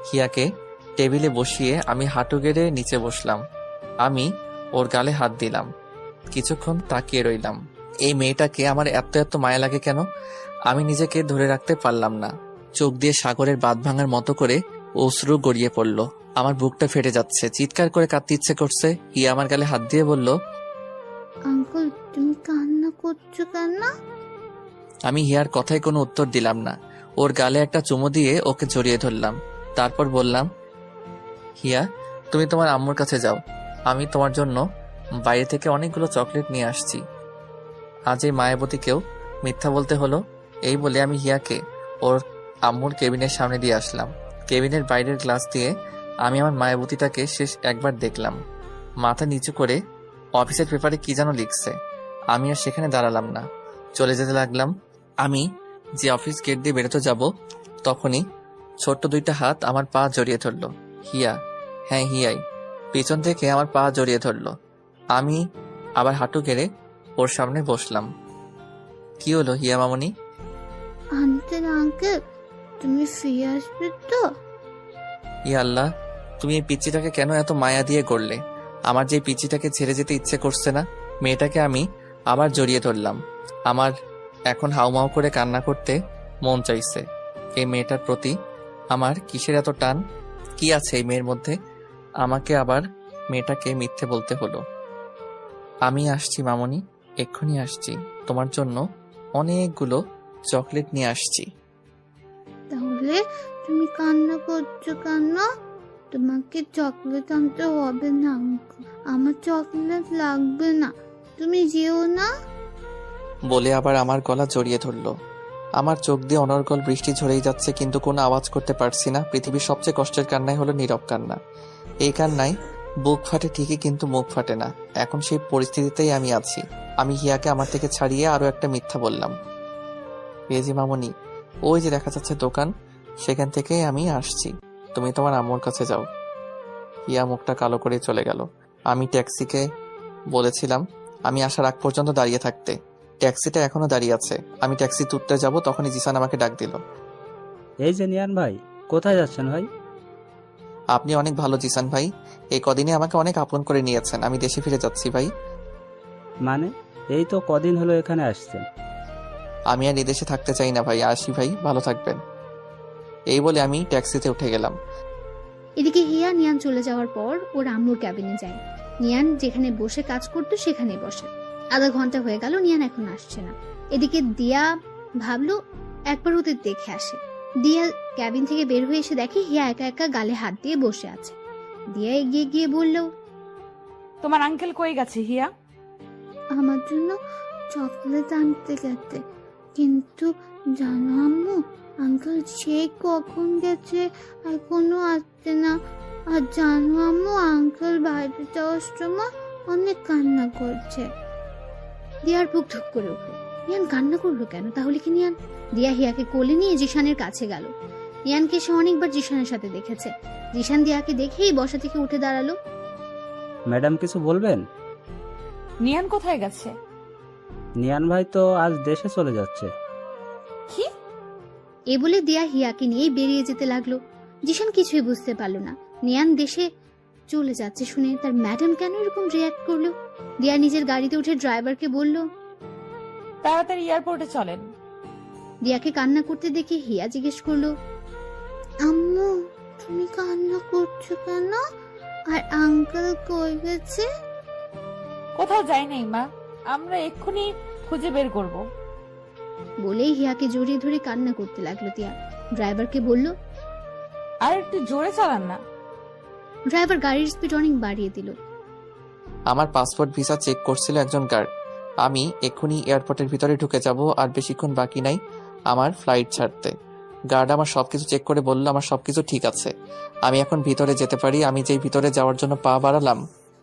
Speaker 2: হিয়াকে টেবিলে বসিয়ে আমি হাঁটু গেড়ে নিচে বসলাম। আমি ওর গালে হাত দিলাম। কিছুক্ষণ তাকিয়ে রইলাম। এই মেয়েটাকে আমার এত এত মায়া লাগে কেন? আমি নিজেকে ধরে রাখতে পারলাম না। চোখ দিয়ে সাগরের বাঁধ ভাঙার মতো করে অশ্রু গড়িয়ে পড়ল। আমার বুকটা ফেটে যাচ্ছে, চিৎকার করে কাঁদতে ইচ্ছে করছে। হিয়া আমার গালে হাত দিয়ে বলল,
Speaker 16: আঙ্কেল তুমি কান্না করছো কেন?
Speaker 2: আমি হিয়ার কথায় কোনো উত্তর দিলাম না। ওর গালে একটা চুমু দিয়ে ওকে জড়িয়ে ধরলাম। তারপর বললাম, হিয়া তুমি তোমার আম্মুর কাছে যাও, আমি তোমার জন্য বাইরে থেকে অনেকগুলো চকলেট নিয়ে আসছি। আজ এই মায়াবতীকেও মিথ্যা বলতে হলো। এই বলে আমি হিয়াকে ওর আম্মুর কেবিনের সামনে দিয়ে আসলাম। কেবিনের বাইরের গ্লাস দিয়ে আমি আমার মায়াবতীটাকে শেষ একবার দেখলাম। মাথা নিচু করে অফিসের পেপারে কি যেন লিখছে। আমি আর সেখানে দাঁড়ালাম না, চলে যেতে লাগলাম। আমি যে অফিস গেট দিয়ে বেরোতে যাব তখনই ছোট্ট দুইটা হাত আমার পা জড়িয়ে ধরলো। হিয়া, হ্যাঁ হিয়াই, পিছন থেকে আমার পা জড়িয়ে ধরলো। আমি আবার হাঁটু গেড়ে ওর সামনে বসলাম। কি হলো হিয়া মামনি?
Speaker 16: আঙ্কেল আঙ্কেল, তুমি ফিরে আসবে তো?
Speaker 2: ইয়া আল্লাহ, তুমি এই পিচ্চিটাকে কেন এত মায়া দিয়ে গড়লে? আমার যে পিচ্চিটাকে ছেড়ে যেতে ইচ্ছে করছে না। মেয়েটাকে আমি আবার জড়িয়ে ধরলাম। আমার এখন হাউমাউ করে কান্না করতে মন চাইছে। এই মেয়েটার প্রতি আমার কিসের এত টান? কি আছে এই মেয়ের মধ্যে? আমাকে আবার মেয়েটাকে মিথ্যে বলতে হলো। আমি আসছি মামনি, এক্ষুনি আসছি। তোমার জন্য অনেকগুলো চকলেট নিয়ে আসছি।
Speaker 16: তাহলে তুমি কান্না করছো কেন? তোমাকে চকলেট আনতে হবে না আঙ্কেল, আমার চকলেট লাগবে না, তুমি যেও না।
Speaker 2: বলে আবার আমার গলা জড়িয়ে ধরলো। আমার চোখ দিয়ে অনর্গল বৃষ্টি ঝরেই যাচ্ছে, কিন্তু কোনো আওয়াজ করতে পারছি না। পৃথিবীর সবচেয়ে কষ্টের কান্নাই হলো নীরব কান্না। এই কান্নায় বুক ফাটে ঠিকই, কিন্তু মুখ ফাটে না। এখন সেই পরিস্থিতিতেই আমি আছি। আমি হিয়াকে আমার থেকে ছাড়িয়ে আরো একটা মিথ্যা বললাম। এই যে মামনি, ওই যে দেখা যাচ্ছে দোকান, সেখান থেকেই আমি আসছি। তুমি তোমার আম্মুর কাছে যাও। হিয়া মুখটা কালো করে চলে গেল। আমি ট্যাক্সিকে বলেছিলাম আমি আসার আগ পর্যন্ত দাঁড়িয়ে থাকতে। ট্যাক্সিটা এখনো দাঁড়িয়ে আছে। আমি ট্যাক্সি তুলতে যাব, তখনই জিসান আমাকে ডাক দিল।
Speaker 10: এই যে নিয়ান ভাই, কোথায় যাচ্ছেন ভাই?
Speaker 2: আপনি অনেক ভালো জিসান ভাই, এই কদিনে আমাকে অনেক আপন করে নিয়েছেন। আমি দেশে ফিরে যাচ্ছি ভাই।
Speaker 10: মানে এই তো কদিন হলো এখানে আসছেন।
Speaker 2: আমি আর এদেশে থাকতে চাই না ভাই, আসি ভাই, ভালো থাকবেন। এই বলে আমি ট্যাক্সিতে উঠে গেলাম।
Speaker 16: এদিকে হিয়া নিয়ান চলে যাওয়ার পর ওর আম্মুর ক্যাবিনে যায়। নিয়ান যেখানে বসে কাজ করতো সেখানে বসে। আধা ঘন্টা হয়ে গেল, নিয়ান এখন আসছে না। এদিকে দিয়া ভাবলো একবার ওদের দেখে আসে। দিয়া ক্যাবিন থেকে বের হয়ে এসে দেখে হিয়া একা একা গালে হাত দিয়ে বসে আছে। দিয়া এগিয়ে গিয়ে বলল,
Speaker 9: তোমার আঙ্কেল কই গেছে হিয়া?
Speaker 16: আমার জন্য চকলেট আনতে গেছে, কিন্তু জানো আম্মু, আঙ্কেল সেই কখন গেছে, এখনো আসছে না। আর জানো আম্মু, আঙ্কেল বাইরে যাওয়ার সময় অনেক কান্না করছে। দিয়ার বুক ধুক করে উঠল। নিয়ান কান্না করলো কেন? তাহলে কি নিয়ান? দিয়া হিয়াকে কোলে নিয়ে জিশানের কাছে গেল। নিয়ানকে সে অনেকবার জিশানের সাথে দেখেছে। জিশান দিয়াকে দেখেই বসা থেকে উঠে দাঁড়ালো।
Speaker 10: ম্যাডাম কিছু বলবেন?
Speaker 9: নিয়ান কোথায় গেছে?
Speaker 10: নিয়ান ভাই তো আজ দেশে চলে যাচ্ছে।
Speaker 9: কি?
Speaker 16: এ বলে দিয়া হিয়াকে নিয়ে বেরিয়ে যেতে লাগলো। জিশান কিছুই বুঝতে পারলো না। নিয়ান দেশে চলে যাচ্ছে শুনে তার ম্যাডাম কেন এরকম রিয়াক্ট করলো। দিয়া নিজের গাড়িতে উঠে ড্রাইভারকে বলল,
Speaker 9: তাড়াতাড়ি এয়ারপোর্টে চলেন।
Speaker 16: দিয়াকে কান্না করতে দেখে হিয়া জিজ্ঞেস করলো, আম্মু তুমি কান্না করছো কেন? আর আঙ্কেল কই গেছে?
Speaker 9: কোথাও যাই নাই মা, আমরা এক্ষুনি খুঁজে বের করব।
Speaker 16: বলেই হিয়াকে জড়িয়ে ধরে কান্না করতে লাগলো দিয়া। ড্রাইভারকে বলল,
Speaker 9: আর একটু জোরে চালান না।
Speaker 16: ড্রাইভার গাড়ির স্পিড অনেক বাড়িয়ে দিল।
Speaker 2: আমার পাসপোর্ট ভিসা চেক করছিল একজন গার্ড। আমি এক্ষুনি এয়ারপোর্টের ভিতরে ঢুকে যাব, আর বেশিক্ষণ বাকি নাই আমার ফ্লাইট ছাড়তে। গার্ড আমার সবকিছু চেক করে বলল আমার সবকিছু ঠিক আছে, আমি এখন ভিতরে যেতে পারি। আমি যেই ভিতরে যাওয়ার জন্য পা বাড়ালাম,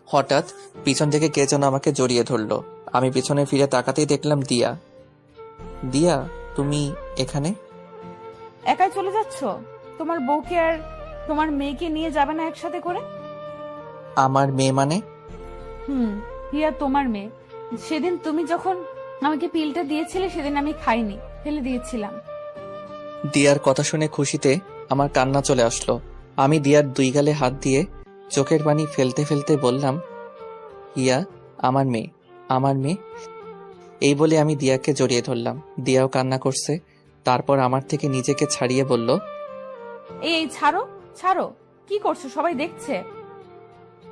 Speaker 2: হঠাৎ পিছন থেকে কে যেন আমাকে জড়িয়ে ধরলো। আমি পিছনে ফিরে তাকাতেই দেখলাম দিয়া। দিয়া, তুমি এখানে?
Speaker 9: একাই চলে যাচ্ছ? তোমার বউকে আর তোমার মেয়েকে নিয়ে যাবে না একসাথে করে?
Speaker 2: আমার মেয়ে মানে?
Speaker 9: হিয়া তোমার মেয়ে। সেদিন তুমি যখন আমাকে পিলটা দিয়েছিলে সেদিন আমি খাইনি, ফেলে দিয়েছিলাম।
Speaker 2: দিয়ার কথা শুনে খুশিতে আমার কান্না চলে আসলো। আমি দিয়ার দুই গালে হাত দিয়ে চোখের পানি ফেলতে ফেলতে বললাম, হিয়া আমার মেয়ে, আমার মেয়ে। এই বলে আমি দিয়াকে জড়িয়ে ধরলাম। দিয়াও কান্না করছে। তারপর আমার থেকে নিজেকে ছাড়িয়ে বলল,
Speaker 9: এই ছাড়ো ছাড়ো, কি করছো? সবাই দেখছে।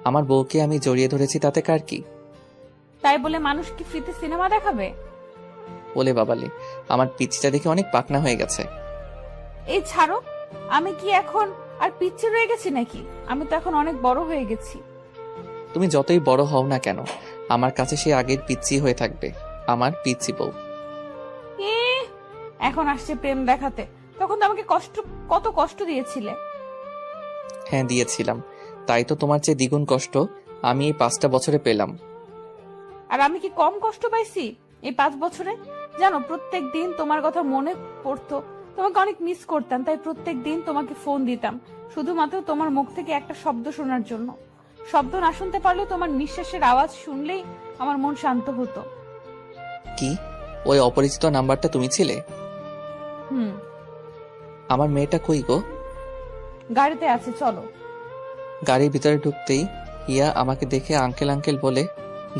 Speaker 2: আমার বউকে আমি জড়িয়ে ধরেছি, তাতে কার কি?
Speaker 9: তাই বলে মানুষ কি ফ্রিতে সিনেমা দেখাবে?
Speaker 2: বলে বাবালে, আমার পিচ্চিটা দেখে অনেক পাকনা হয়ে গেছে।
Speaker 9: এই ছাড়ো, আমি কি এখন আর পিচ্ছি রয়ে গেছি নাকি? আমি তো এখন অনেক বড় হয়ে গেছি।
Speaker 2: তুমি যতই বড় হও না কেন, আমার কাছে সে আগের পিচ্ছি হয়ে থাকবে, আমার পিচ্ছি বউ।
Speaker 9: এখন আসছে প্রেম দেখাতে, তখন তো আমাকে কত কষ্ট দিয়েছিলে।
Speaker 2: হ্যাঁ দিয়েছিলাম, তাই তো তোমার চেয়ে দ্বিগুণ কষ্ট আমি এই 5টা বছরে পেলাম।
Speaker 9: আর আমি কি কম কষ্ট পাইছি এই 5 বছরে? জানো, প্রত্যেক দিন তোমার কথা মনে পড়তো, তোমাকে অনেক মিস করতাম, তাই প্রত্যেক দিন তোমাকে ফোন দিতাম শুধুমাত্র তোমার মুখ থেকে একটা শব্দ শোনার জন্য। শব্দ না শুনতে পারলেও তোমার নিঃশ্বাসের আওয়াজ শুনলেই আমার মন শান্ত হতো।
Speaker 2: কি ওই অপরিচিত নাম্বারটা তুমি ছিলে?
Speaker 9: হুম।
Speaker 2: আমার মেয়েটা কই গো?
Speaker 9: গাড়িতে আছে, চলো।
Speaker 2: গাড়ির ভিতরে ঢুকতেই হিয়া আমাকে দেখে আঙ্কেল আঙ্কেল বলে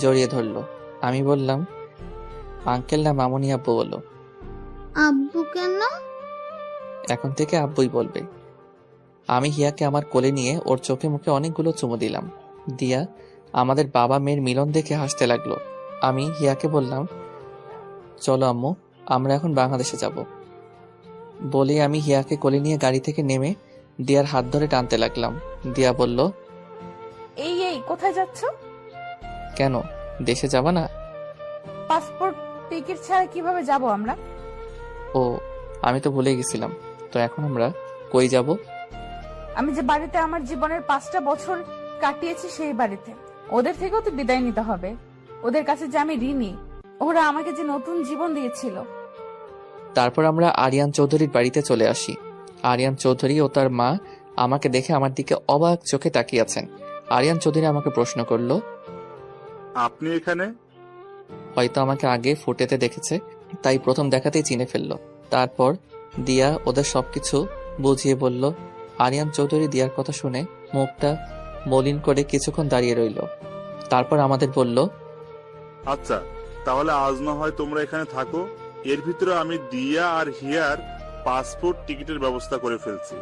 Speaker 2: জড়িয়ে ধরলো। আমি বললাম, আঙ্কেল না মামুনি আব্বু বলো।
Speaker 16: আব্বু কেন?
Speaker 2: এখন থেকে আব্বুই বলবে। আমি হিয়াকে আমার কোলে নিয়ে ওর চোখে মুখে অনেকগুলো চুমু দিলাম। দিয়া আমাদের বাবা মেয়ের মিলন দেখে হাসতে লাগলো। আমি হিয়াকে বললাম, চলো আম্মু, আমরা এখন বাংলাদেশে যাব। বলে আমি হিয়াকে কোলে নিয়ে গাড়ি থেকে নেমে দিয়ার হাত ধরে টানতে লাগলাম। দিয়া বলল,
Speaker 9: এই এই কোথায় যাচ্ছ?
Speaker 2: কেন, দেশে যাবা না?
Speaker 9: পাসপোর্ট টিকিট ছাড়া কিভাবে যাব আমরা?
Speaker 2: ও, আমি তো ভুলে গেছিলাম। তো এখন আমরা কই যাব?
Speaker 9: আমি যে বাড়িতে আমার জীবনের 5টা বছর কাটিয়েছি সেই বাড়িতে। ওদের থেকেও তো বিদায় নিতে হবে। ওদের কাছে যে আমি ঋণী, ওরা আমাকে যে নতুন জীবন দিয়েছিল।
Speaker 2: তারপর আমরা আরিয়ান চৌধুরীর বাড়িতে চলে আসি। আরিয়ান চৌধুরী ও তার মা আমাকে দেখে আমার দিকে অবাক চোখে তাকিয়ে আছেন। আরিয়ান চৌধুরী আমাকে প্রশ্ন করলো,
Speaker 18: আপনি এখানে?
Speaker 2: হয়তো আমাকে আগে ফুটেতে দেখেছে, তাই প্রথম দেখাতেই চিনে ফেললো। তারপর দিয়া ওদের সবকিছু বুঝিয়ে বলল। আরিয়ান চৌধুরী দিয়ার কথা শুনে মুখটা মলিন করে কিছুক্ষণ দাঁড়িয়ে রইল। তারপর আমাদের বলল,
Speaker 18: আচ্ছা, তাহলে আজ না হয় তোমরা এখানে থাকো, এর ভিতরে আমি দিয়া আর হিয়ার পাসপোর্ট টিকিটের ব্যবস্থা করে ফেলছি।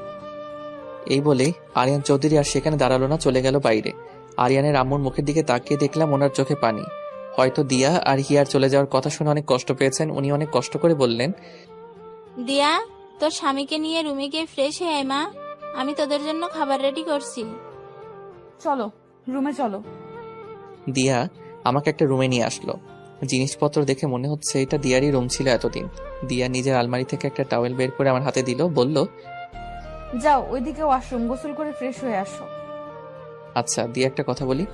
Speaker 2: এই বলে আরিয়ান চৌধুরী আর সেখানে দাঁড়ালো না, চলে গেল বাইরে। আরিয়ানের আম্মুর মুখের দিকে তাকিয়ে দেখলাম ওনার চোখে পানি। হয়তো দিয়া আর হিয়ার চলে যাওয়ার কথা শুনে অনেক কষ্ট পেয়েছেন। উনি অনেক কষ্ট করে বললেন,
Speaker 14: দিয়া, তোর স্বামীকে নিয়ে রুমে গিয়ে ফ্রেশ হয়ে আয় মা, আমি তোদের জন্য খাবার রেডি করছি।
Speaker 9: চলো রুমে চলো।
Speaker 2: দিয়া আমাকে একটা রুমে নিয়ে আসলো। জিনিসপত্র দেখে মনে হচ্ছে এটা দিয়ারই রুম ছিল এতদিন। দিয়া নিজের আলমারি থেকে একটা টাওয়েল বের করে আমার হাতে দিল, বলল,
Speaker 9: যাও ওইদিকে ওয়াশরুম, গোসল করে ফ্রেশ হয়ে আসো।
Speaker 2: আচ্ছা। দিয়া একটা কথা বলি।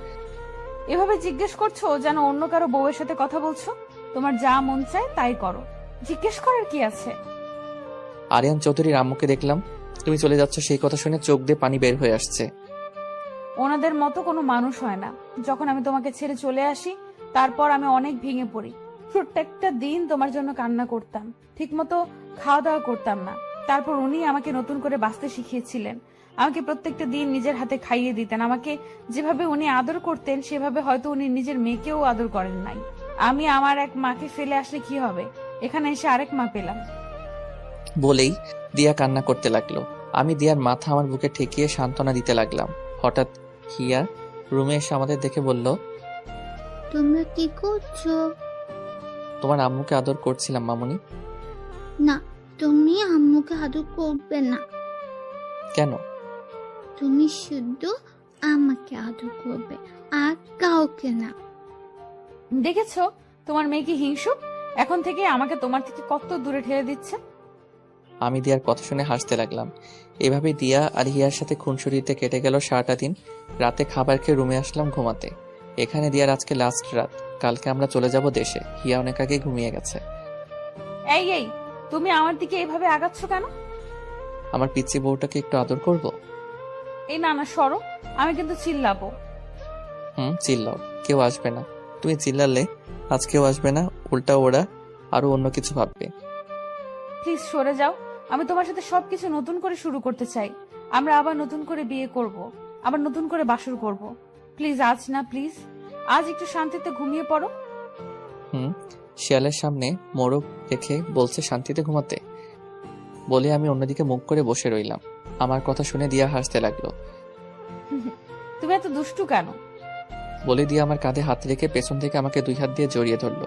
Speaker 9: এভাবে জিজ্ঞেস করছো যেন অন্য কারো বউয়ের সাথে কথা বলছো। তোমার যা মন চায় তাই করো, জিজ্ঞেস করার কি আছে?
Speaker 2: আরিয়ান চৌধুরীর আম্মুকে দেখলাম তুমি চলে যাচ্ছ, সেই কথা শুনে চোখ দিয়ে পানি বের হয়ে আসছে।
Speaker 9: ওনাদের মতো কোনো মানুষ হয় না। যখন আমি তোমাকে ছেড়ে চলে আসি, তারপর আমি অনেক ভেঙে পড়ি। প্রত্যেকটা দিন তোমার জন্য কান্না করতাম, ঠিক মতো খাওয়া দাওয়া করতাম না। তারপর উনি আমাকে নতুন করে বাঁচতে শিখিয়েছিলেন। আমাকে প্রত্যেকটা দিন নিজের হাতে খাইয়ে দিতেন। আমাকে যেভাবে উনি আদর করতেন সেভাবে হয়তো উনি নিজের মেয়েকেও আদর করেন নাই। আমি আমার এক মাকে ফেলে আসলে কি হবে, এখানে এসে আরেক মা পেলাম।
Speaker 2: বলেই দিয়া কান্না করতে লাগলো। আমি দিয়ার মাথা আমার বুকে ঠেকিয়ে সান্ত্বনা দিতে লাগলাম। হঠাৎ হিয়া রুমে এসে আমাদের দেখে বলল,
Speaker 16: তোমরা কি করছো?
Speaker 2: তোমার আম্মুকে আদর করছিলাম মামুনি।
Speaker 16: না, তুমি আম্মুকে আদর করবে না।
Speaker 2: কেন?
Speaker 16: তুমি শুধু আমাকে আদর করবে, আর কাউকে না।
Speaker 9: দেখেছো তোমার মেয়ে কি হিংসুক? এখন থেকে আমাকে তোমার থেকে কত দূরে ঠেলে দিচ্ছে।
Speaker 2: আমি দিয়ার কথা শুনে হাসতে লাগলাম। এভাবে দিয়া আর হিয়ার সাথে খুনসুরিতে কেটে গেল সারাটা দিন। রাতে খাবার খেয়ে রুমে আসলাম ঘুমাতে। এখানে দিয়ার আজকে লাস্ট রাত, কালকে আমরা চলে যাব দেশে। হিয়া অনেক আগে ঘুমিয়ে গেছে।
Speaker 9: এই এই, তুমি আমার দিকে এইভাবে আগাচ্ছ কেন?
Speaker 2: আমার পিচ্চি বউটাকে একটু আদর করব।
Speaker 9: এই না না, সরো, আমি কিন্তু চিল্লাবো।
Speaker 2: চিল্লাও, কেউ আসবে না। তুমি চিল্লালে আজ কেউ আসবে না, উল্টা ওরা আরো অন্য কিছু ভাববে।
Speaker 9: প্লিজ সরে যাও। আমি তোমার সাথে সবকিছু নতুন করে শুরু করতে চাই। আমরা আবার নতুন করে বিয়ে করব, আবার নতুন করে বাসর করব। প্লিজ আজ না, প্লিজ আজ একটু শান্তিতে ঘুমিয়ে পড়ো।
Speaker 2: শিয়ালের সামনে মোরগ রেখে বলছে শান্তিতে ঘুমাতে। বলে আমি অন্যদিকে মুখ করে বসে রইলাম। আমার কথা শুনে দিয়া হাসতে লাগলো।
Speaker 9: তুমি এত দুষ্টু কেন?
Speaker 2: বলে দিয়া আমার কাঁধে হাত রেখে পেছন থেকে আমাকে 2 হাত দিয়ে জড়িয়ে ধরলো।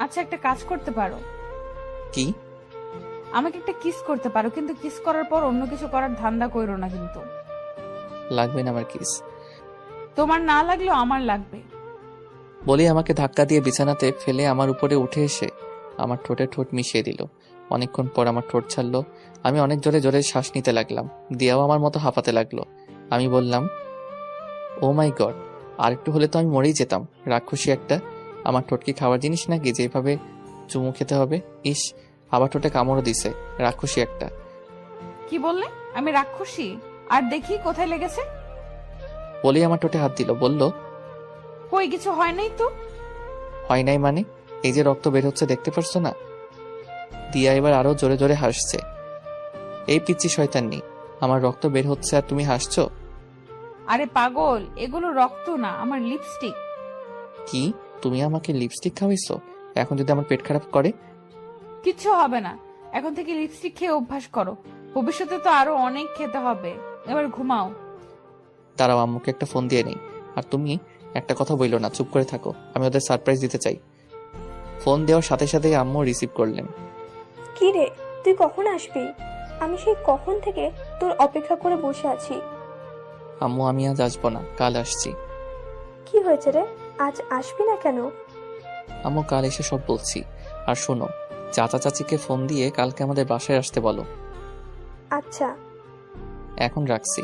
Speaker 9: আচ্ছা, একটা কাজ করতে পারো।
Speaker 2: কি?
Speaker 9: আমাকে একটা কিস করতে পারো, কিন্তু কিস করার পর অন্য কিছু করার ধান্দা কইরো না কিন্তু।
Speaker 2: লাগবে না আমার কিস।
Speaker 9: তোমার না লাগলেও আমার লাগবে।
Speaker 2: বলে আমাকে ধাক্কা দিয়ে বিছানাতে ফেলে আমার উপরে উঠে এসে আমার ঠোঁটে ঠোঁট মিশিয়ে দিল। অনেকক্ষণ পর আমার ঠোঁট ছাড়লো। আমি অনেক জোরে জোরে শ্বাস নিতে লাগলাম। দিয়াও আমার মতো হাঁপাতে লাগলো। আমি বললাম, ও মাই গড, আরেকটু হলে তো আমি মরেই যেতাম। রাক্ষসী একটা। আমার ঠোঁট কি খাওয়ার জিনিস নাকি যেভাবে চুমু খেতে হবে? ইস, আবার ঠোঁটে কামড়ও দিছে, রাক্ষসী একটা।
Speaker 9: কি বললে? আমি রাক্ষসী? আর দেখি কোথায় লেগেছে।
Speaker 2: বলেই আমার ঠোঁটে হাত দিল, বলল,
Speaker 9: কই কিছু হয় নাই তো।
Speaker 2: হয় নাই মানে? এই যে রক্ত বের হচ্ছে দেখতে পারছো না? দিয়া এবার আরো জোরে জোরে হাসছে। এই পিচ্চি শয়তান্নি, আমার রক্ত বের হচ্ছে আর তুমি হাসছো?
Speaker 9: আরে পাগল, এগুলো রক্ত না, আমার লিপস্টিক।
Speaker 2: কি, তুমি আমাকে লিপস্টিক খাওয়াইছো? এখন যদি আমার পেট খারাপ করে?
Speaker 9: কিচ্ছু হবে না, এখন থেকে লিপস্টিক খেয়ে অভ্যাস করো, ভবিষ্যতে তো আরো অনেক খেতে হবে। এবার ঘুমাও।
Speaker 2: দাঁড়াও, আম্মুকে একটা ফোন দিয়ে নেই। আর তুমি একটা কথা বইলো না, চুপ করে থাকো, আমি ওদের সারপ্রাইজ দিতে চাই। ফোন দেওয়ার সাথে সাথে আম্মু রিসিভ করলেন।
Speaker 3: কি রে, তুই কখন আসবি? আমি সেই কখন থেকে তোর অপেক্ষা করে বসে আছি।
Speaker 2: আম্মু, আমি আজ আসবো না, কাল আসছি।
Speaker 3: কি হয়েছে রে, আজ আসবি না কেন?
Speaker 2: আম্মু, কাল এসে সব বলছি। আর শোনো, চাচা চাচিকে ফোন দিয়ে কালকে আমাদের বাসায় আসতে বলো।
Speaker 3: আচ্ছা।
Speaker 2: এখন রাখছি।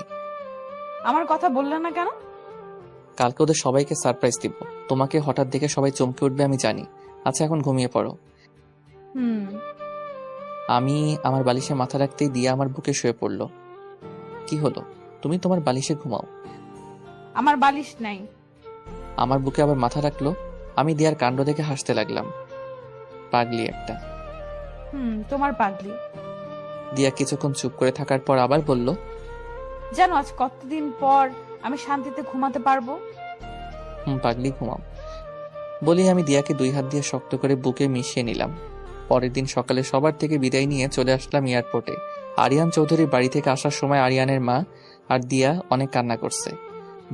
Speaker 9: আমার কথা বললে না কেন?
Speaker 2: কালকে ওদের সবাইকে সারপ্রাইজ দিব। তোমাকে হঠাৎ দেখে সবাই চমকে উঠবে আমি জানি। আচ্ছা, এখন ঘুমিয়ে পড়ো। আমি আমার বালিশে মাথা রাখতেই দিয়া আমার বুকে শুয়ে পড়লো। কি হলো? তুমি তোমার বালিশে ঘুমাও।
Speaker 9: আমার বালিশ নাই।
Speaker 2: আমার বুকে আবার মাথা রাখলো। আমি দিয়ার কাণ্ড দেখে হাসতে লাগলাম। পাগলি একটা।
Speaker 9: তোমার পাগলি।
Speaker 2: দিয়া কিছুক্ষণ চুপ করে থাকার পর আবার বলল,
Speaker 9: জানো আজ কতদিন পর আমি শান্তিতে ঘুমাতে পারবো।
Speaker 2: পাগলি, ঘুমাও। বলি আমি দিয়াকে 2 হাত দিয়ে শক্ত করে বুকে মিশিয়ে নিলাম। পরের দিন সকালে সবার থেকে বিদায় নিয়ে চলে আসলাম এয়ারপোর্টে। আরিয়ান চৌধুরীর বাড়ি থেকে আসার সময় আরিয়ানের মা আর দিয়া অনেক কান্না করছে।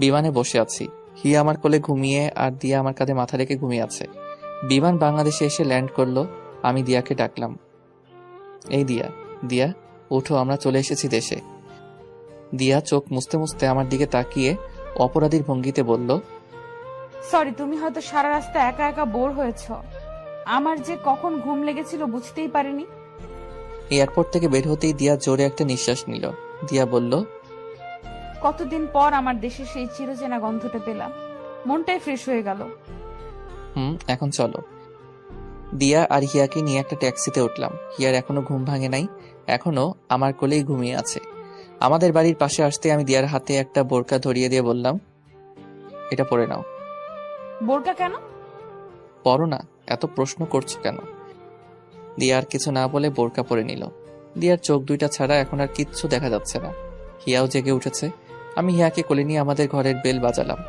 Speaker 2: বিমানে বসে আছি, হিয়া আমার কোলে ঘুমিয়ে আর দিয়া আমার কাঁধে মাথা রেখে ঘুমিয়ে আছে। বিমান বাংলাদেশে এসে ল্যান্ড করলো। আমি দিয়াকে ডাকলাম, এই দিয়া, দিয়া উঠো, আমরা চলে এসেছি দেশে। দিয়া চোখ মুছতে মুছতে আমার দিকে তাকিয়ে অপরাধীর ভঙ্গিতে বলল,
Speaker 9: সরি, তুমি হয়তো সারা রাস্তা একা একা বোর হয়েছো। আমার যে কখন ঘুম লেগেছিল বুঝতেই পারিনি।
Speaker 2: এয়ারপোর্ট থেকে বের হতেই দিয়া জোরে একটা নিঃশ্বাস নিল। দিয়া বলল,
Speaker 9: কতদিন পর আমার দেশে সেই চিরচেনা গন্ধটা পেলাম, মনটাই ফ্রেশ হয়ে গেল।
Speaker 2: এখন চলো। দিয়া আর হিয়াকে নিয়ে একটা ট্যাক্সিতে উঠলাম। হিয়ার এখনো ঘুম ভাঙে নাই, এখনো আমার কোলেই ঘুমিয়ে আছে। আমাদের বাড়ির পাশে আসতে আমি দিয়ার হাতে একটা বোরকা ধরিয়ে দিয়ে বললাম, এটা পরে নাও।
Speaker 9: বোরকা কেন?
Speaker 2: পরো না, এত প্রশ্ন করছো কেন? দিয়া আর কিছু না বলে বোরকা পরে নিল। দিয়ার চোখ দুইটা ছাড়া এখন আর কিচ্ছু দেখা যাচ্ছে না। হিয়াও জেগে উঠেছে। আমি হিয়াকে কোলে নিয়ে আমাদের ঘরের বেল বাজালাম।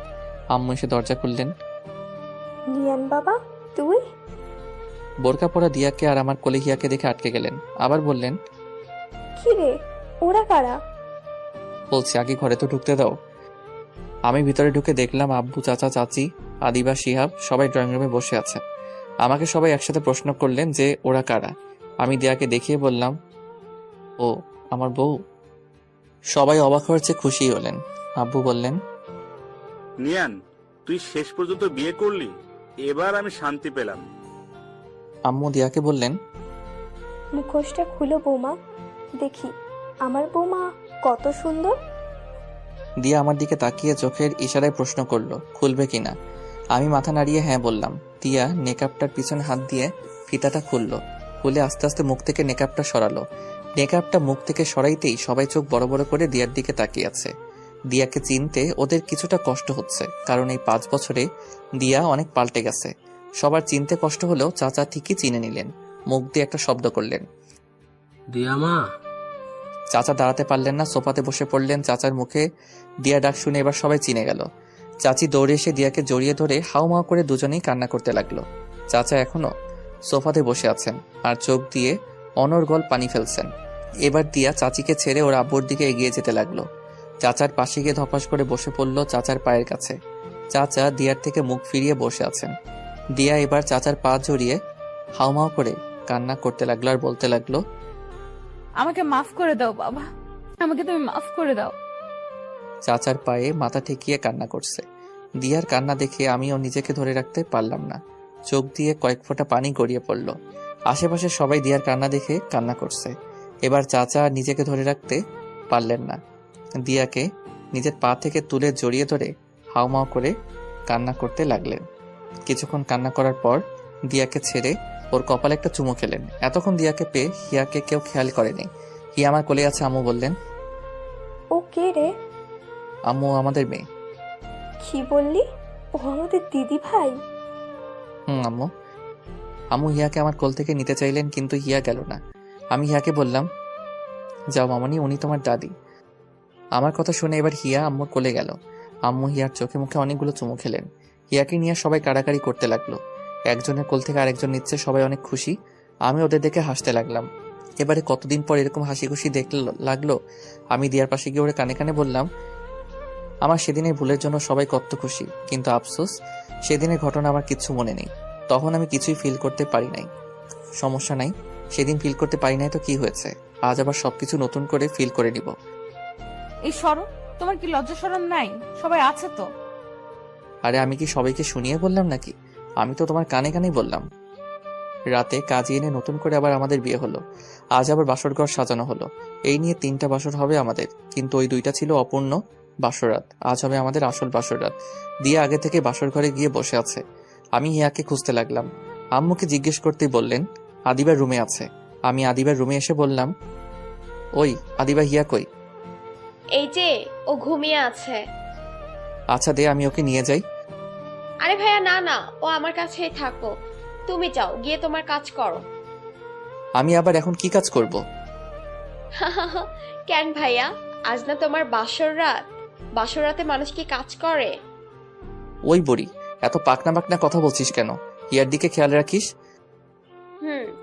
Speaker 2: আম্মু এসে দরজা খুললেন।
Speaker 3: নিয়ান বাবা, তুই?
Speaker 2: বোরকা পরা দিয়াকে আর আমার কোলে হিয়াকে দেখে আটকে গেলেন। আবার বললেন,
Speaker 3: কি রে, ওরা কারা?
Speaker 2: বলছি আগে ঘরে তো ঢুকতে দাও। আমি ভিতরে ঢুকে দেখলাম আব্বু, চাচা, চাচি, আদিবা, শিহাব সবাই ড্রয়িং রুমে বসে আছে। আমাকে সবাই একসাথে প্রশ্ন করলেন যে ওরা কারা। আমি দিয়াকে দেখিয়ে বললাম, ও আমার বউ। সবাই অবাক হওয়ার চেয়ে খুশি হলেন। আব্বু বললেন,
Speaker 6: নিয়ান, তুই শেষ পর্যন্ত বিয়ে করলি, এবার আমি শান্তি পেলাম।
Speaker 2: আম্মু দিয়াকে বললেন,
Speaker 3: মুখোশটা খুলো বৌমা, দেখি আমার বৌমা কত সুন্দর।
Speaker 2: দিয়া আমার দিকে তাকিয়ে চোখের ইশারায় প্রশ্ন করলো খুলবে কিনা। আমি মাথা নাড়িয়ে হ্যাঁ বললাম। দিয়া নেকআপটার পিছনে হাত দিয়ে ফিতাটা খুললো। খুলে আস্তে আস্তে মুখ থেকে নেকআপটা সরালো। নেকআপটা মুখ থেকে সরাইতেই সবাই চোখ বড় বড় করে দিয়ার দিকে তাকিয়ে আছে। দিয়াকে চিনতে ওদের কিছুটা কষ্ট হচ্ছে, কারণ এই 5 বছরে দিয়া অনেক পাল্টে গেছে। সবার চিনতে কষ্ট হলেও চাচা ঠিকই চিনে নিলেন। মুখ দিয়ে একটা শব্দ করলেন,
Speaker 5: দিয়া মা।
Speaker 2: চাচা দাঁড়াতে পারলেন না, সোফাতে বসে পড়লেন। চাচার মুখে দিয়া ডাক শুনে এবার সবাই চিনে গেল। চাচি দৌড়ে এসে দিয়াকে জড়িয়ে ধরে হাউমাউ করে দুজনেই কান্না করতে লাগলো। চাচা এখনো সোফাতে বসে আছেন আর চোখ দিয়ে অনর্গল পানি ফেলছেন। এবার দিয়া চাচিকে ছেড়ে ওর আব্বুর দিকে এগিয়ে যেতে লাগলো। চাচার পাশে গিয়ে ধপাস করে বসে পড়লো চাচার পায়ের কাছে। চাচা দিয়ার থেকে মুখ ফিরিয়ে বসে আছেন। দিয়া এবার চাচার পা জড়িয়ে হাউমাউ করে কান্না করতে লাগলো আর বলতে লাগলো,
Speaker 9: আমাকে মাফ করে দাও বাবা, আমাকে তুমি মাফ করে দাও।
Speaker 2: চাচার পায়ে মাথা ঠেকিয়ে কান্না করছে। দিয়ার কান্না দেখে আমিও নিজেকে ধরে রাখতে পারলাম না। চোখ দিয়ে কয়েক ফোঁটা পানি গড়িয়ে পড়ল। আশেপাশে সবাই দিয়ার কান্না দেখে কান্না করছে। এবার চাচা নিজেকে ধরে রাখতে পারলেন না। দিয়াকে নিজের পা থেকে তুলে জড়িয়ে ধরে হাউমাউ করে কান্না করতে লাগলেন। কিছুক্ষণ কান্না করার পর দিয়াকে ছেড়ে ওর কপালে একটা চুমু খেলেন। এতক্ষণ দিয়াকে পেয়ে হিয়াকে কেউ খেয়াল করেনি। হিয়া আমার কোলে আছে। আম্মু বললেন,
Speaker 3: ও কে রে?
Speaker 2: আম্মু আমাদের মেয়ে।
Speaker 3: কি বললি? ও আমাদের দিদি ভাই?
Speaker 2: আম্মু। আম্মু হিয়াকে আমার কোল থেকে নিতে চাইলেন, কিন্তু হিয়া গেল না। আমি হিয়াকে বললাম, যাও মামনি, উনি তোমার দাদি। আমার কথা শুনে এবার হিয়া আম্মুর কোলে গেল। আম্মু হিয়ার চোখে মুখে অনেকগুলো চুমু খেলেন। হিয়াকে নিয়ে সবাই কাড়াকাড়ি করতে লাগলো। একজনের কোল থেকে আরেকজন নিচ্ছে, সবাই অনেক খুশি। আমি ওদের দেখে হাসতে লাগলাম। এবারে কতদিন পর এরকম হাসি খুশি দেখতে লাগলো। আমি দিয়ার পাশে গিয়ে ওরে কানে কানে বললাম, আমার সেদিনের ভুলের জন্য সবাই কত খুশি, কিন্তু আফসোস সেদিনের ঘটনা আমার কিচ্ছু মনে নেই। তখন আমি কিছুই ফিল করতে পারি নাই। সমস্যা নাই, সেদিন ফিল করতে পারি নাই তো কি হয়েছে, আজ আবার সবকিছু নতুন করে ফিল করে নিব।
Speaker 9: এই সরো, তোমার কি লজ্জা শরম নাই? সবাই আছে তো।
Speaker 2: আরে আমি কি সবাইকে শুনিয়ে বললাম নাকি? আমি তো তোমার কানে কানেই বললাম। রাতে কাজে এনে নতুন করে আবার আমাদের বিয়ে হলো। আজ আবার বাসর ঘর সাজানো হলো। এই নিয়ে 3টা বাসর হবে আমাদের, কিন্তু ওই 2টা ছিল অপূর্ণ বাসরাত। আজ হবে আমাদের আসল বাসরাত। দিয়ে আগে থেকে বাসর ঘরে গিয়ে বসে আছে। আমি হিয়াকে খুঁজতে লাগলাম। আম্মুকে জিজ্ঞেস করতেই বললেন আদিবার রুমে আছে। আমি আদিবার রুমে এসে বললাম, ওই আদিবা, হিয়া কই?
Speaker 7: এই যে ও ঘুমিয়ে আছে।
Speaker 2: আচ্ছা দে, আমি ওকে নিয়ে যাই।
Speaker 7: আরে ভাইয়া না না, ও আমার কাছেই থাকো। তুমি যাও, গিয়ে তোমার কাজ করো।
Speaker 2: আমি আবার এখন কি কাজ করব?
Speaker 7: কেন ভাইয়া, আজ না তোমার বাসর রাত? বাসর রাতে মানুষ কি কাজ করে?
Speaker 2: ওই বড়ি, এত পাকনা পাকনা কথা বলছিস কেন? হিয়ার দিকে খেয়াল রাখিস।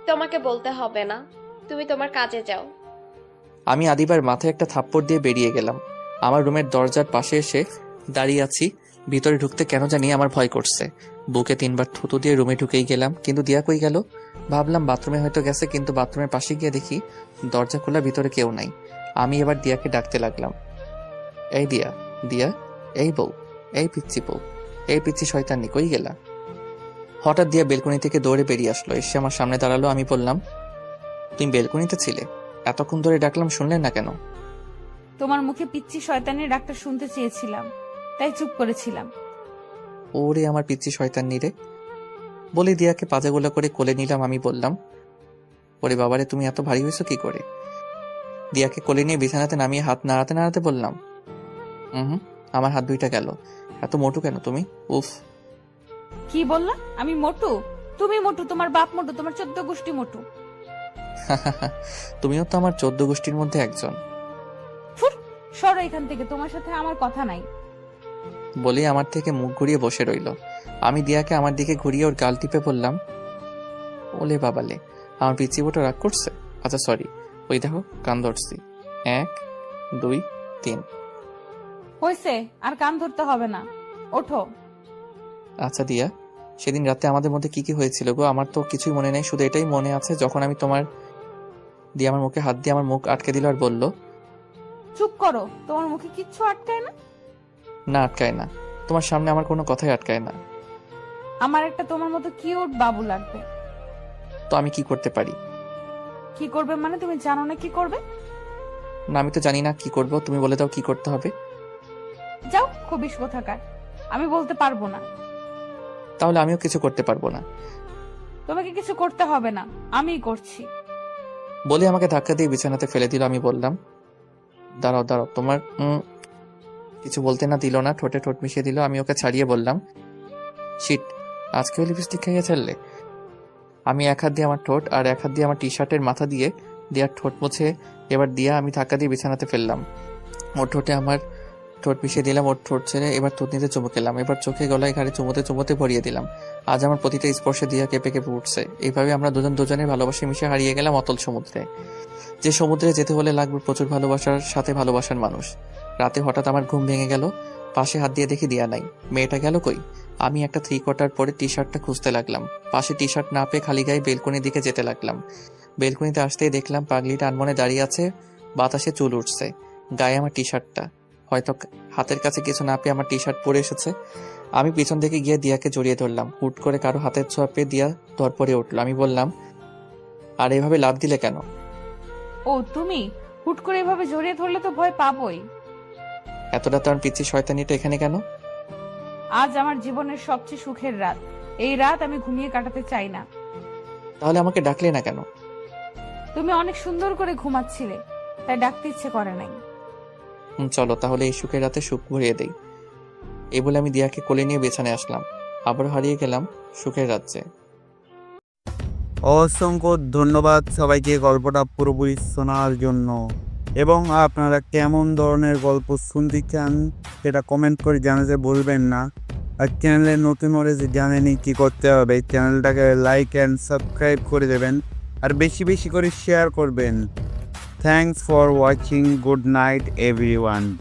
Speaker 7: তোমাকে বলতে হবে না, তুমি তোমার কাজে যাও।
Speaker 2: আমি আদিবার মাথায় একটা থাপ্পড় দিয়ে বেরিয়ে গেলাম। আমার রুমের দরজার পাশে এসে দাঁড়িয়ে আছি। ভিতরে ঢুকতে কেন জানি আমার ভয় করছে। বুকে 3বার থুতু দিয়ে রুমে ঢুকেই গেলাম, কিন্তু দিয়া কই গেল? ভাবলাম বাথরুমে হয়তো গেছে, কিন্তু বাথরুমের পাশে গিয়ে দেখি দরজা খোলা, ভিতরে কেউ নাই। আমি এবার দিয়াকে ডাকতে লাগলাম, এই দিয়া, দিয়া, এই বউ, এই পিচ্ছি বউ, এই পিচ্ছি শয়তানি, কই গেলা? হঠাৎ দিয়া বেলকনি থেকে দৌড়ে বেরিয়ে আসলো, এসে আমার সামনে দাঁড়ালো। আমি বললাম, তুমি বেলকনিতে ছিলে? এতক্ষণ ধরে ডাকলাম, শুনলেন না কেন?
Speaker 9: তোমার মুখে পিচ্ছি শয়তানের ডাকটা শুনতে চেয়েছিলাম, তাই চুপ করেছিলাম।
Speaker 2: ওরে আমার পিচ্ছি শয়তানি রে বলে দিয়াকে পাজাগোলা করে কোলে নিলাম। আমি বললাম, ওরে বাবারে, তুমি এত ভারী হয়েছো কি করে? দিয়াকে কোলে নিয়ে বিছানাতে নামিয়ে হাত নাড়াতে নাড়াতে বললাম, আমার হাত 2টা গেল। এত মোটু কেন তুমি? উফ।
Speaker 9: কি বললা? আমি মোটু? তুমি মোটু, তোমার বাপ মোটু, তোমার 14 গোষ্ঠী মোটু।
Speaker 2: তুমিও তো আমার 14 গোষ্ঠীর মধ্যে একজন।
Speaker 9: সরো এখান থেকে, তোমার সাথে আমার কথা নাই।
Speaker 2: বলে আমার থেকে মুখ ঘুরিয়ে বসে রইল। আমি দিয়াকে আমার দিকে ঘুরিয়ে ওর গাল টিপে বললাম, ওলে বাবালে, আমার পিচ্ছি বোটা রাগ করছে। আচ্ছা সরি, ওই দেখো কান ধরছি। 1 2 3।
Speaker 9: হয়েছে, আর কান ধরতে হবে না, ওঠো।
Speaker 2: আচ্ছা দিয়া, সেদিন রাতে আমাদের মধ্যে কি কি হয়েছিল গো? আমার তো কিছুই মনে নেই, শুধু এটাই মনে আছে যখন আমি তোমার দিয়ে আমার মুখে হাত দিয়ে আমার মুখ আটকে দিল আর বলল,
Speaker 9: চুপ করো, তোমার মুখে কিচ্ছু আটকায় না।
Speaker 2: না আটকায় না, তোমার সামনে আমার কোনো কথাই আটকায় না।
Speaker 9: আমার একটা তোমার মতো কিউট বাবু লাগবে।
Speaker 2: তো আমি কি করতে পারি?
Speaker 9: কি করবে মানে? তুমি জানো না কি করবে?
Speaker 2: না আমি তো জানি না কি করব, তুমি বলে দাও কি করতে হবে।
Speaker 9: যাও, খবিস কোথাকার, আমি বলতে পারবো না।
Speaker 2: তাহলে আমিও কিছু করতে পারবো না।
Speaker 9: তোমাকে কিছু করতে হবে না, আমিই করছি।
Speaker 2: বলে আমাকে ধাক্কা দিয়ে বিছানাতে ফেলে দিল। আমি বললাম, দাঁড়াও দাঁড়াও, তোমার কিছু বলতে না দিল না, ঠোঁটে ঠোঁট মিশিয়ে দিল। আমি ওকে ছাড়িয়ে বললাম, শিট, আজকেও লিপস্টিক খাইয়ে ফেললে। আমি এক হাত দিয়ে আমার ঠোঁট আর এক হাত দিয়ে আমার টি-শার্টের মাথা দিয়ে দিয়ার ঠোঁট মুছে এবার দিয়া আমি ধাক্কা দিয়ে বিছানাতে ফেললাম। ওর ঠোঁটে আমার ঠোঁট মিশিয়ে দিলাম, ওর ঠোঁট ছেড়ে এবার থুতনিতে চুমু খেলাম। এবার চোখে গলায় ঘাড়ে চুমোতে চুমোতে ভরিয়ে দিলাম। আজ আমার প্রতিটা স্পর্শে দিয়া কেঁপে কেঁপে উঠছে। এইভাবে আমরা দুজন দুজনের ভালোবাসে মিশে হারিয়ে গেলাম অতল সমুদ্রে। যে সমুদ্রে যেতে হলে লাগবে প্রচুর ভালোবাসার সাথে ভালোবাসার মানুষ। রাতে হঠাৎ আমার ঘুম ভেঙে গেল। পাশে হাত দিয়ে দেখি দিয়া নাই। মেয়েটা গেল কই? আমি একটা 3/4 পরে টি-শার্টটা খুঁজতে লাগলাম। পাশে টি-শার্ট না পেয়ে খালি গায়ে বেলকনির দিকে যেতে লাগলাম। বেলকনিতে আসতেই দেখলাম পাগলিটা আনমনে দাঁড়িয়ে আছে, বাতাসে চুল উঠছে। গায়ে আমার টি-শার্টটা, হয়তো হাতের কাছে কিছু না পেয়ে আমার টি-শার্ট পরে এসেছে। আমি পিছন থেকে গিয়ে দিয়াকে জড়িয়ে ধরলাম। হুট করে কারো হাতের ছোঁয়া পেয়ে দিয়া ধরপড়ে উঠলো। আমি বললাম, আর এভাবে লাভ দিলে কেন?
Speaker 9: ও তুমি হুট করে এভাবে জড়িয়ে ধরলে তো ভয় পাবোই।
Speaker 2: এতটা তো আর পিচ্ছি শয়তানিটা এখানে কেন?
Speaker 9: আজ আমার জীবনের সবচেয়ে সুখের রাত। এই রাত আমি ঘুমিয়ে কাটাতে চাই না।
Speaker 2: তাহলে আমাকে ডাকলে না কেন?
Speaker 9: তুমি অনেক সুন্দর করে ঘুমাচ্ছিলে, তাই ডাকতে ইচ্ছে করে নাই।
Speaker 2: চলো তাহলে এই সুখের রাতে সুখ ভরিয়ে দেই। এই বলে আমি দিয়াকে কোলে নিয়ে বিছানায় আসলাম। আবার হারিয়ে গেলাম সুখের রাজ্যে।
Speaker 1: অসংখ্য ধন্যবাদ সবাইকে গল্পটা পুরোপুরি শোনার জন্য। এবং আপনারা কেমন ধরনের গল্প শুনতে চান সেটা কমেন্ট করে জানাতে ভুলবেন না। আর চ্যানেলে নতুন হলে যে জানেনই কী করতে হবে, চ্যানেলটাকে লাইক অ্যান্ড সাবস্ক্রাইব করে দেবেন আর বেশি বেশি করে শেয়ার করবেন। Thanks for watching. Good night everyone.